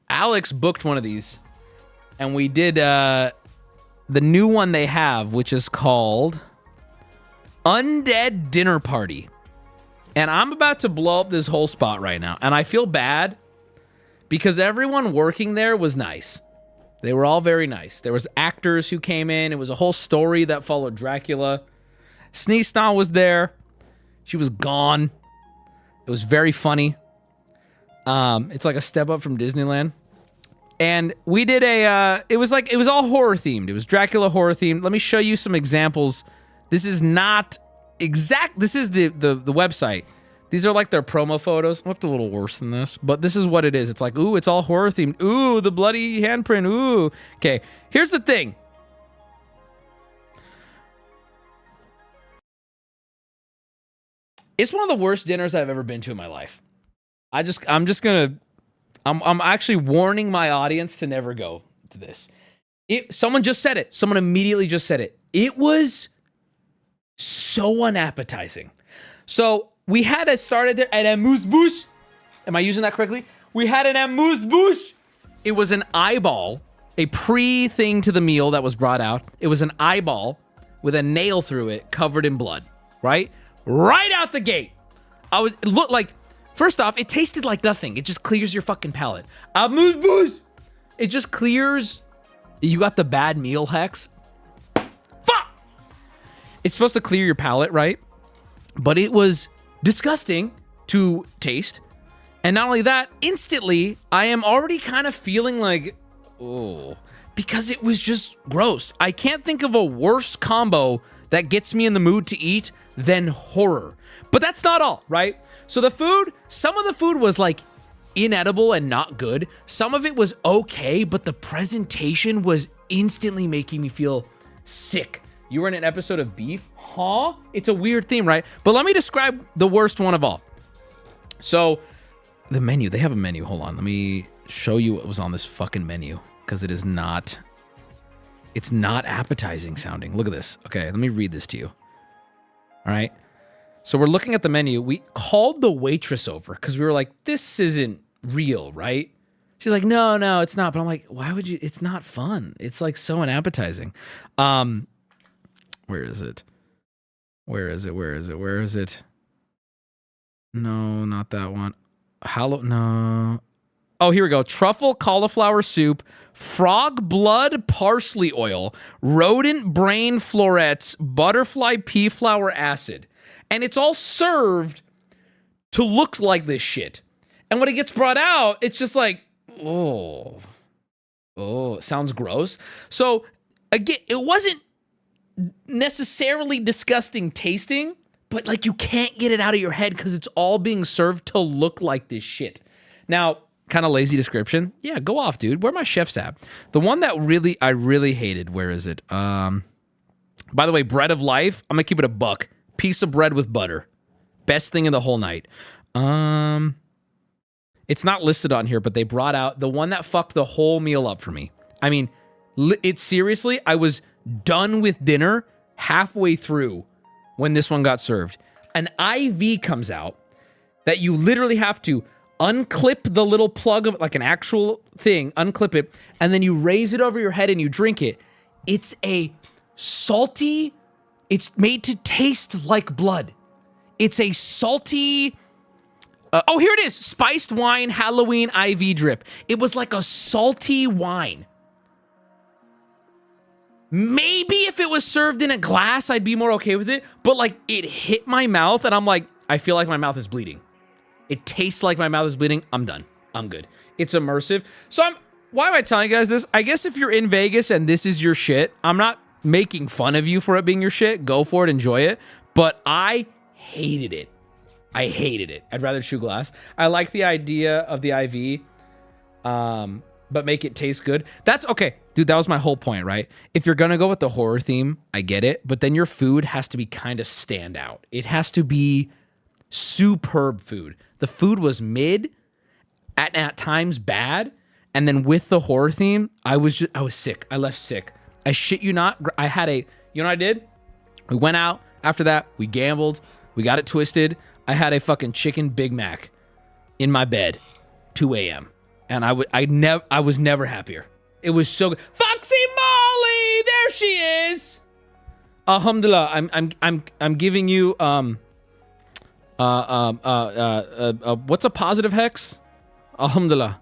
Alex booked one of these, and we did the new one they have, which is called Undead Dinner Party. And I'm about to blow up this whole spot right now. And I feel bad because everyone working there was nice. They were all very nice. There was actors who came in. It was a whole story that followed Dracula. Sneestan was there. She was gone. It was very funny. It's like a step up from Disneyland. And we did it was all horror themed. It was Dracula horror themed. Let me show you some examples. This is not exact. This is the website. These are like their promo photos. Looked a little worse than this, but this is what it is. It's like, ooh, it's all horror themed. Ooh, the bloody handprint. Ooh. Okay, here's the thing. It's one of the worst dinners I've ever been to in my life. I'm actually warning my audience to never go to this. Someone just said it. Someone immediately just said it. It was so unappetizing. So we had it started there at amuse-bouche. Am I using that correctly? We had an amuse-bouche. It was an eyeball, a pre-thing to the meal that was brought out. It was an eyeball with a nail through it covered in blood, right? Right out the gate. It looked like, first off, it tasted like nothing. It just clears your fucking palate. Amuse-bouche. It just clears. You got the bad meal hex. Fuck. It's supposed to clear your palate, right? But it was disgusting to taste. And not only that, instantly, I am already kind of feeling like, oh, because it was just gross. I can't think of a worse combo that gets me in the mood to eat than horror. But that's not all, right? So the food, some of the food was like inedible and not good. Some of it was okay, but the presentation was instantly making me feel sick. You were in an episode of Beef? Huh? It's a weird theme, right? But let me describe the worst one of all. So the menu, they have a menu. Hold on. Let me show you what was on this fucking menu, because it's not appetizing sounding. Look at this. Okay, let me read this to you. All right. So we're looking at the menu. We called the waitress over because we were like, this isn't real, right? She's like, no, it's not. But I'm like, why would you? It's not fun. It's like so unappetizing. Where is it? Where is it? No, not that one. No. Oh, here we go. Truffle cauliflower soup, frog blood parsley oil, rodent brain florets, butterfly pea flower acid. And it's all served to look like this shit. And when it gets brought out, it's just like, oh, it sounds gross. So again, it wasn't necessarily disgusting tasting, but like you can't get it out of your head because it's all being served to look like this shit. Now, kind of lazy description. Yeah, go off, dude. Where my chef's at? The one that I really hated, where is it? By the way, bread of life, I'm gonna keep it a buck. Piece of bread with butter. Best thing in the whole night. It's not listed on here, but they brought out the one that fucked the whole meal up for me. I mean, it's seriously, I was done with dinner halfway through when this one got served. An IV comes out that you literally have to unclip the little plug of like an actual thing, unclip it, and then you raise it over your head and you drink it. It's a salty, it's made to taste like blood. It's a salty, oh, here it is. Spiced wine Halloween IV drip. It was like a salty wine. Maybe if it was served in a glass, I'd be more okay with it. But like it hit my mouth and I'm like, I feel like my mouth is bleeding. It tastes like my mouth is bleeding. I'm done. I'm good. It's immersive. So why am I telling you guys this? I guess if you're in Vegas and this is your shit, I'm not making fun of you for it being your shit. Go for it. Enjoy it. But I hated it. I hated it. I'd rather chew glass. I like the idea of the IV, but make it taste good. That's okay. Dude, that was my whole point, right? If you're going to go with the horror theme, I get it. But then your food has to be kind of stand out. It has to be superb food. The food was mid, at times bad. And then with the horror theme, I was sick. I left sick. I shit you not. I had you know what I did? We went out after that. We gambled. We got it twisted. I had a fucking chicken Big Mac in my bed, 2 a.m. And I was never happier. It was so good. Foxy Molly, there she is. Alhamdulillah, I'm giving you what's a positive hex? Alhamdulillah.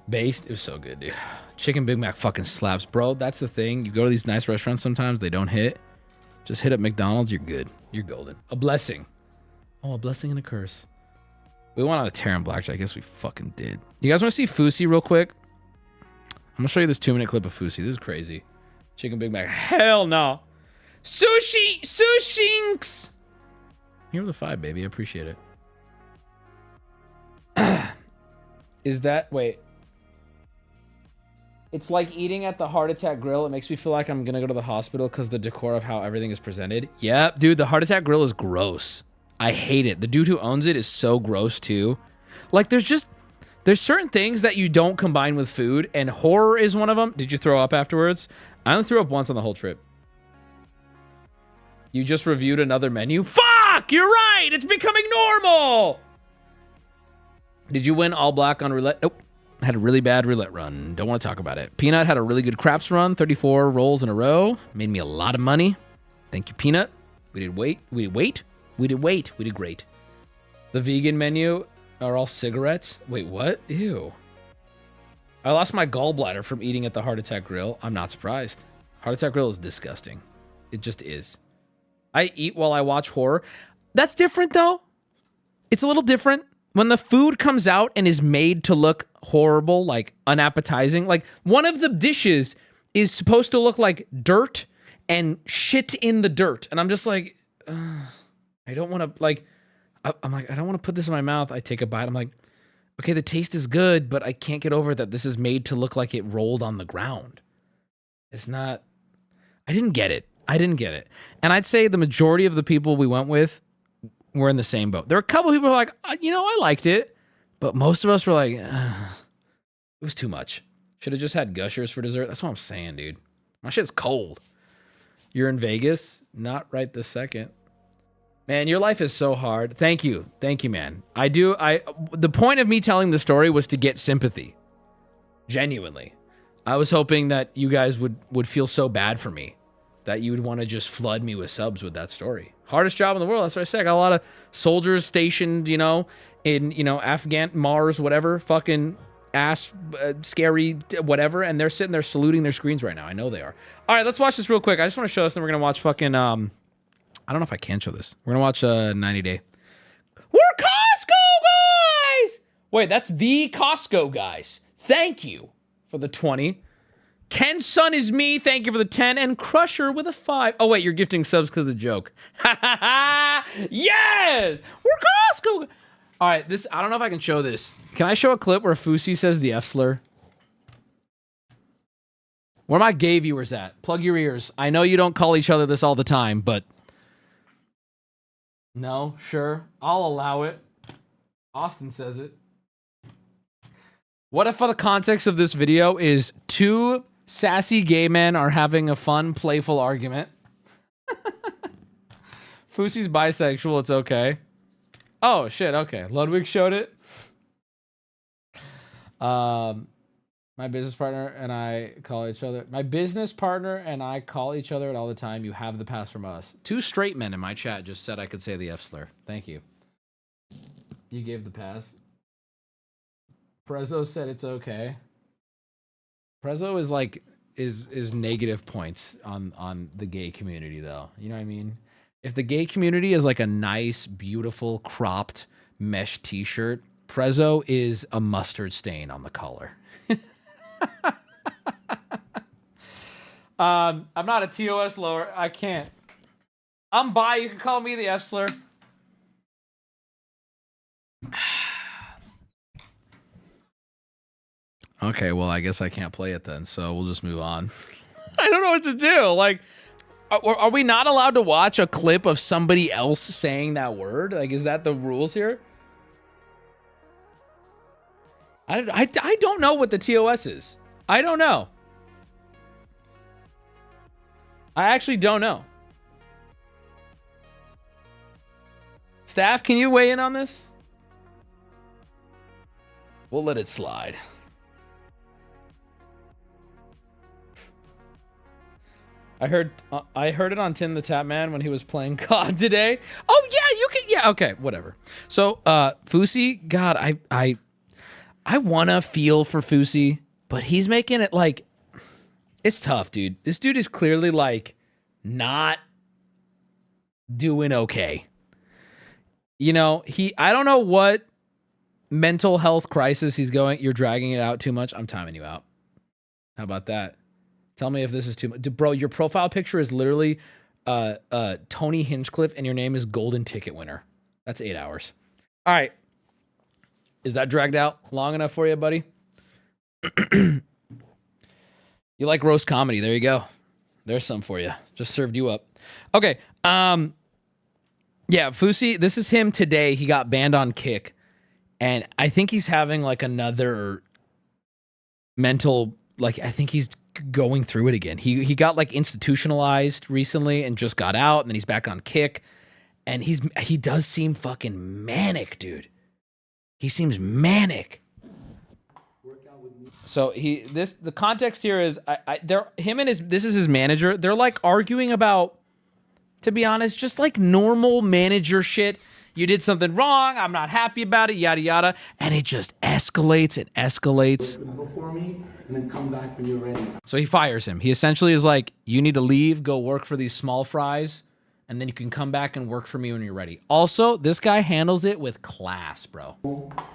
Based, it was so good, dude. Chicken Big Mac fucking slaps, bro. That's the thing. You go to these nice restaurants sometimes, they don't hit. Just hit up McDonald's, you're good. You're golden. A blessing. Oh, a blessing and a curse. We went on a tear in blackjack. I guess we fucking did. You guys want to see Fousey real quick? I'm going to show you this 2-minute clip of Fousey. This is crazy. Chicken Big Mac. Hell no. Sushinks. Here with the 5, baby. I appreciate it. Is that... Wait. It's like eating at the Heart Attack Grill. It makes me feel like I'm going to go to the hospital because the decor of how everything is presented. Yep, dude, the Heart Attack Grill is gross. I hate it. The dude who owns it is so gross, too. Like, there's certain things that you don't combine with food, and horror is one of them. Did you throw up afterwards? I only threw up once on the whole trip. You just reviewed another menu? Fuck! You're right! It's becoming normal! Did you win all black on roulette? Nope. Had a really bad roulette run. Don't want to talk about it. Peanut had a really good craps run. 34 rolls in a row. Made me a lot of money. Thank you, Peanut. We did great. The vegan menu are all cigarettes. Wait, what? Ew. I lost my gallbladder from eating at the Heart Attack Grill. I'm not surprised. Heart Attack Grill is disgusting. It just is. I eat while I watch horror. That's different, though. It's a little different. When the food comes out and is made to look horrible, like unappetizing, like one of the dishes is supposed to look like dirt and shit in the dirt. And I'm just like, I don't want to, like, I'm like, I don't want to put this in my mouth. I take a bite. I'm like, okay, the taste is good, but I can't get over that this is made to look like it rolled on the ground. It's not, I didn't get it. And I'd say the majority of the people we went with were in the same boat. There were a couple people who were like, you know, I liked it. But most of us were like, it was too much. Should have just had Gushers for dessert. That's what I'm saying, dude. My shit's cold. You're in Vegas? Not right this second. Man, your life is so hard. Thank you. Thank you, man. The point of me telling the story was to get sympathy. Genuinely. I was hoping that you guys would feel so bad for me that you would want to just flood me with subs with that story. Hardest job in the world. That's what I said. I got a lot of soldiers stationed, you know, in, you know, Afghan, Mars, whatever, fucking ass, scary, whatever. And they're sitting there saluting their screens right now. I know they are. All right, let's watch this real quick. I just want to show this, and we're going to watch fucking, I don't know if I can show this. We're going to watch 90 Day. We're Costco guys! Wait, that's the Costco guys. Thank you for the 20. Ken's son is me. Thank you for the 10. And Crusher with a 5. Oh, wait, you're gifting subs because of the joke. Yes! We're Costco. All right, this, I don't know if I can show this. Can I show a clip where Fousey says the F slur? Where my gay viewers at? Plug your ears. I know you don't call each other this all the time, but... No, sure. I'll allow it. Austin says it. What if the context of this video is two sassy gay men are having a fun, playful argument? Fousey's bisexual, it's okay. Oh, shit, okay. Ludwig showed it. My business partner and I call each other. My business partner and I call each other all the time. You have the pass from us. Two straight men in my chat just said I could say the F slur. Thank you. You gave the pass. Prezzo said it's okay. Prezzo is like is negative points on the gay community though. You know what I mean? If the gay community is like a nice, beautiful, cropped mesh t-shirt, Prezzo is a mustard stain on the collar. I'm not a TOS lower. I can't. I'm bi. You can call me the F slur. Okay, well, I guess I can't play it then, so we'll just move on. I don't know what to do. Like, are we not allowed to watch a clip of somebody else saying that word? Like, is that the rules here? I don't know what the TOS is. I don't know. I actually don't know. Staff, can you weigh in on this? We'll let it slide. I heard it on Tin the Tap Man when he was playing COD today. Oh yeah, you can. Yeah, okay, whatever. So, Fousey, God, I wanna feel for Fousey, but he's making it like it's tough, dude. This dude is clearly like not doing okay. You know, I don't know what mental health crisis he's going. You're dragging it out too much. I'm timing you out. How about that? Tell me if this is too much. Bro, your profile picture is literally Tony Hinchcliffe and your name is Golden Ticket Winner. That's 8 hours. All right. Is that dragged out long enough for you, buddy? You like roast comedy. There you go. There's some for you. Just served you up. Okay. Yeah, Fousey, this is him today. He got banned on Kick. And I think he's having like another mental, like I think he's going through it again. He got like institutionalized recently and just got out, and then he's back on Kick. And he does seem fucking manic, dude. He seems manic. So the context here is this is his manager. They're like arguing about, to be honest, just like normal manager shit. You did something wrong. I'm not happy about it. Yada yada, and it just escalates and escalates.
Before me, and then come back when you're ready.
So he fires him. He essentially is like, you need to leave, go work for these small fries, and then you can come back and work for me when you're ready. Also, this guy handles it with class, bro.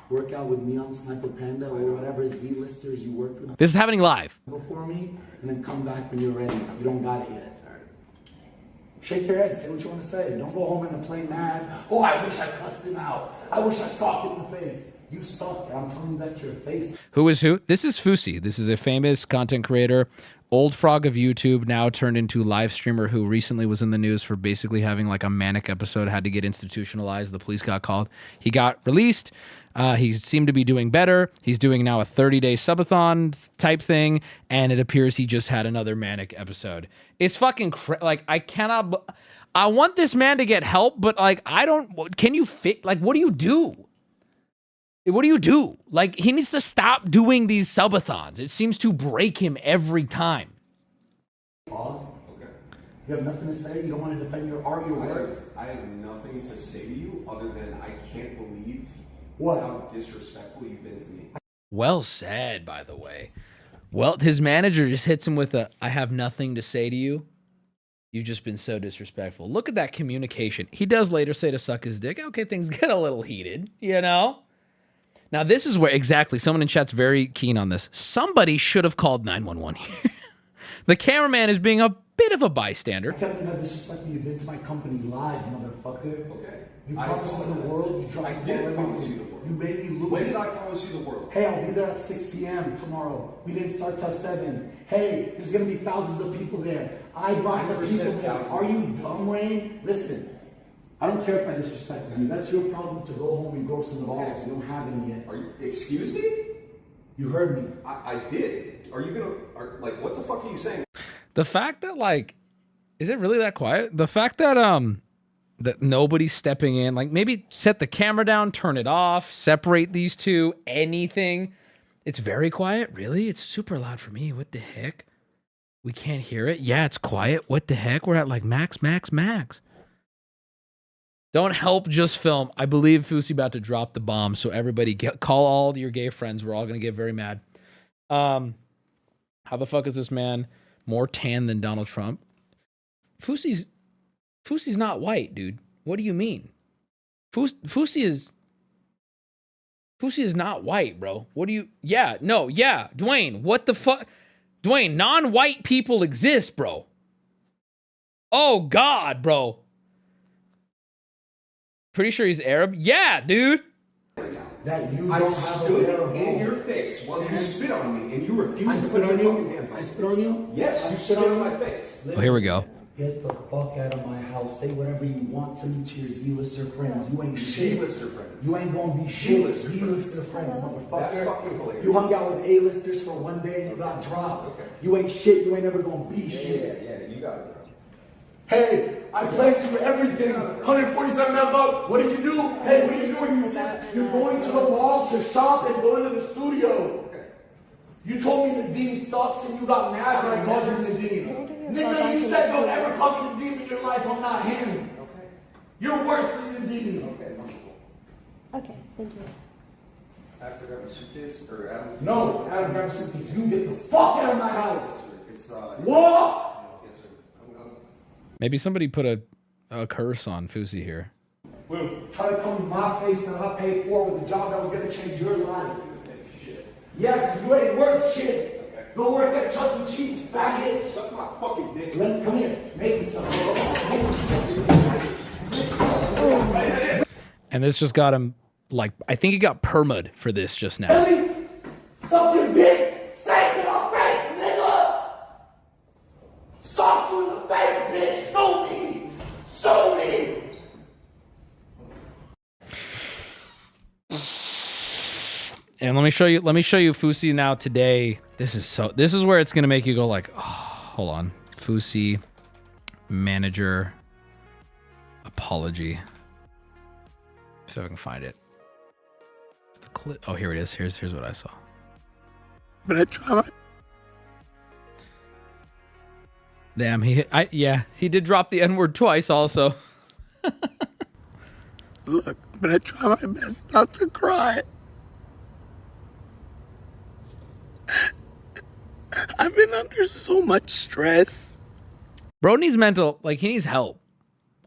Work out with me on Sniper Panda or whatever Z-listers you worked with.
This is happening live.
Before me, and then come back when you're ready. You don't got it yet. All right. Shake your head. Say what you want to say. Don't go home and play mad. Oh, I wish I cussed him out. I wish I socked him in the face. You suck. I'm telling you that to your face.
Who is who? This is Fousey. This is a famous content creator. Old frog of YouTube, now turned into live streamer, who recently was in the news for basically having like a manic episode, had to get institutionalized. The police got called. He got released. He seemed to be doing better. He's doing now a 30-day subathon type thing, and it appears he just had another manic episode. It's fucking like I cannot. I want this man to get help, but like I don't. Can you fit? Like, what do you do? What do you do? Like, he needs to stop doing these subathons. It seems to break him every time.
Okay. You have nothing to say? You don't want to defend your art, your work?
I have nothing to say to you other than I can't believe
what?
How disrespectful you've been to me.
Well said, by the way. Well, his manager just hits him with I have nothing to say to you. You've just been so disrespectful. Look at that communication. He does later say to suck his dick. Okay, things get a little heated, you know? Now, this is where exactly someone in chat's very keen on this. Somebody should have called 911 here. The cameraman is being a bit of a bystander.
I can't believe how disrespectful you've been to my company live, motherfucker. Okay. You promised me the world. You dropped the ball. You made me lose.
When did I promise you the world?
Hey, I'll be there at 6 p.m. tomorrow. We didn't start till 7. Hey, there's gonna be thousands of people there. I brought the people there. Are you dumb, Wayne? Listen, I don't care if I disrespected you. That's your problem to go home and grow some balls. You don't have any yet.
Are you? Excuse me?
You heard me.
I did. Are you gonna? Like, what the fuck are you saying?
The fact that like, is it really that quiet? The fact that that nobody's stepping in, like maybe set the camera down, turn it off, separate these two, anything. It's very quiet. Really? It's super loud for me. What the heck? We can't hear it. Yeah, it's quiet. What the heck? We're at like max. Don't help, just film. I believe Fousey about to drop the bomb, so everybody call all your gay friends. We're all going to get very mad. How the fuck is this man more tan than Donald Trump? Fousey's not white, dude. What do you mean? Fousey is not white, bro. What do you... Yeah, Dwayne, what the fuck? Dwayne, non-white people exist, bro. Oh, God, bro. Pretty sure he's Arab. Yeah, dude.
That you
I
don't have
stood
a
in your face while you spit on me, and you refused
I
to
spit
put
on
your
you?
fucking hands on me.
I spit on you?
Yes, you spit on my face.
Oh, here we go.
Get the fuck out of my house. Say whatever you want to me to your Z-lister friends. You ain't shit.
Z-lister friends.
You ain't gonna be shit. Z-lister friends, motherfucker. That's fucking hilarious. You hung out with A-listers for one day and you got dropped. Okay. You ain't shit. You ain't never gonna be shit.
Yeah, you got it, bro.
Hey, I played you everything. 147 that vote. What did you do? Hey, what are you doing? You said you're going to the mall to shop and go into the studio. Okay. You told me the Dean sucks and you got mad when I called you the Dean. Nigga, you said don't ever call me the Dean in your life. I'm not him. Okay. You're worse than the Dean.
Okay, wonderful.
Okay, thank you.
After grab my suitcase or Adam?
No, Adam, grab a suitcase. You get the fuck out of my house.
It's
what?
Yes, sir.
Maybe somebody put a curse on Fousey here.
Will try to come in my face that I paid for with a job that was going to change your life. Yeah, because you ain't worth shit. Go work at Chuck E. Cheese, faggot.
Suck my fucking dick.
Come here. Make me something.
And this just got him, like, I think he got perma'd for this just now.
Ellie, something big. Say it to my face, nigga. Sock you in the face, bitch. Sue me. Sue me.
And let me show you Fousey now today. This is where it's gonna make you go like, oh, hold on. Fousey manager apology. See if I can find it. It's the clip. Oh, here it is. Here's what I saw.
But I try.
Damn, he did drop the N-word twice also.
Look, I'm gonna try my best not to cry. I've been under so much stress.
Bro needs mental, like he needs help.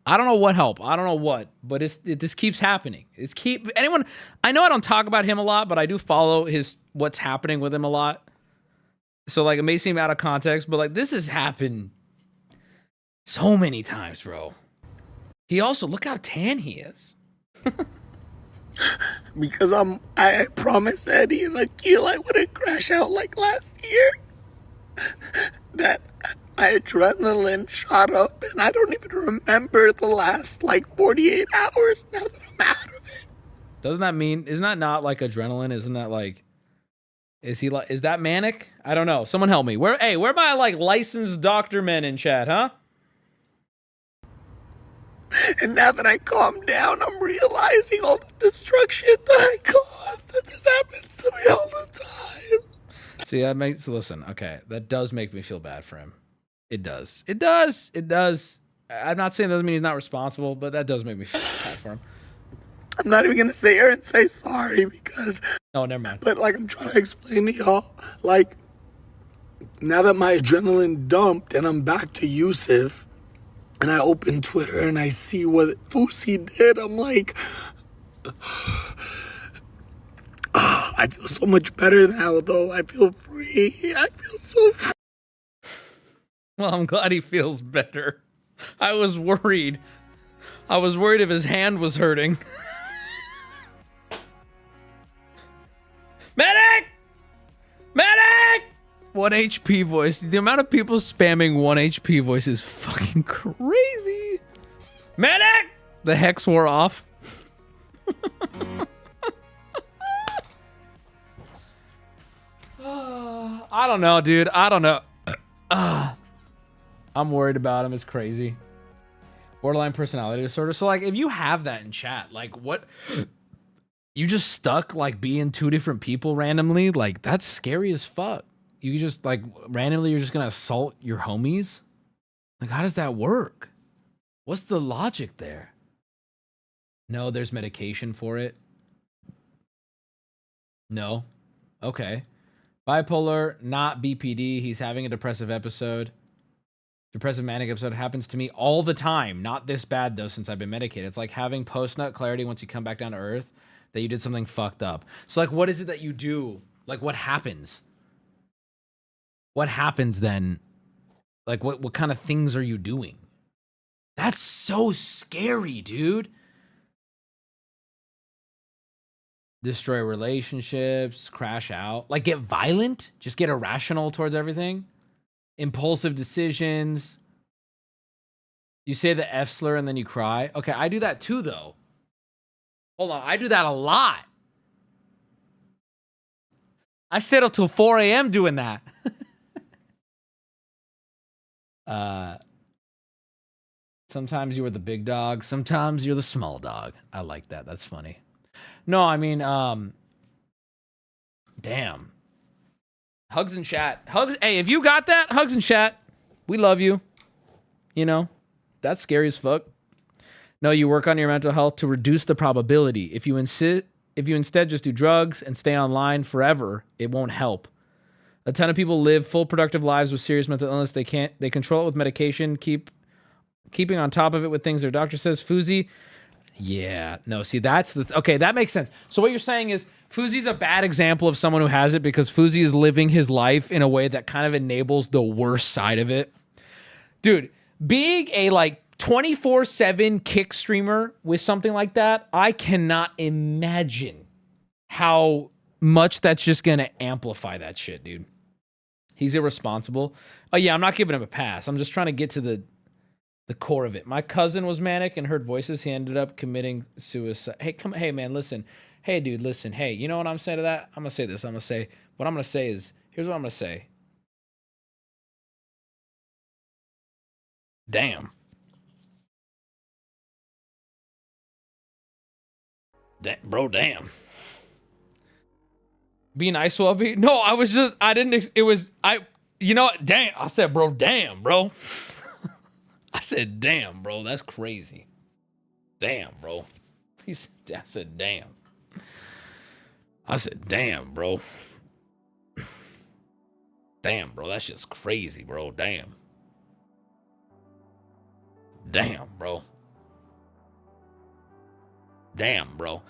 I don't know what help. I don't know what, but this keeps happening. I know I don't talk about him a lot, but I do follow what's happening with him a lot. So like it may seem out of context, but like this has happened so many times, bro. He also, look how tan he is.
Because I promised Eddie and Akil I wouldn't crash out like last year. That my adrenaline shot up and I don't even remember the last like 48 hours now that I'm out of it.
Doesn't that mean, isn't that not like adrenaline? Isn't that like, is that manic? I don't know. Someone help me. Where my like licensed doctor men in chat, huh?
And now that I calmed down, I'm realizing all the destruction that I caused, and this happens to me all the time.
See, listen, okay, that does make me feel bad for him. It does. I'm not saying it doesn't mean he's not responsible, but that does make me feel bad for him.
I'm not even gonna sit here and say sorry because...
Oh, never mind.
But like, I'm trying to explain to y'all, like, now that my adrenaline dumped and I'm back to Yusuf, and I open Twitter and I see what Fousey did, I'm like, I feel so much better now, though. I feel free. I feel so free.
Well, I'm glad he feels better. I was worried. I was worried if his hand was hurting. Medic! Medic! 1 HP voice. The amount of people spamming 1 HP voice is fucking crazy. Medic! The hex wore off. I don't know, dude. I don't know. I'm worried about him. It's crazy. Borderline personality disorder. So, like, if you have that in chat, like, what? You just stuck, like, being two different people randomly? Like, that's scary as fuck. You just, like, randomly, you're just gonna assault your homies? Like, how does that work? What's the logic there? No, there's medication for it. No. Okay. Bipolar, not BPD. He's having a depressive episode. Depressive manic episode happens to me all the time. Not this bad, though, since I've been medicated. It's like having post-nut clarity once you come back down to earth, that you did something fucked up. So, like, what is it that you do? Like, what happens? What happens then? Like, what kind of things are you doing? That's so scary, dude. Destroy relationships, crash out. Like, get violent? Just get irrational towards everything? Impulsive decisions. You say the F slur and then you cry. Okay, I do that too, though. Hold on, I do that a lot. I stayed up till 4 a.m. doing that. Sometimes you are the big dog. Sometimes you're the small dog. I like that. That's funny. No, I mean, damn. Hugs in chat. Hugs. Hey, if you got that, hugs in chat. We love you. You know, that's scary as fuck. No, you work on your mental health to reduce the probability. If you instead just do drugs and stay online forever, it won't help. A ton of people live full productive lives with serious mental illness. They control it with medication, keeping on top of it with things their doctor says. Fousey. Yeah, no, see, that's the... okay, that makes sense. So what you're saying is Fousey's a bad example of someone who has it because Fousey is living his life in a way that kind of enables the worst side of it. Dude, being a, like, 24/7 kick streamer with something like that, I cannot imagine how much that's just going to amplify that shit, dude. He's irresponsible. Oh, yeah, I'm not giving him a pass. I'm just trying to get to the core of it. My cousin was manic and heard voices. He ended up committing suicide. Hey, man, listen. Hey, dude, listen. Hey, you know what I'm saying to that? I'm going to say this. What I'm going to say is, here's what I'm going to say. Damn. Bro, damn. Be nice, Wubby? No, you know what? Damn. I said, bro, damn, bro. I said, damn, bro, that's crazy. Damn, bro. I said, damn. I said, damn, bro. Damn, bro, that's just crazy, bro. Damn. Damn, bro. Damn, bro.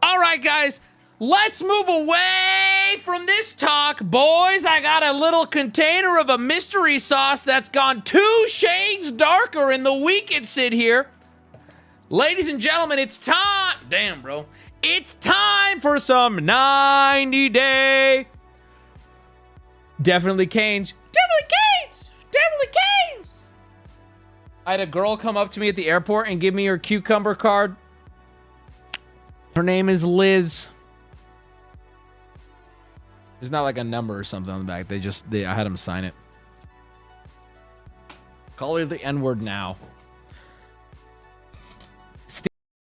All right, guys. Let's move away from this talk, boys. I got a little container of a mystery sauce that's gone 2 shades darker in the week it sit here. Ladies and gentlemen, it's time. Damn, bro. It's time for some 90-day. Definitely Canes. Definitely Canes. Definitely Canes. I had a girl come up to me at the airport and give me her cucumber card. Her name is Liz. There's not like a number or something on the back. I had them sign it. Call her the N-word now.